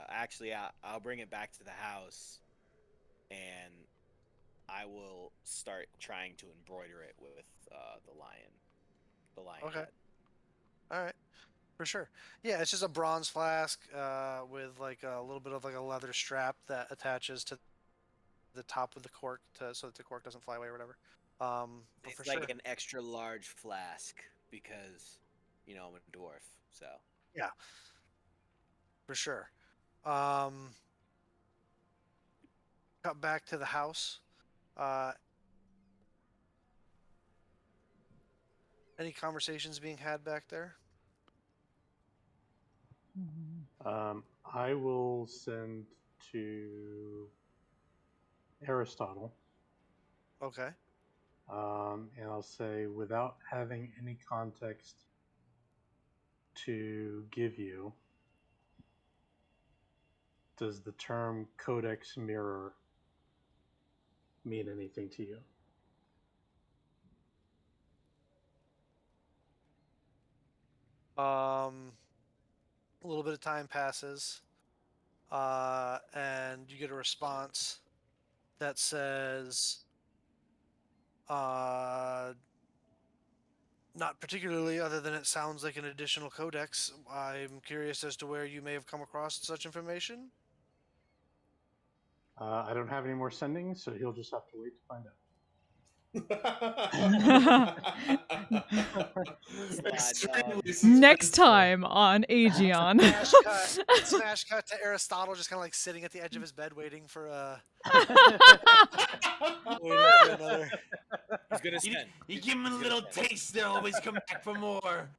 Actually, I'll bring it back to the house, and I will start trying to embroider it with the lion. The lion Okay. head. All right. For sure. Yeah, it's just a bronze flask with like a little bit of like a leather strap that attaches to the top of the cork so that the cork doesn't fly away or whatever. But It's for like sure. an extra large flask because, I'm a dwarf, so. Yeah. For sure. Cut back to the house. Any conversations being had back there? I will send to Aristotle. Okay. And I'll say, without having any context to give you, does the term codex mirror mean anything to you? A little bit of time passes, and you get a response that says, not particularly, other than it sounds like an additional codex. I'm curious as to where you may have come across such information. I don't have any more sendings, so he'll just have to wait to find out. Extremely Next suspenseful. time on Aegion. Smash cut to Aristotle, just kind of like sitting at the edge of his bed, waiting for another. He's gonna send. You give him a little taste, they'll always come back for more.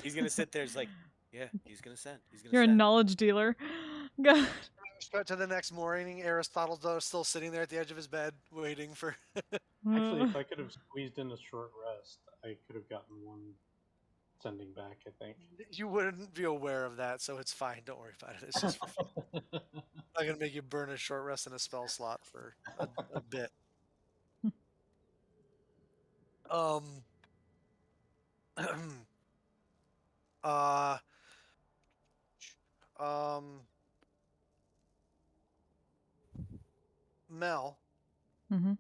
He's gonna sit there. It's like, yeah, he's gonna send. He's gonna You're a send. knowledge dealer. God. Cut to the next morning. Aristotle's still sitting there at the edge of his bed, waiting for. Actually, if I could have squeezed in a short rest, I could have gotten one sending back, I think. You wouldn't be aware of that, so it's fine. Don't worry about it. It's just for fun. I'm not gonna make you burn a short rest in a spell slot for a bit. Mel, Mm-hmm.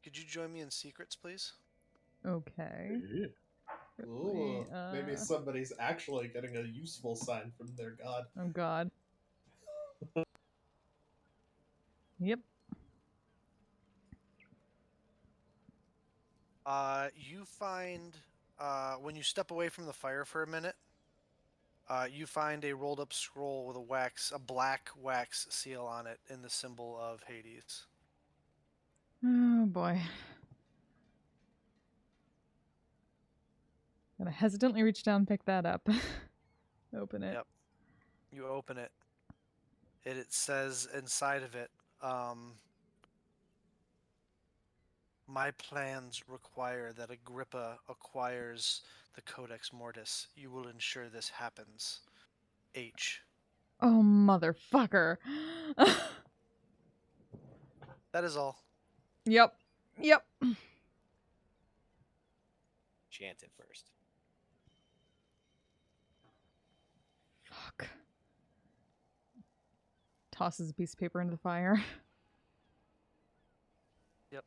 could you join me in secrets, please? Okay. Ooh, maybe somebody's actually getting a useful sign from their god. Oh God. Yep. You find when you step away from the fire for a minute, you find a rolled up scroll with a black wax seal on it in the symbol of Hades. Oh boy. Gonna hesitantly reach down and pick that up. Open it. Yep. You open it. It says inside of it, My plans require that Agrippa acquires the Codex Mortis. You will ensure this happens. H. Oh, motherfucker. That is all. Yep. Yep. Chant it first. Fuck. Tosses a piece of paper into the fire. Yep.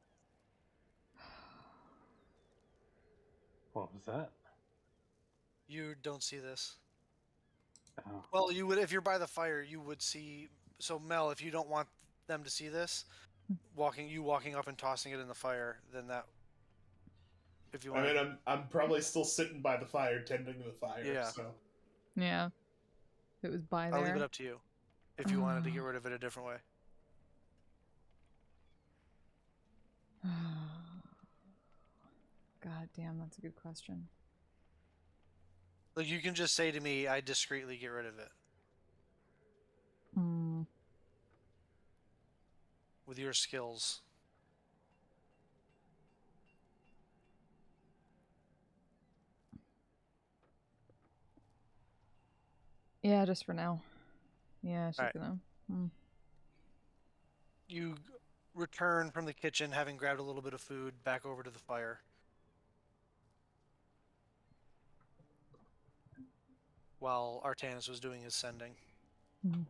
What was that? You don't see this. Oh. Well, you would if you're by the fire. You would see. So Mel, if you don't want them to see this, walking up and tossing it in the fire, then that. If you I want. mean, I'm probably still sitting by the fire, tending to the fire. Yeah. So Yeah. It was by I'll there. leave it up to you. If you wanted to get rid of it a different way. God damn, that's a good question. Like you can just say to me, I discreetly get rid of it Hmm. with your skills. Yeah, just for now. Yeah, she's Alright. gonna. You return from the kitchen, having grabbed a little bit of food, back over to the fire. While Artanis was doing his sending. Mhm.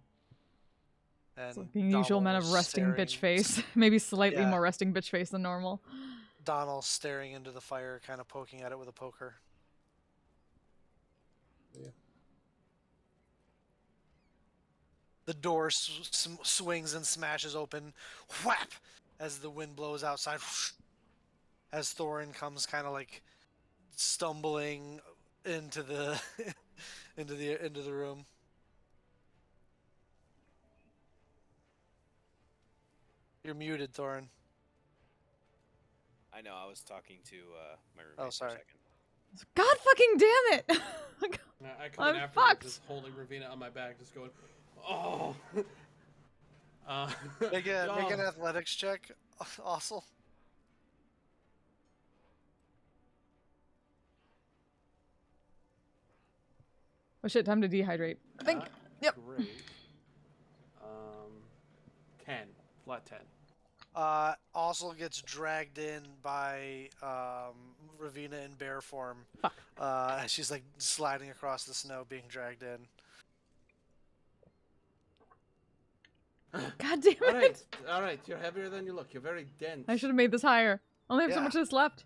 And It's like the usual amount of resting bitch face. Maybe slightly Yeah. more resting bitch face than normal. Donald staring into the fire, kind of poking at it with a poker. Yeah. The door swings and smashes open, whap, as the wind blows outside. Whoosh, as Thorin comes, kind of like stumbling into the into the room. You're muted, Thorin. I know. I was talking to my roommate Oh, for a sorry. second. God fucking damn it! I come in I'm afterwards, fucked. just holding Ravina on my back, just going, oh. Make an oh. athletics check, Ossel. Oh shit, time to dehydrate. I think. Not Yep. Great. 10. Flat 10. Ossel gets dragged in by Ravina in bear form. Fuck. As she's like sliding across the snow, being dragged in. God damn it! All right. You're heavier than you look. You're very dense. I should have made this higher. I only have so Yeah. much of this left.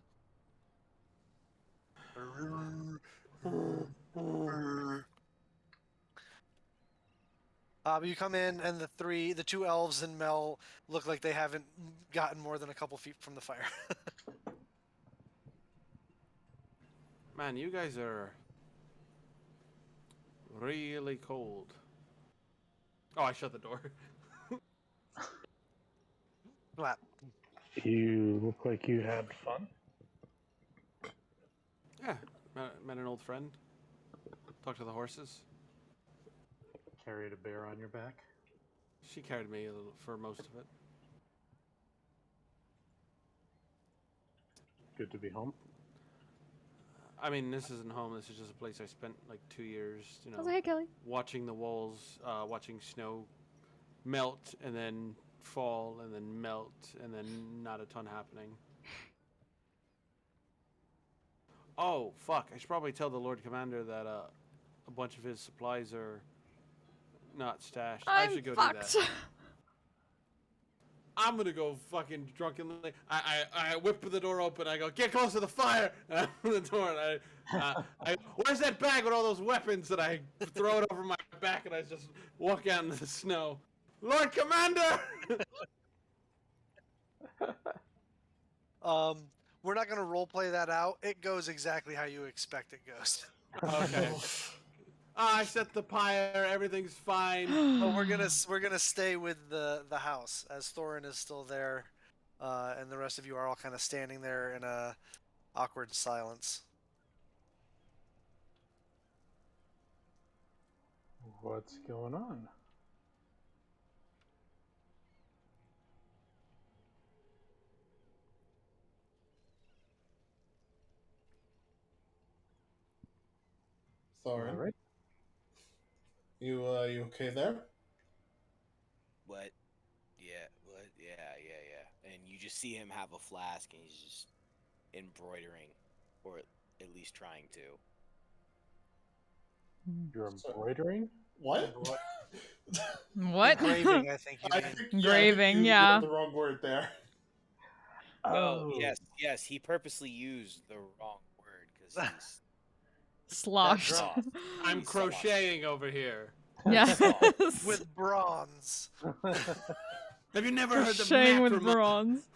But you come in, and the two elves and Mel look like they haven't gotten more than a couple feet from the fire. Man, you guys are really cold. Oh, I shut the door. Flap. You look like you had fun. Yeah, met an old friend. Talked to the horses. Carried a bear on your back. She carried me a little for most of it. Good to be home. I mean, this isn't home. This is just a place I spent like 2 years, you know, I was like, hey, Kelly. watching the walls, watching snow melt and then fall and then melt and then not a ton happening. Oh, fuck. I should probably tell the Lord Commander that a bunch of his supplies are not stashed. I should go fucked. do that. I'm gonna go fucking drunkenly. I whip the door open. I go, get close to the fire. And I open the door and I where's that bag with all those weapons? And I throw it over my back and I just walk out into the snow. Lord Commander! We're not gonna roleplay that out. It goes exactly how you expect it goes. Okay. I set the pyre. Everything's fine. But we're gonna stay with the house as Thorin is still there, and the rest of you are all kind of standing there in a awkward silence. What's going on? Thorin. All right. You okay there? What? Yeah, what? Yeah. And you just see him have a flask and he's just embroidering, or at least trying to. You're So- embroidering? What? What? Engraving, I think you I mean. think, Engraving, you yeah. had the wrong word there. No, yes, he purposely used the wrong word because he's Sloshed. soft. I'm He's soft. crocheting over here. Yes. With bronze. Have you never heard the Crocheting with macrame? bronze.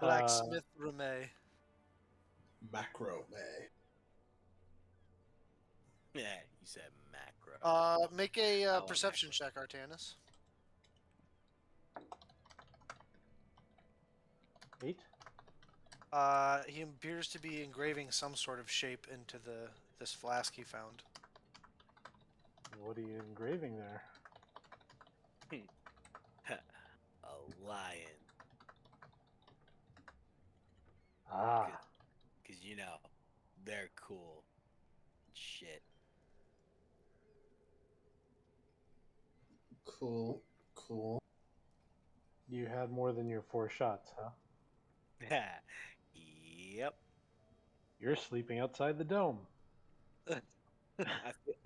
Blacksmith Rumé. Macrame. Yeah, you said macro. Make a Oh, perception check, Artanis. 8. He appears to be engraving some sort of shape into this flask he found. What are you engraving there? A lion. Ah, Because, you know, they're cool. Shit. Cool. you had more than your 4 shots, huh? Yep. You're sleeping outside the dome.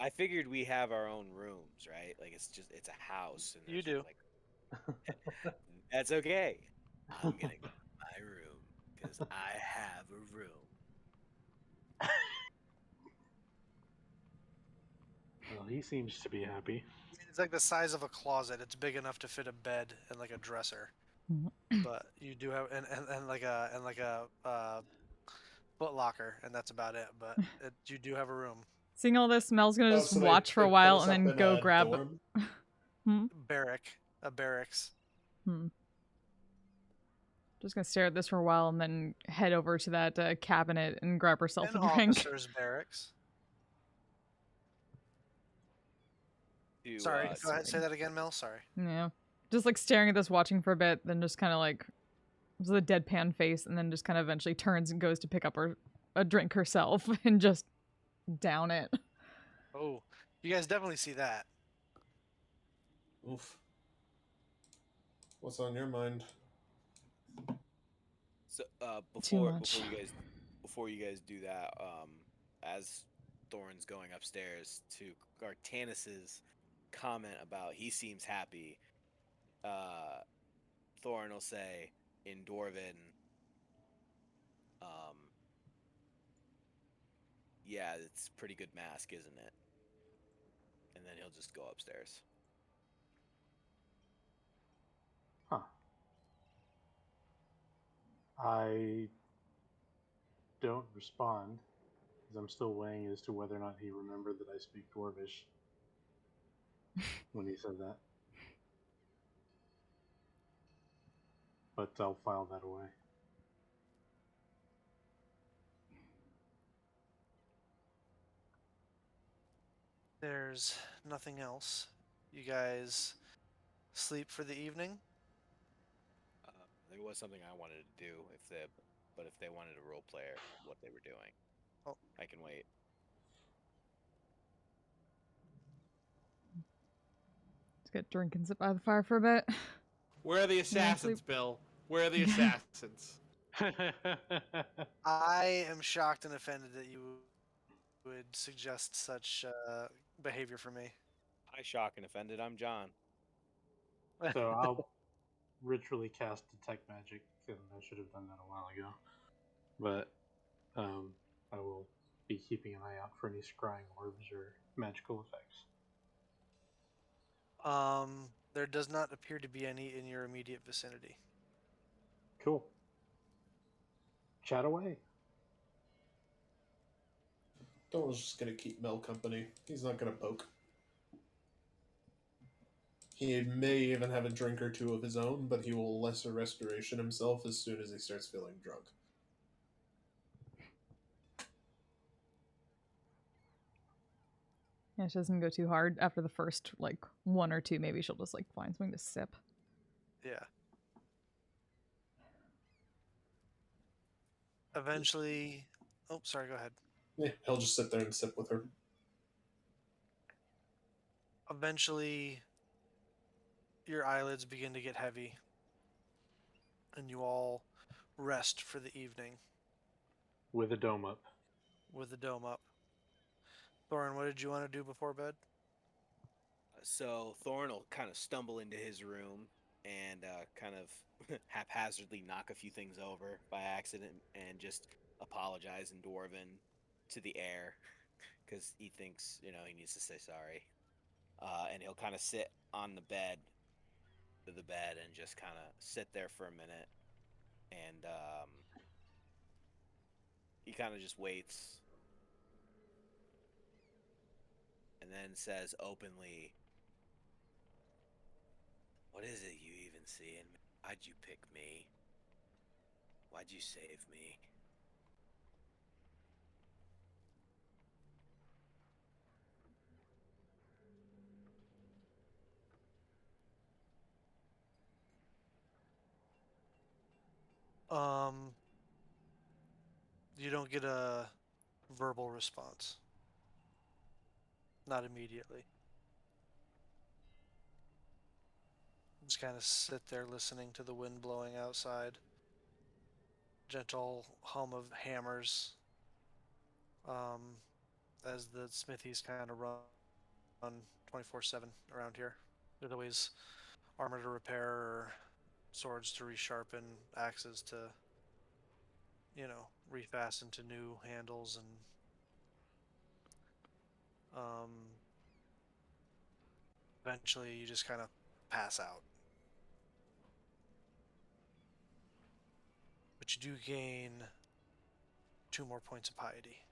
I figured we have our own rooms, right? Like, it's a house. And You there's, do. Like, that's okay. I'm going to go to my room because I have a room. Well, he seems to be happy. It's like the size of a closet. It's big enough to fit a bed and like a dresser. But you do have and like a foot locker, and that's about it. But you do have a room. Seeing all this, Mel's gonna just so watch for they a put while us and up then in go a grab. dorm? Barracks. Just gonna stare at this for a while and then head over to that cabinet and grab herself An a drink. officer's barracks. To, Sorry, go sorry. ahead. Say that again, Mel. Sorry. Yeah. Just like staring at this, watching for a bit, then just kind of like with a deadpan face, and then just kind of eventually turns and goes to pick up a drink herself and just down it. Oh, you guys definitely see that. Oof. What's on your mind? So Too much. before you guys do that, as Thorn's going upstairs to Artanis's comment about he seems happy, Thorn will say in Dwarven, yeah, it's a pretty good mask, isn't it? And then he'll just go upstairs. Huh. I don't respond because I'm still weighing as to whether or not he remembered that I speak Dwarvish when he said that. But I'll file that away. There's nothing else. You guys sleep for the evening? There was something I wanted to do but if they wanted a role player, what they were doing. Oh. I can wait. Let's get drink and sit by the fire for a bit. Where are the assassins, Bill? Where are the assassins? I am shocked and offended that you would suggest such behavior for me. I shock and offended. I'm John. So I'll ritually cast Detect Magic, and I should have done that a while ago. But I will be keeping an eye out for any scrying orbs or magical effects. There does not appear to be any in your immediate vicinity. Cool. Chat away. Thorn's just gonna keep Mel company. He's not gonna poke. He may even have a drink or two of his own, but he will lesser restoration himself as soon as he starts feeling drunk. Yeah, she doesn't go too hard. After the first, like, one or two, maybe she'll just, like, find something to sip. Yeah. Eventually... Oh, sorry, go ahead. Yeah, he'll just sit there and sip with her. Eventually, your eyelids begin to get heavy, and you all rest for the evening With a dome up. with the dome up. Thorin, what did you want to do before bed? So Thorn will kind of stumble into his room and kind of haphazardly knock a few things over by accident and just apologize in Dwarven to the air because he thinks, he needs to say sorry. And he'll kind of sit on the bed and just kind of sit there for a minute. And he kind of just waits and then says openly, "What is it you even see in me? Why'd you pick me? Why'd you save me?" Um, you don't get a verbal response. Not immediately. Just kind of sit there listening to the wind blowing outside. Gentle hum of hammers as the smithies kind of run 24/7 around here. There's always armor to repair or swords to resharpen, axes to, refasten to new handles, and eventually you just kind of pass out. But you do gain 2 more points of piety.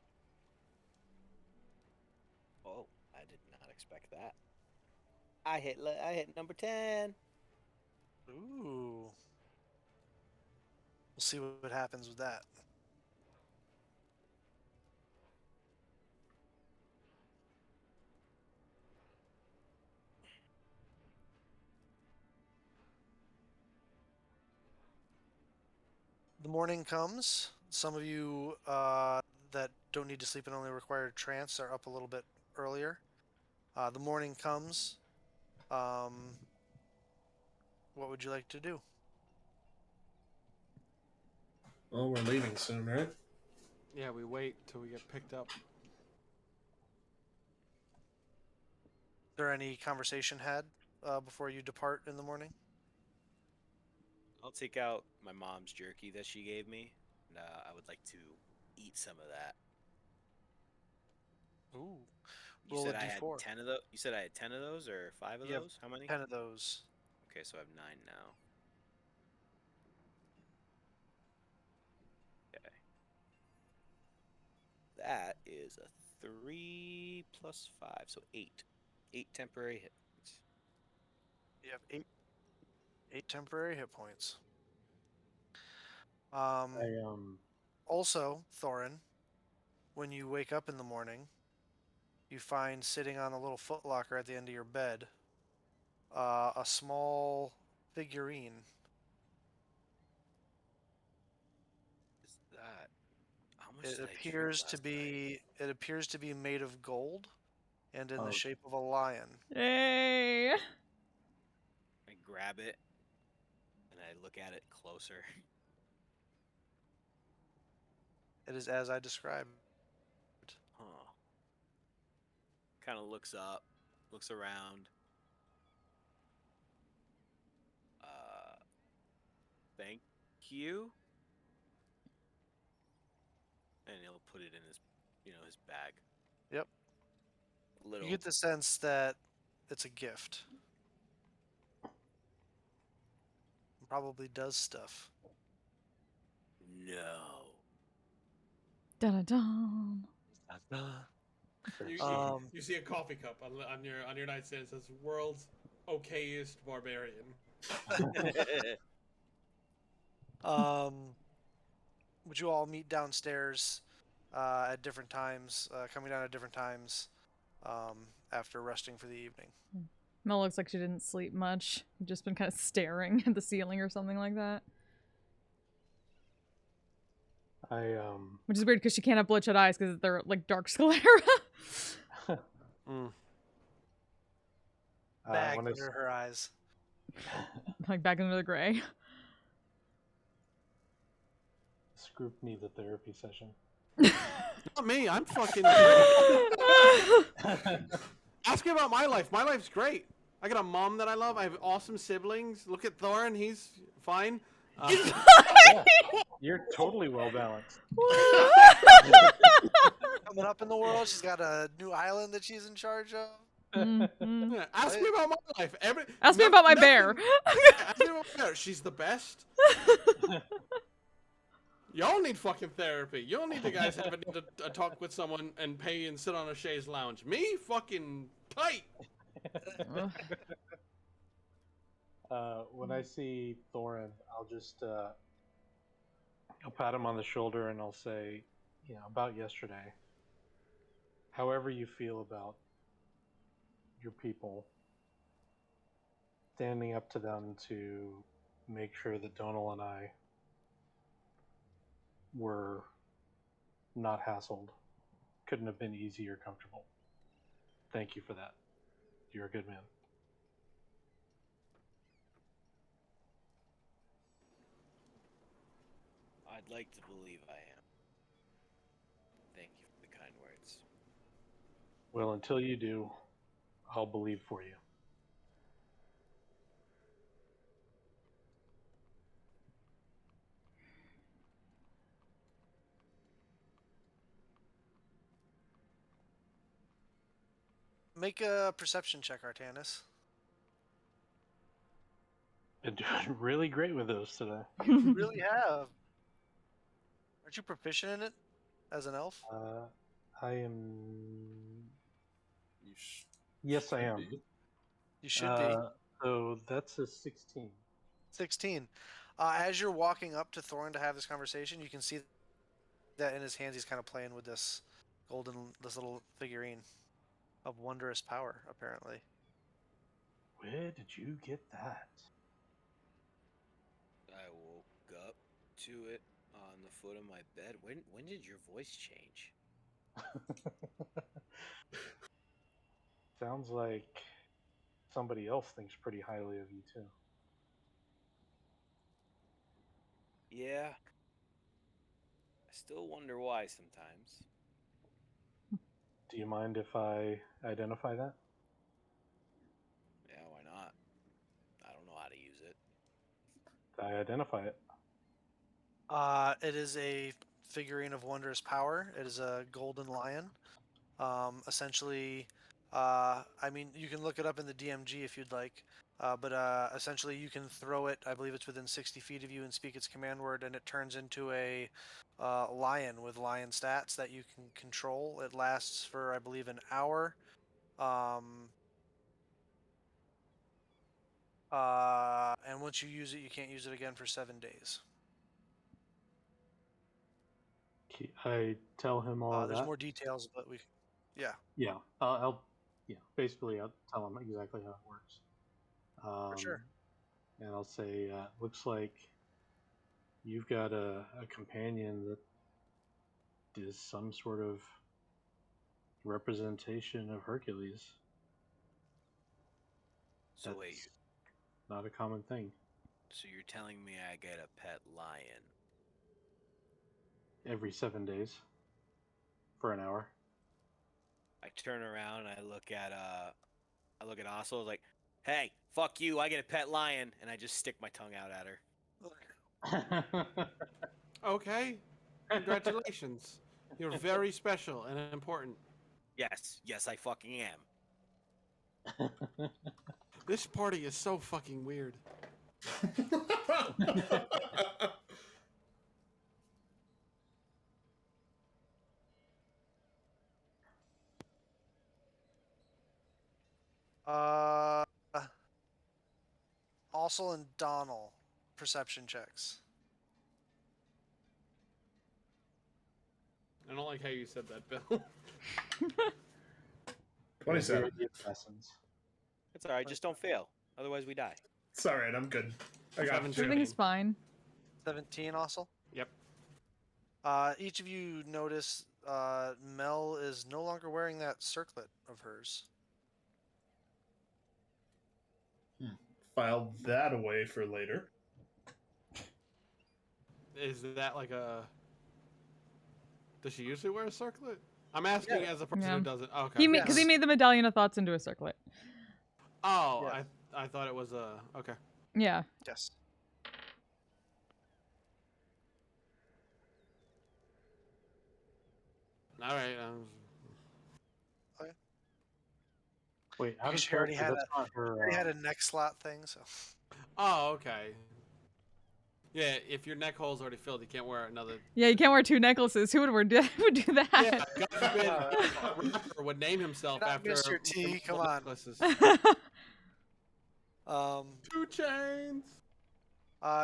Oh, I did not expect that. I hit number 10. Ooh. We'll see what happens with that. The morning comes. Some of you that don't need to sleep and only require trance are up a little bit earlier. The morning comes. What would you like to do? Well, we're leaving soon, right? Yeah, we wait till we get picked up. Is there any conversation had before you depart in the morning? I'll take out my mom's jerky that she gave me, and I would like to eat some of that. Ooh. You Roll said a I had d4. 10 of those. You said I had 10 of those or 5 of You have those? How many? 10 of those. Okay, so I have 9 now. Okay. That is a 3 plus 5, so 8. 8 temporary hit points. You have eight temporary hit points. I Also, Thorin, when you wake up in the morning, you find sitting on a little footlocker at the end of your bed a small figurine. Is that how much It did I drink appears to last night? be made of gold and in the Oh. shape of a lion. Yay! I grab it and I look at it closer. It is as I described. Huh. Kind of looks up, looks around. Thank you. And he'll put it in his bag. Yep. Little. You get the sense that it's a gift. It probably does stuff. No. Dun dun. You see a coffee cup on your nightstand. It says "World's okayest barbarian." Would you all meet downstairs at different times, coming down at different times after resting for the evening? Mel looks like she didn't sleep much. Just been kind of staring at the ceiling or something like that. Which is weird because she can't have bloodshot eyes because they're like dark sclera. Bag when I under her eyes. Like back into the gray. This group needs a therapy session. Not me. I'm fucking. Ask me about my life. My life's great. I got a mom that I love. I have awesome siblings. Look at Thorin. He's fine. Yeah, you're totally well balanced. Coming up in the world, she's got a new island that she's in charge of. Mhm. Yeah, ask me about my life. Ask me about my bear. Ask me about my bear. She's the best. Y'all need fucking therapy. Y'all need the guys that need to talk with someone and pay and sit on a chaise lounge. Me, fucking tight. Ugh. When I see Thorin, I'll just I'll pat him on the shoulder and I'll say, about yesterday. However you feel about your people, standing up to them to make sure that Donal and I were not hassled couldn't have been easy or comfortable. Thank you for that. You're a good man. I'd like to believe I am. Thank you for the kind words. Well, until you do, I'll believe for you. Make a perception check, Artanis. Been doing really great with those today. You really have. Aren't you proficient in it as an elf? I am. You Yes, I should am. be. You should be. So that's a 16. 16. As you're walking up to Thorin to have this conversation, you can see that in his hands he's kind of playing with this little figurine of wondrous power, apparently. Where did you get that? I woke up to it on the foot of my bed. When did your voice change? Sounds like somebody else thinks pretty highly of you too. Yeah. I still wonder why sometimes. Do you mind if I identify that? Yeah, why not? I don't know how to use it. I identify it. It is a figurine of wondrous power. It is a golden lion. Essentially, I mean, you can look it up in the DMG if you'd like. But essentially, you can throw it. I believe it's within 60 feet of you and speak its command word, and it turns into a lion with lion stats that you can control. It lasts for, I believe, an hour. And once you use it, you can't use it again for 7 days. I tell him all of There's that. more details, but yeah. Yeah, basically I'll tell him exactly how it works. For sure. And I'll say, looks like you've got a companion that is some sort of representation of Hercules. So That's wait, not a common thing. so you're telling me I get a pet lion? Every 7 days for an hour. I turn around and I look at Oslo, like, hey, fuck you, I get a pet lion, and I just stick my tongue out at her. Okay. Congratulations. You're very special and important. Yes, I fucking am. This party is so fucking weird. Also and Donal, perception checks. I don't like how you said that, Bill. 27. Lessons. It's alright, just don't fail. Otherwise we die. It's alright, I'm good. I got 17. Everything's fine. 17 also? Yep. Each of you notice Mel is no longer wearing that circlet of hers. File that away for later. Is that like a? Does she usually wear a circlet? I'm asking as a person Yeah. who doesn't. Okay. Because he Yes. made the medallion of thoughts into a circlet. Oh, Yeah. I thought it was a. Okay. Yeah. Yes. All right. Wait, out of She already character. had That's not her. Already had a neck slot thing, so. Oh, okay. Yeah, if your neck hole's already filled, you can't wear another. Yeah, you can't wear 2 necklaces. Who would do that? Yeah, God forbid a rapper would name himself Not after Mr. T, come multiple on. necklaces. 2 chains.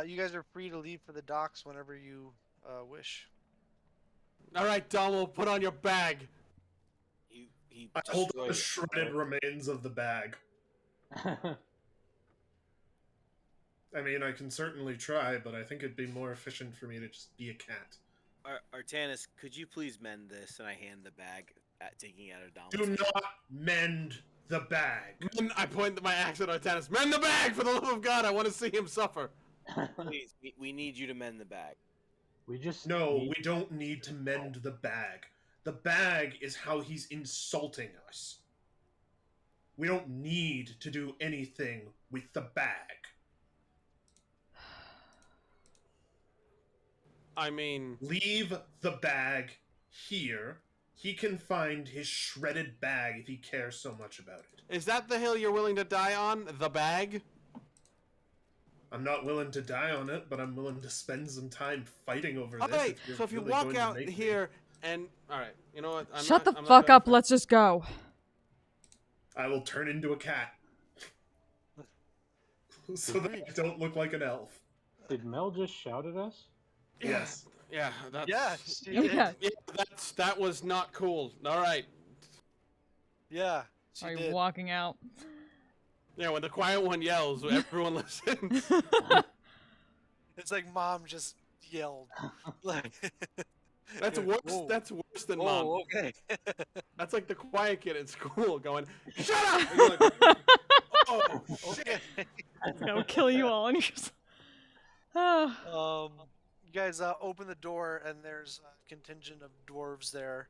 You guys are free to leave for the docks whenever you wish. All right, Domo, put on your bag. He I hold up the destroyed it. shredded remains of the bag. I mean, I can certainly try, but I think it'd be more efficient for me to just be a cat. Artanis, could you please mend this? And I hand the bag at taking out of Do Domicile. not mend the bag. I point my axe at Artanis. Mend the bag, for the love of God! I want to see him suffer. Please, we need you to mend the bag. We just No, need- we don't need to mend the bag. The bag is how he's insulting us. We don't need to do anything with the bag. I mean, Leave the bag here. He can find his shredded bag if he cares so much about it. is that the hill you're willing to die on? The bag? I'm not willing to die on it, but I'm willing to spend some time fighting over All this. right, you're so if you really walk going to out make me. here and all right, you know what? Shut the I'm not fuck gonna up. fight. Let's just go. I will turn into a cat. So that I don't look like an elf. Did Mel just shout at us? Yes. Yeah, that's Yeah, Yeah. yeah, that was not cool. All right. Yeah, she Are you did. walking out? Yeah, when the quiet one yells, everyone listens. It's like mom just yelled. Like, That's yeah, worse. whoa. That's worse than Oh, mom. okay. That's like the quiet kid at school going, "Shut up!" And you're like, oh shit. I'll kill you all. And you're just... You guys open the door, and there's a contingent of dwarves there,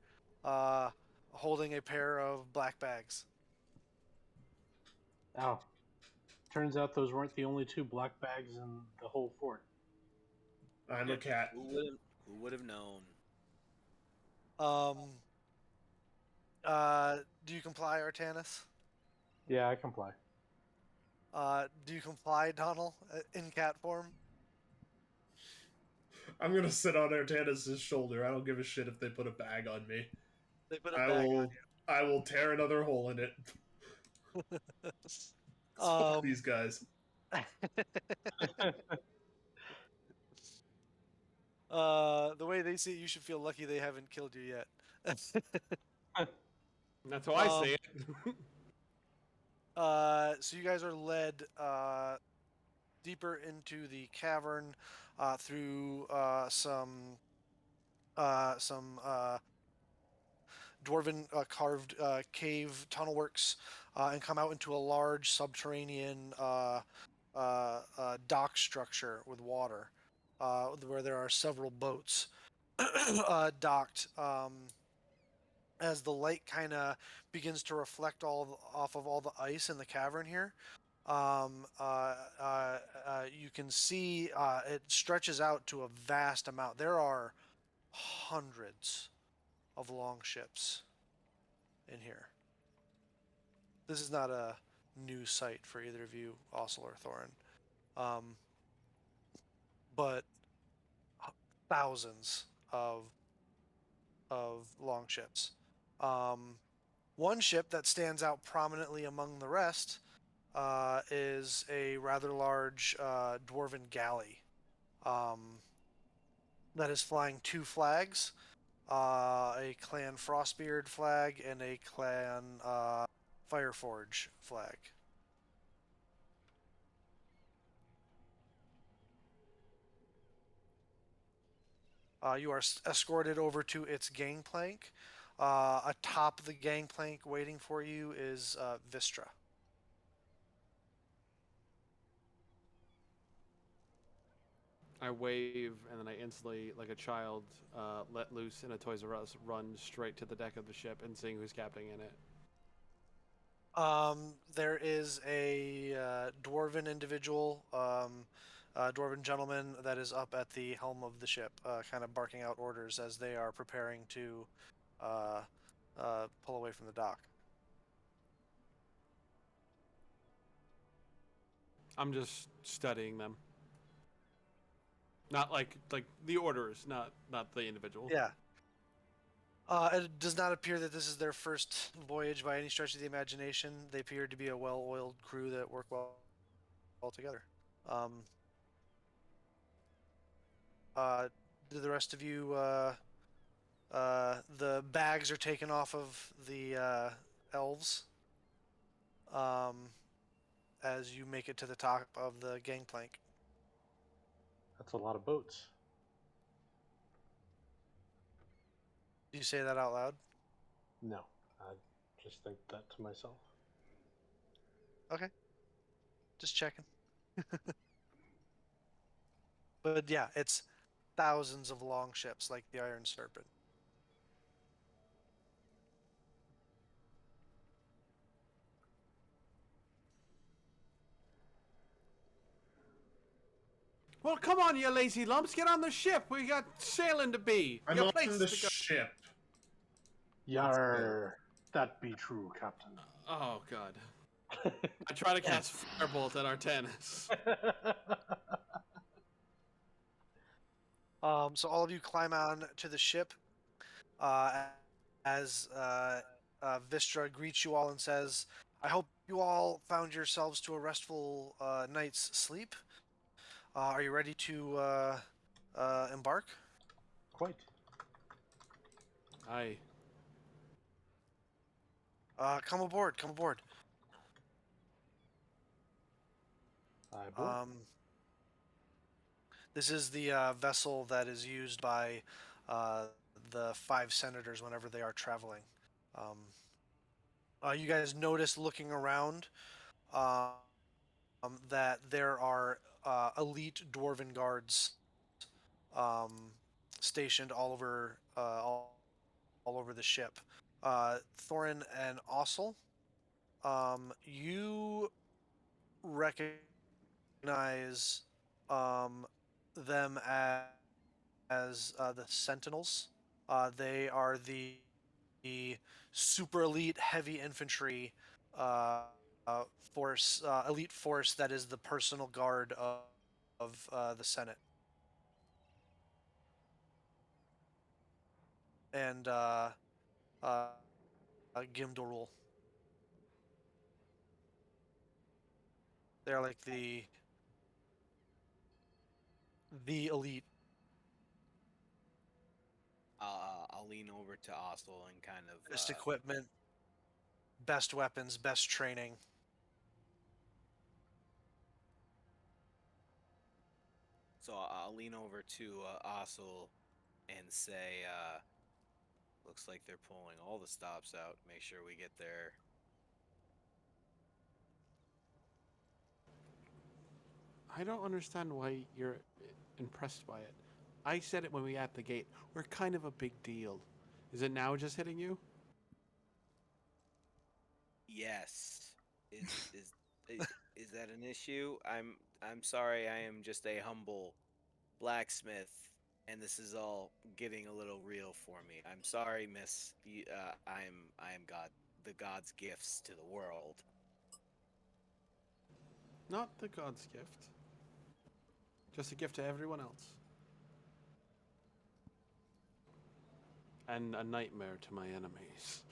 holding a pair of black bags. Ow. Turns out those weren't the only 2 black bags in the whole fort. I'm a cat. Who would have known? Do you comply, Artanis? Yeah, I comply. Do you comply, Donald, in cat form? I'm gonna sit on Artanis' shoulder. I don't give a shit if they put a bag on me. They put a bag on I will tear another hole in it. Fuck these guys. The way they see it, you should feel lucky they haven't killed you yet. That's how I say it. So you guys are led deeper into the cavern through some dwarven carved cave tunnel works and come out into a large subterranean dock structure with water where there are several boats docked. As the light kind of begins to reflect off of all the ice in the cavern here, you can see it stretches out to a vast amount. There are hundreds of long ships in here. This is not a new sight for either of you, Ossel or Thorin, but thousands of long ships. One ship that stands out prominently among the rest is a rather large dwarven galley that is flying 2 flags, a clan Frostbeard flag and a clan Fireforge flag. You are escorted over to its gangplank. Atop the gangplank, waiting for you, is Vistra. I wave, and then I instantly, like a child, let loose in a Toys R Us, run straight to the deck of the ship and seeing who's captaining in it. There is a dwarven individual, dwarven gentleman that is up at the helm of the ship, kind of barking out orders as they are preparing to uh, pull away from the dock. I'm just studying them. Not like the orders, not the individual. Yeah. It does not appear that this is their first voyage by any stretch of the imagination. They appear to be a well-oiled crew that work well together. Do the rest of you? The bags are taken off of the elves. As you make it to the top of the gangplank. That's a lot of boats. Do you say that out loud? No, I just think that to myself. Okay. Just checking. But yeah, it's thousands of long ships like the Iron Serpent. Well, come on, you lazy lumps, get on the ship. We got sailing to be. I'm Got on places the to go. ship. Yar, that be true, Captain. Oh god. I try to cast Firebolt at Artanis. So all of you climb on to the ship as Vistra greets you all and says, I hope you all found yourselves to a restful night's sleep. Are you ready to embark? Quite. Aye. Come aboard, come aboard. I board. This is the vessel that is used by the 5 senators whenever they are traveling. You guys notice looking around that there are elite dwarven guards stationed all over the ship. Thorin and Ossel, you recognize them as the Sentinels. They are the super elite heavy infantry force, elite force that is the personal guard of the Senate. And Gimdorul. They're like the elite. I'll lean over to Ostel and kind of Best equipment, best weapons, best training. so I'll lean over to Ostel and say, looks like they're pulling all the stops out. Make sure we get there. I don't understand why you're impressed by it. I said it when we at the gate. We're kind of a big deal. Is it now just hitting you? Yes. Is that an issue? I'm sorry. I am just a humble blacksmith, and this is all getting a little real for me. I'm sorry, Miss. I am God, the God's gifts to the world. Not the god's gift. Just a gift to everyone else. And a nightmare to my enemies.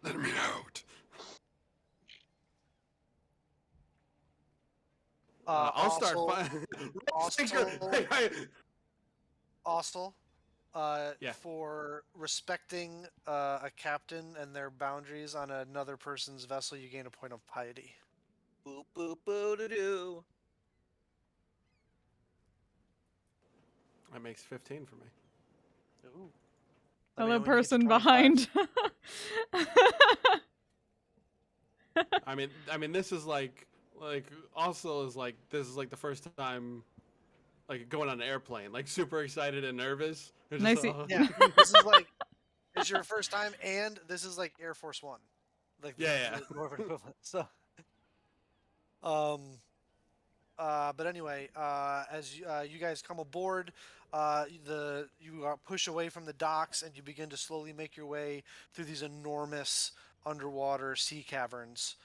Let me out. I'll start. Ostel, Yeah. for respecting a captain and their boundaries on another person's vessel, you gain a point of piety. Boop boop boo doo doo. That makes 15 for me. Ooh. Let me Hello, know when you get to person 25. behind. I mean, this is like also is like this is like the first time like going on an airplane, like super excited and nervous. It's just, Nicey. Yeah, this is like it's your first time, and this is like Air Force One, like Yeah. the Dwarven equivalent. So, but anyway, as you guys come aboard, you push away from the docks, and you begin to slowly make your way through these enormous underwater sea caverns,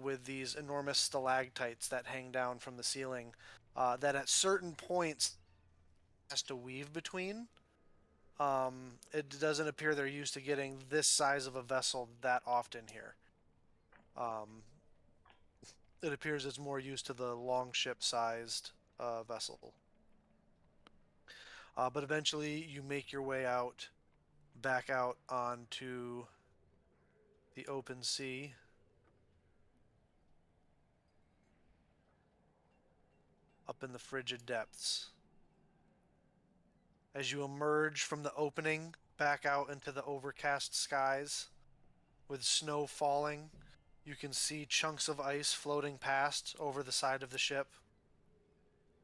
with these enormous stalactites that hang down from the ceiling, that at certain points has to weave between. It doesn't appear they're used to getting this size of a vessel that often here. It appears it's more used to the longship-sized vessel. But eventually, you make your way back out onto the open sea. Up in the frigid depths. As you emerge from the opening back out into the overcast skies, with snow falling, you can see chunks of ice floating past over the side of the ship.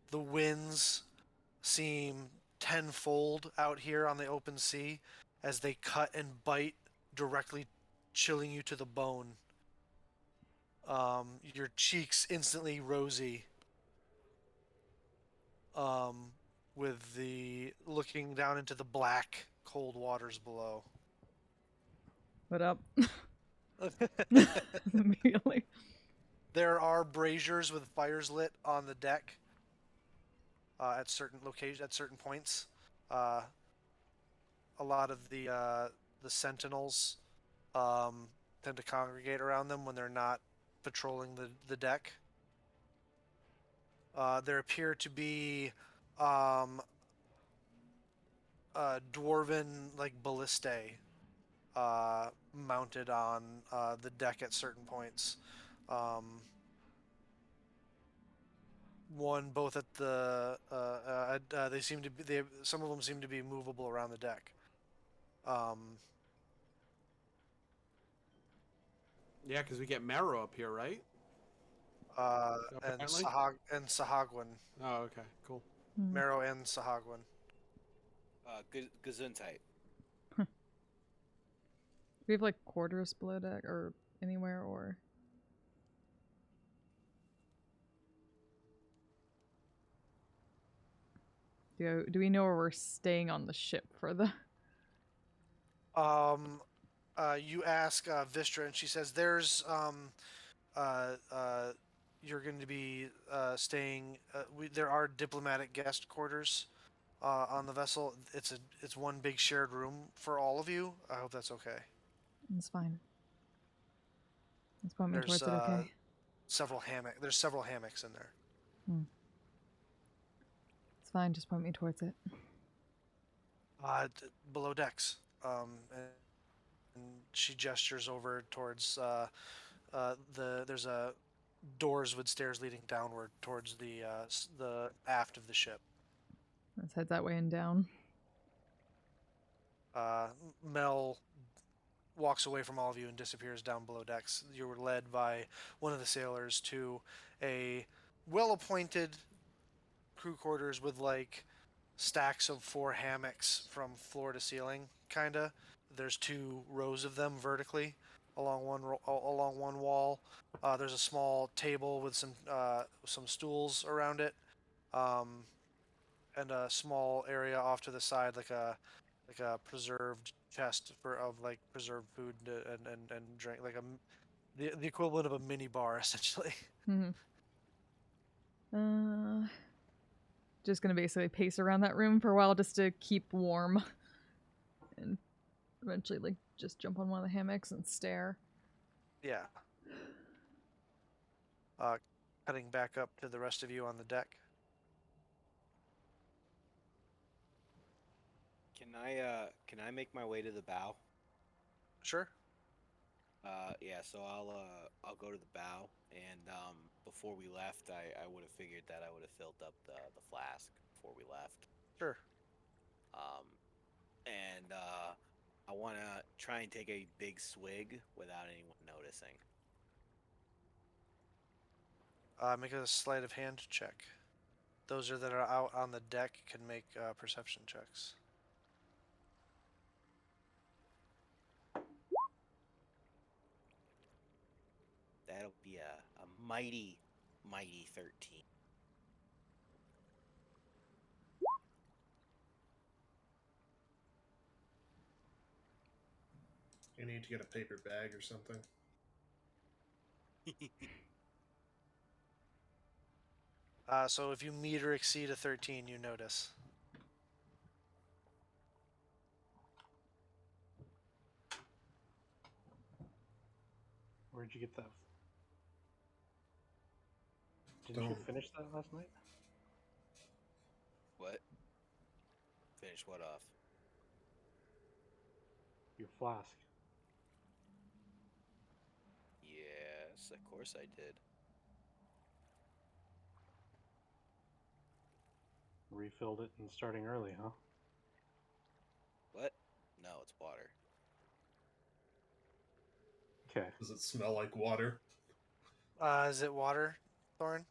The winds seem tenfold out here on the open sea as they cut and bite, directly chilling you to the bone. Your cheeks instantly rosy, with the looking down into the black, cold waters below. What up? Immediately. There are braziers with fires lit on the deck at certain locations, at certain points. A lot of the sentinels tend to congregate around them when they're not patrolling the deck. There appear to be dwarven like ballistae mounted on the deck at certain points. One both at the they seem to be some of them seem to be movable around the deck. Yeah, because we get Marrow up here, right? And Apparently. Sahagwan, Oh, okay, cool. Marrow and Sahagwan. Gesundheit. We have like quarters below deck or anywhere, or do we know where we're staying on the ship for the? You ask Vistra, and she says, "There's you're going to be staying. There are diplomatic guest quarters on the vessel. It's one big shared room for all of you. I hope that's okay. It's fine. Let's point me There's towards it. Okay. There's several hammocks in there. It's fine. Just point me towards it. Below decks. And she gestures over towards there's a doors with stairs leading downward towards the aft of the ship. Let's head that way and down. Mel walks away from all of you and disappears down below decks. You were led by one of the sailors to a well-appointed crew quarters with like stacks of 4 hammocks from floor to ceiling, kinda. There's 2 rows of them vertically along one wall. There's a small table with some stools around it, and a small area off to the side, like a preserved chest of like preserved food and drink, like the equivalent of a mini bar essentially. Just gonna basically pace around that room for a while just to keep warm, and eventually like just jump on one of the hammocks and stare. Yeah. Cutting back up to the rest of you on the deck. Can I make my way to the bow? Sure. Yeah, so I'll go to the bow, and before we left, I would have figured that I would have filled up the flask before we left. Sure. And I want to try and take a big swig without anyone noticing. Make a sleight of hand check. Those that are out on the deck can make perception checks. That'll be a mighty, mighty 13. You need to get a paper bag or something. So if you meet or exceed a 13, you notice. Where'd you get that? Didn't you Don't. finish that last night? What? Finish what off? Your flask. Yes, of course I did. Refilled it and starting early, huh? What? No, it's water. Okay. Does it smell like water? Is it water, Thorn?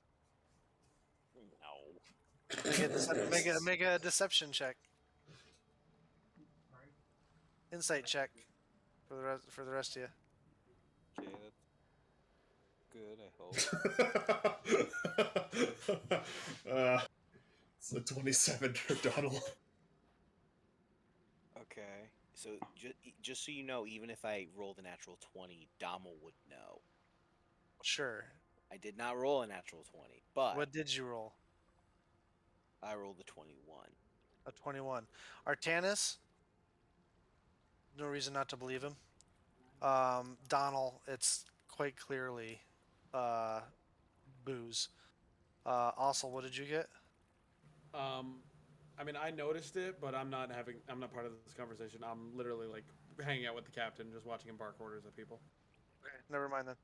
No. Make a deception check. Insight check for the rest of you. Okay, that's good, I hope. It's a 27 for Donald. Okay. So just so you know, even if I rolled a natural 20, Damo would know. Sure. I did not roll a natural 20, but What did you roll? I rolled a 21. A 21. Artanis? No reason not to believe him. Donald, it's quite clearly booze. Also, what did you get? I mean, I noticed it, but I'm not part of this conversation. I'm literally like hanging out with the captain, just watching him bark orders at people. Okay, never mind then.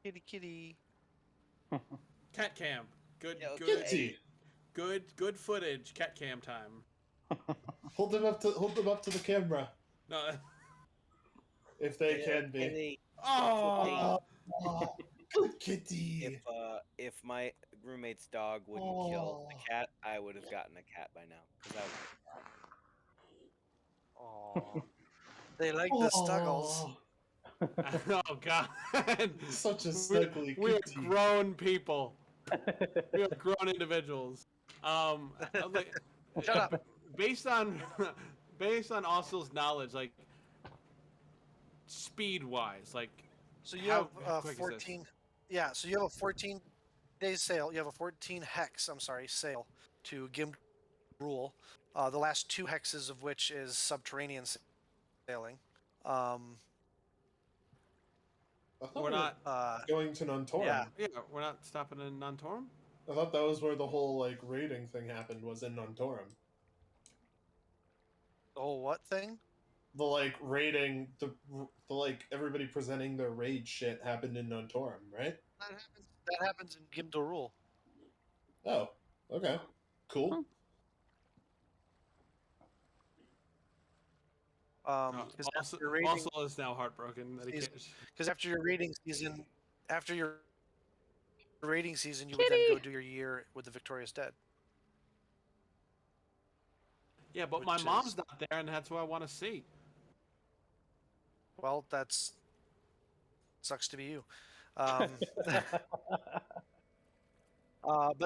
Kitty, kitty. Cat cam. Good, Yeah, good, okay. good footage. Cat cam time. Hold them up to the camera No. if they can be. Oh. Good kitty. If my roommate's dog wouldn't kill the cat, I would have gotten a cat by now. 'Cause Aww. They like the Stuggles. Oh God. Such a snuggly We're kitty. grown people. We are grown individuals. I was like, Shut up. Based on Austin's knowledge, like speed wise, like So you how have quick is 14. Yeah, so you have a 14 days sale. You have a 14 hex, sale to Gimp Rule. The last 2 hexes of which is subterranean sailing. I thought we're we not. were going to Nantorum. Yeah. Yeah, we're not stopping in Nantorum. I thought that was where the whole like raiding thing happened, was in Nantorum. The whole what thing? The like raiding, the like everybody presenting their raid shit happened in Nantorum, right? That happens in Gimp Rule. Oh, okay, cool. Because Also, after your raiding, also is now heartbroken that he can't. because after your raiding season, you would then go do your year with the Victorious Dead. Yeah, but Which my mom's is- not there, and that's who I want to see. Well, that's sucks to be you. But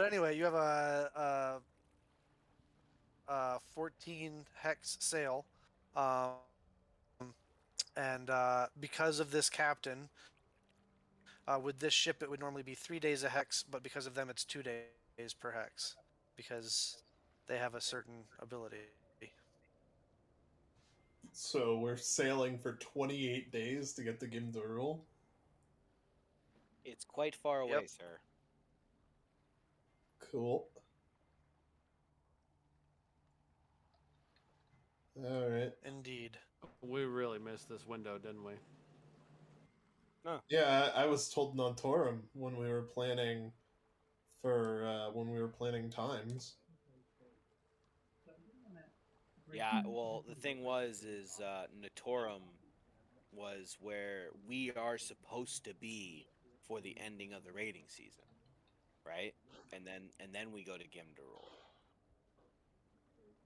anyway, you have a 14 hex sale, and because of this captain, with this ship it would normally be 3 days a hex, but because of them it's 2 days per hex, because they have a certain ability. So we're sailing for 28 days to get to Gimdarul. it's quite far away, Yep. sir. Cool. All right. Indeed. We really missed this window, didn't we? Yeah, I was told Nantorum when we were planning for when we were planning times. Yeah, well, the thing is Natorum was where we are supposed to be for the ending of the raiding season, right? And then we go to Gimdarul.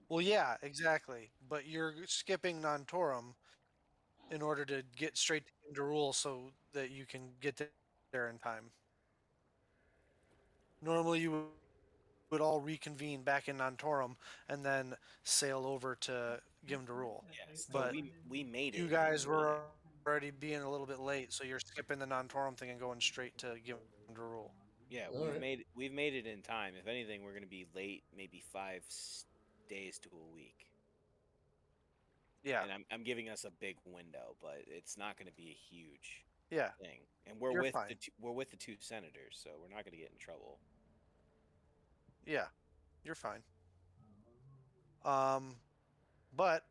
Well, yeah, exactly. But you're skipping Nantorum in order to get straight to Rule so that you can get there in time. Normally, you would all reconvene back in Nantorum and then sail over to Gimdarul. Yes, But we made it. you guys were already being a little bit late, so you're skipping the Nantorum thing and going straight to Gimdarul. Yeah, All right. we've made it in time. If anything, we're gonna be late, maybe 5 days to a week. Yeah, And I'm giving us a big window, but it's not gonna be a huge yeah, thing. And we're you're with fine. we're with the 2 senators, so we're not gonna get in trouble. Yeah, you're fine. But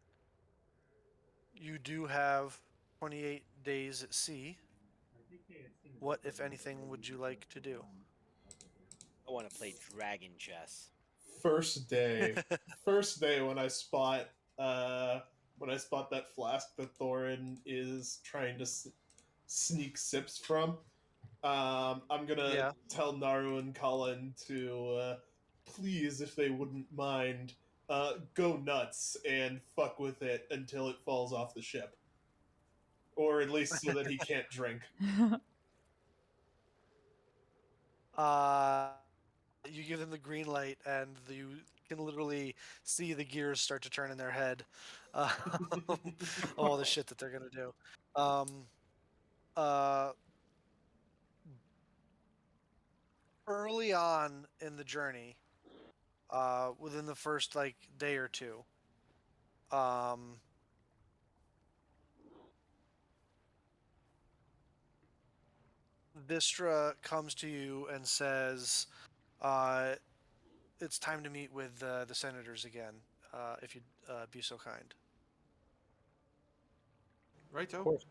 you do have 28 days at sea. What, if anything, would you like to do? I want to play dragon chess. First day, when I spot that flask that Thorin is trying to sneak sips from. I'm gonna Yeah. tell Naru and Colin to please, if they wouldn't mind, go nuts and fuck with it until it falls off the ship, or at least so that he can't drink. Uh, you give them the green light, and you can literally see the gears start to turn in their head. Um, of all the shit that they're gonna do. Um, uh, Early on in the journey, within the first like day or two, um, Vistra comes to you and says, "It's time to meet with the senators again. If you'd be so kind." Right, Of Joe? course.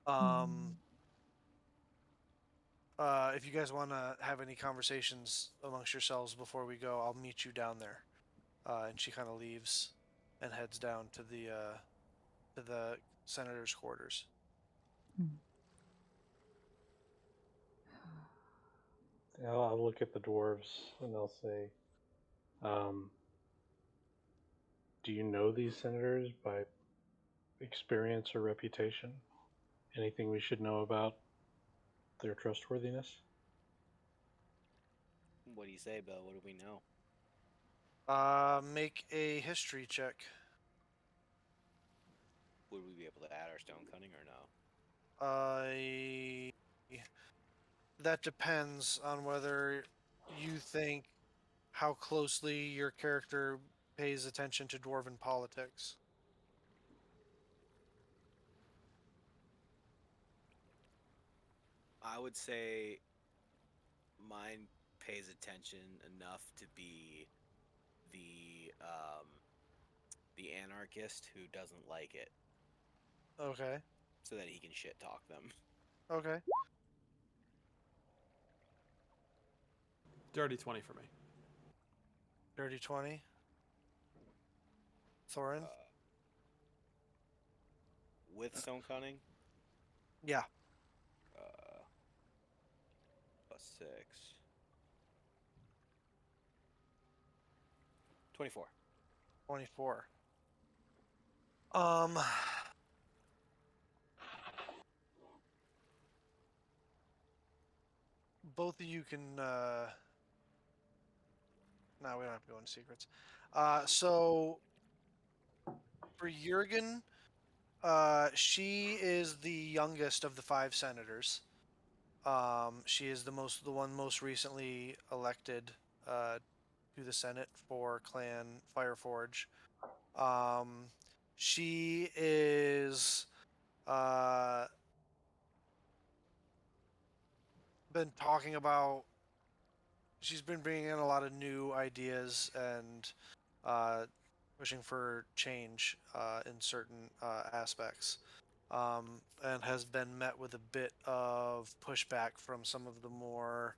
Um, if you guys want to have any conversations amongst yourselves before we go, I'll meet you down there. And she kind of leaves and heads down to the senator's quarters. I'll look at the dwarves and I'll say, do you know these senators by experience or reputation? Anything we should know about their trustworthiness? What do you say, Bill? What do we know? Make a history check. Would we be able to add our stone cunning or no? That depends on whether you think how closely your character pays attention to dwarven politics. I would say mine pays attention enough to be the anarchist who doesn't like it, Okay. so that he can shit talk them. Okay. Dirty 20 for me. Dirty 20. Thorin? With stone cunning, Yeah. +6. 24. 24. Both of you can no, we don't have to go into secrets. So for Jurgen, she is the youngest of the 5 senators. She is the one most recently elected to the Senate for Clan Fireforge. She is been talking about. She's been bringing in a lot of new ideas and pushing for change in certain aspects. and has been met with a bit of pushback from some of the more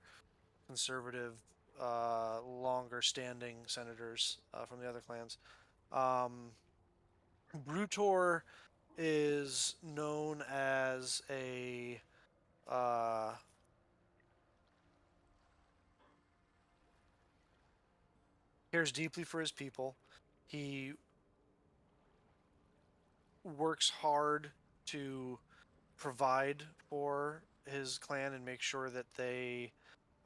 conservative, longer-standing senators from the other clans. Brutor is known as a cares deeply for his people. He works hard to provide for his clan and make sure that they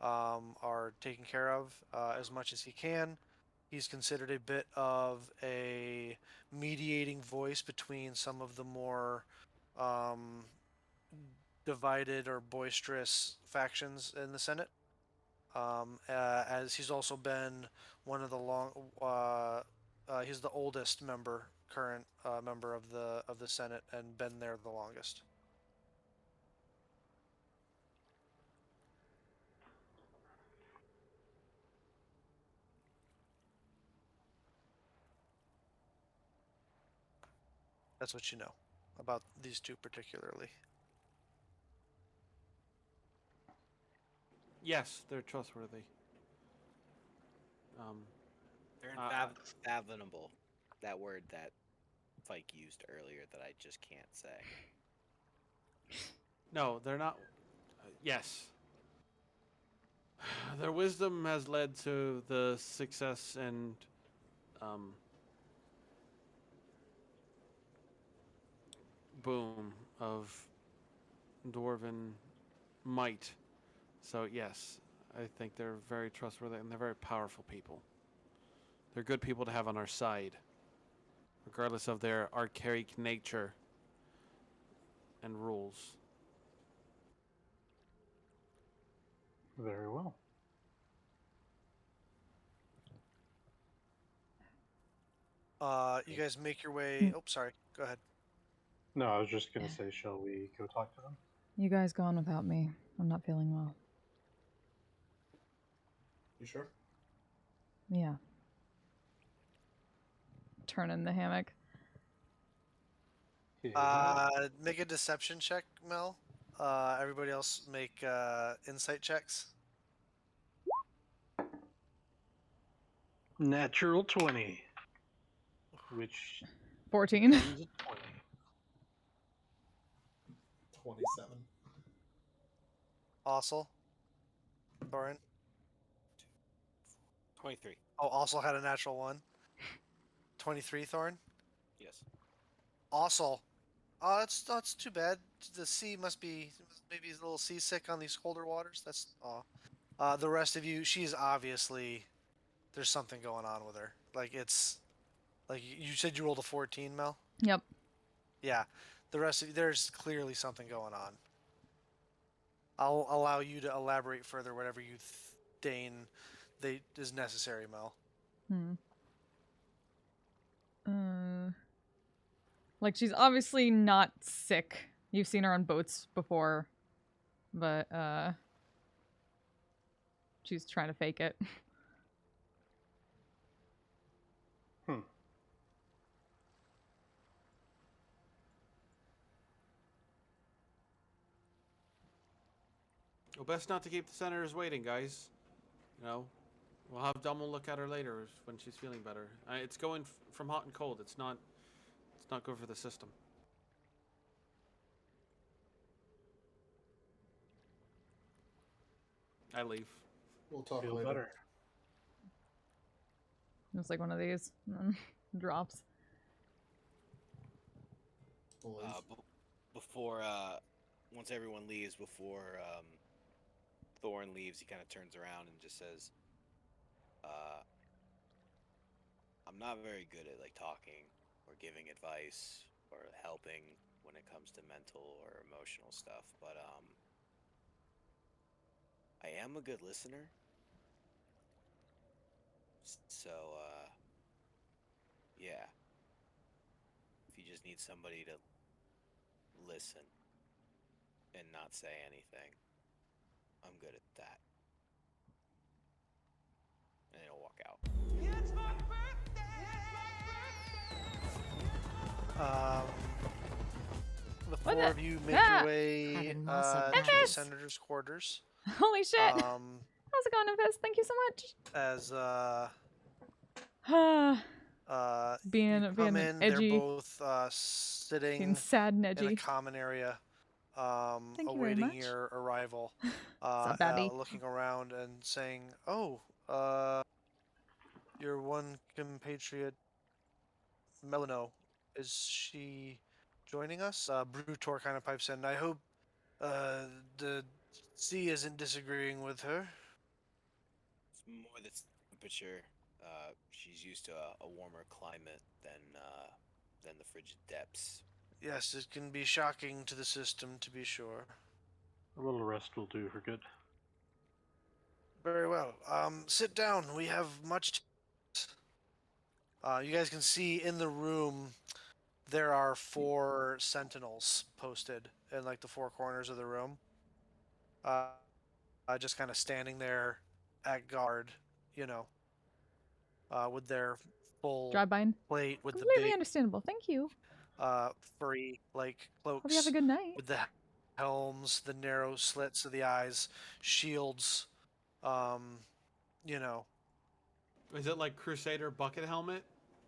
are taken care of as much as he can. He's considered a bit of a mediating voice between some of the more divided or boisterous factions in the Senate. As he's also been one of the he's the oldest current member of the Senate, and been there the longest. That's what you know about these two particularly. Yes, they're trustworthy. They're Uh, Fathomable. That word that Fike used earlier that I just can't say. No, they're not. Yes. Their wisdom has led to the success and boom of dwarven might. So yes, I think they're very trustworthy and they're very powerful people. They're good people to have on our side, regardless of their archaic nature and rules. Very well. You guys make your way. Oh, sorry. Go ahead. No, I was just going to say, shall we go talk to them? You guys go on without me. I'm not feeling well. You sure? Yeah. Turn in the hammock. Make a deception check, Mel. Everybody else make insight checks. Natural 20. Which 14. becomes a 20. 27. Ossel. Thorin. 23. Oh, also had a natural 1. 23, Thorin. Yes. Ossel. Oh, that's too bad. The sea must be maybe he's a little seasick on these colder waters. That's the rest of you, she's obviously there's something going on with her. Like it's like you said you rolled a 14, Mel. Yep. Yeah, the rest of you, there's clearly something going on. I'll allow you to elaborate further, whatever you deign is necessary, Mel. Like, she's obviously not sick. You've seen her on boats before, but she's trying to fake it. Well, best not to keep the senators waiting, guys. You know, we'll have Dummel look at her later when she's feeling better. It's going from hot and cold. It's not good for the system. I leave. We'll talk Feel later. better. It's like one of these. And then drops. We'll leave. Before once everyone leaves, before Thorn leaves, he kind of turns around and just says, "I'm not very good at like talking or giving advice or helping when it comes to mental or emotional stuff, but I am a good listener. So yeah, if you just need somebody to listen and not say anything, I'm good at that." And then he'll walk out. The What Four the? of you make Ah! your way Having lots of to the Memphis! senator's quarters. Holy shit! Um, How's it going, Memphis? Thank you so as much. you being come in, they're edgy, both being sitting sad and in a edgy. common area, Thank you very awaiting much. your arrival. What's up, Babby? Looking around and saying, "Oh, your one compatriot, Melano, is she joining us?" Brutor kind of pipes in. I hope the sea isn't disagreeing with her. It's more the temperature. She's used to a warmer climate than the frigid depths. Yes, it can be shocking to the system, to be sure. A little rest will do her good. Very well. Sit down. We have much. You guys can see in the room there are 4 sentinels posted in like the 4 corners of the room. Just kind of standing there at guard, you know, with their full Drive-by. plate with the Completely big understandable. Thank you. furry like Hope you have cloaks a good night. with the helms, the narrow slits of the eyes, shields, you know, Is it like Crusader bucket helmet,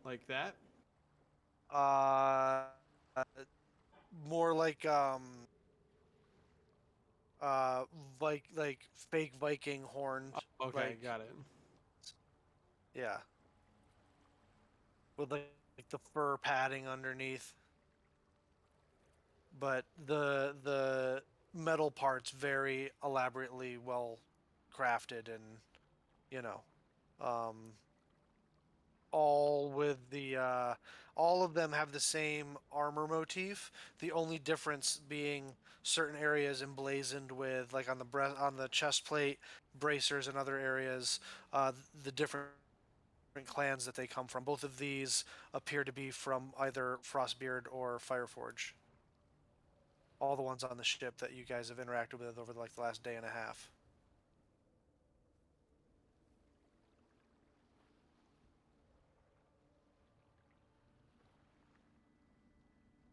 like that? uh, more like fake Viking horned. Oh, okay, like, got it. yeah, with like the fur padding underneath. But the metal parts very elaborately well crafted, and you know, um, all with the all of them have the same armor motif. The only difference being certain areas emblazoned with, like on the on the chest plate, bracers, and other areas, the different clans that they come from. Both of these appear to be from either Frostbeard or Fireforge. All the ones on the ship that you guys have interacted with over like the last day and a half.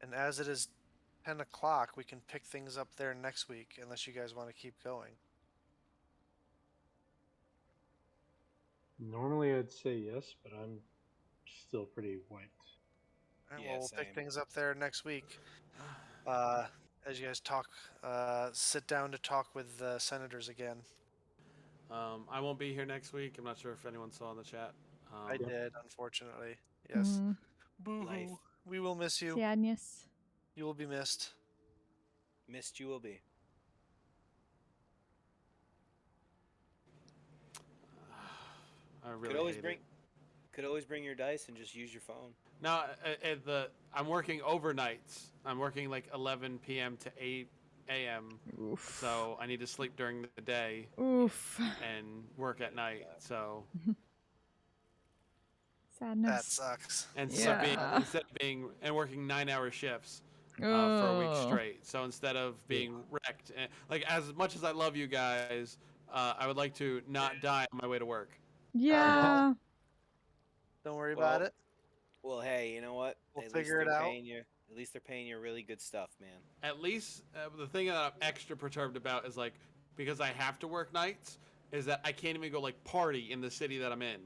And as it is 10 o'clock, we can pick things up there next week, unless you guys want to keep going. Normally I'd say yes, but I'm still pretty wiped. All right, Yeah, well, we'll pick same. things up there next week. As you guys talk, sit down to talk with the senators again. I won't be here next week. I'm not sure if anyone saw in the chat. I did, unfortunately. Yes. Boo-hoo. Life. We will miss you. Sadness. You will be missed. Missed you will be. I really hate it. Could always bring your dice and just use your phone. No, I'm working overnights. I'm working like 11 p.m. to 8 a.m. Oof. So I need to sleep during the day Oof. and work at night. So Sadness. That sucks. and Yeah. instead of being and working 9-hour shifts for a week Oh. straight. So instead of being wrecked, like as much as I love you guys, I would like to not die on my way to work. Yeah. Don't worry about it. Well, hey, you know what? We'll At figure least it they're out. paying you. At least they're paying you really good stuff, man. At least the thing that I'm extra perturbed about is like because I have to work nights is that I can't even go like party in the city that I'm in.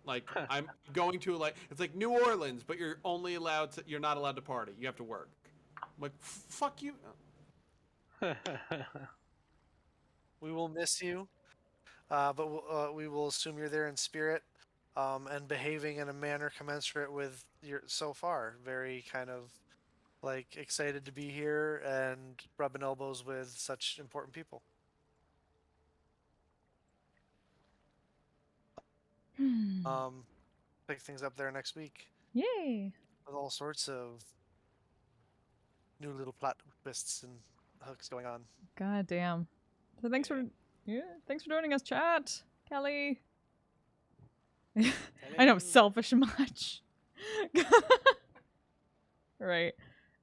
Like I'm going to like it's like New Orleans, but you're not allowed to party. You have to work. I'm like fuck you. We will miss you, but we will assume you're there in spirit, and behaving in a manner commensurate with your so far. Very kind of like excited to be here and rubbing elbows with such important people. Pick things up there next week Yay. with all sorts of new little plot twists and hooks going on. God damn. So thanks for joining us, chat. Kelly. I know, selfish much. Right.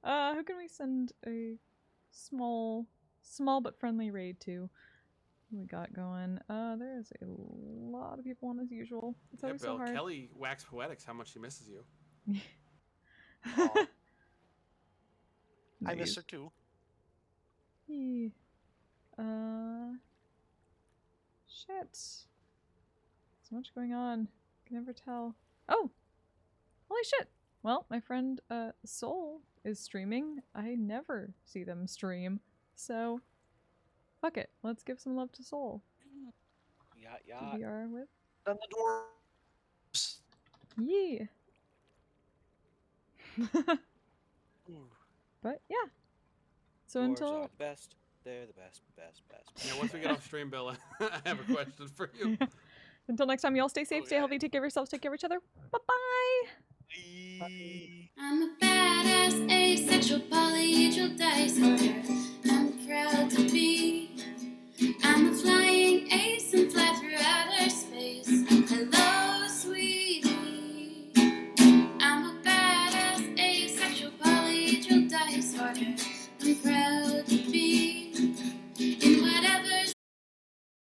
Who can we send a small but friendly raid to? Who we got going? There is a lot of people on as usual. It's Yeah, always Bill, so hard. Kelly wax poetics how much she misses you. I miss her too. Yee. Shit. So much going on. Can never tell. Oh! Holy shit! Well, my friend Soul is streaming. I never see them stream. So, fuck it. Let's give some love to Soul. Yacht, Who yacht. we are with. And the dwarves. Yee! But yeah. So Dwarves until are the best. They're the best. Yeah, once we get off stream, Bill, I have a question for you. until next time, y'all stay safe, stay Okay. healthy, take care of yourselves, take care of each other. Bye-bye! Bye. I'm a badass, asexual, polyhedral dice.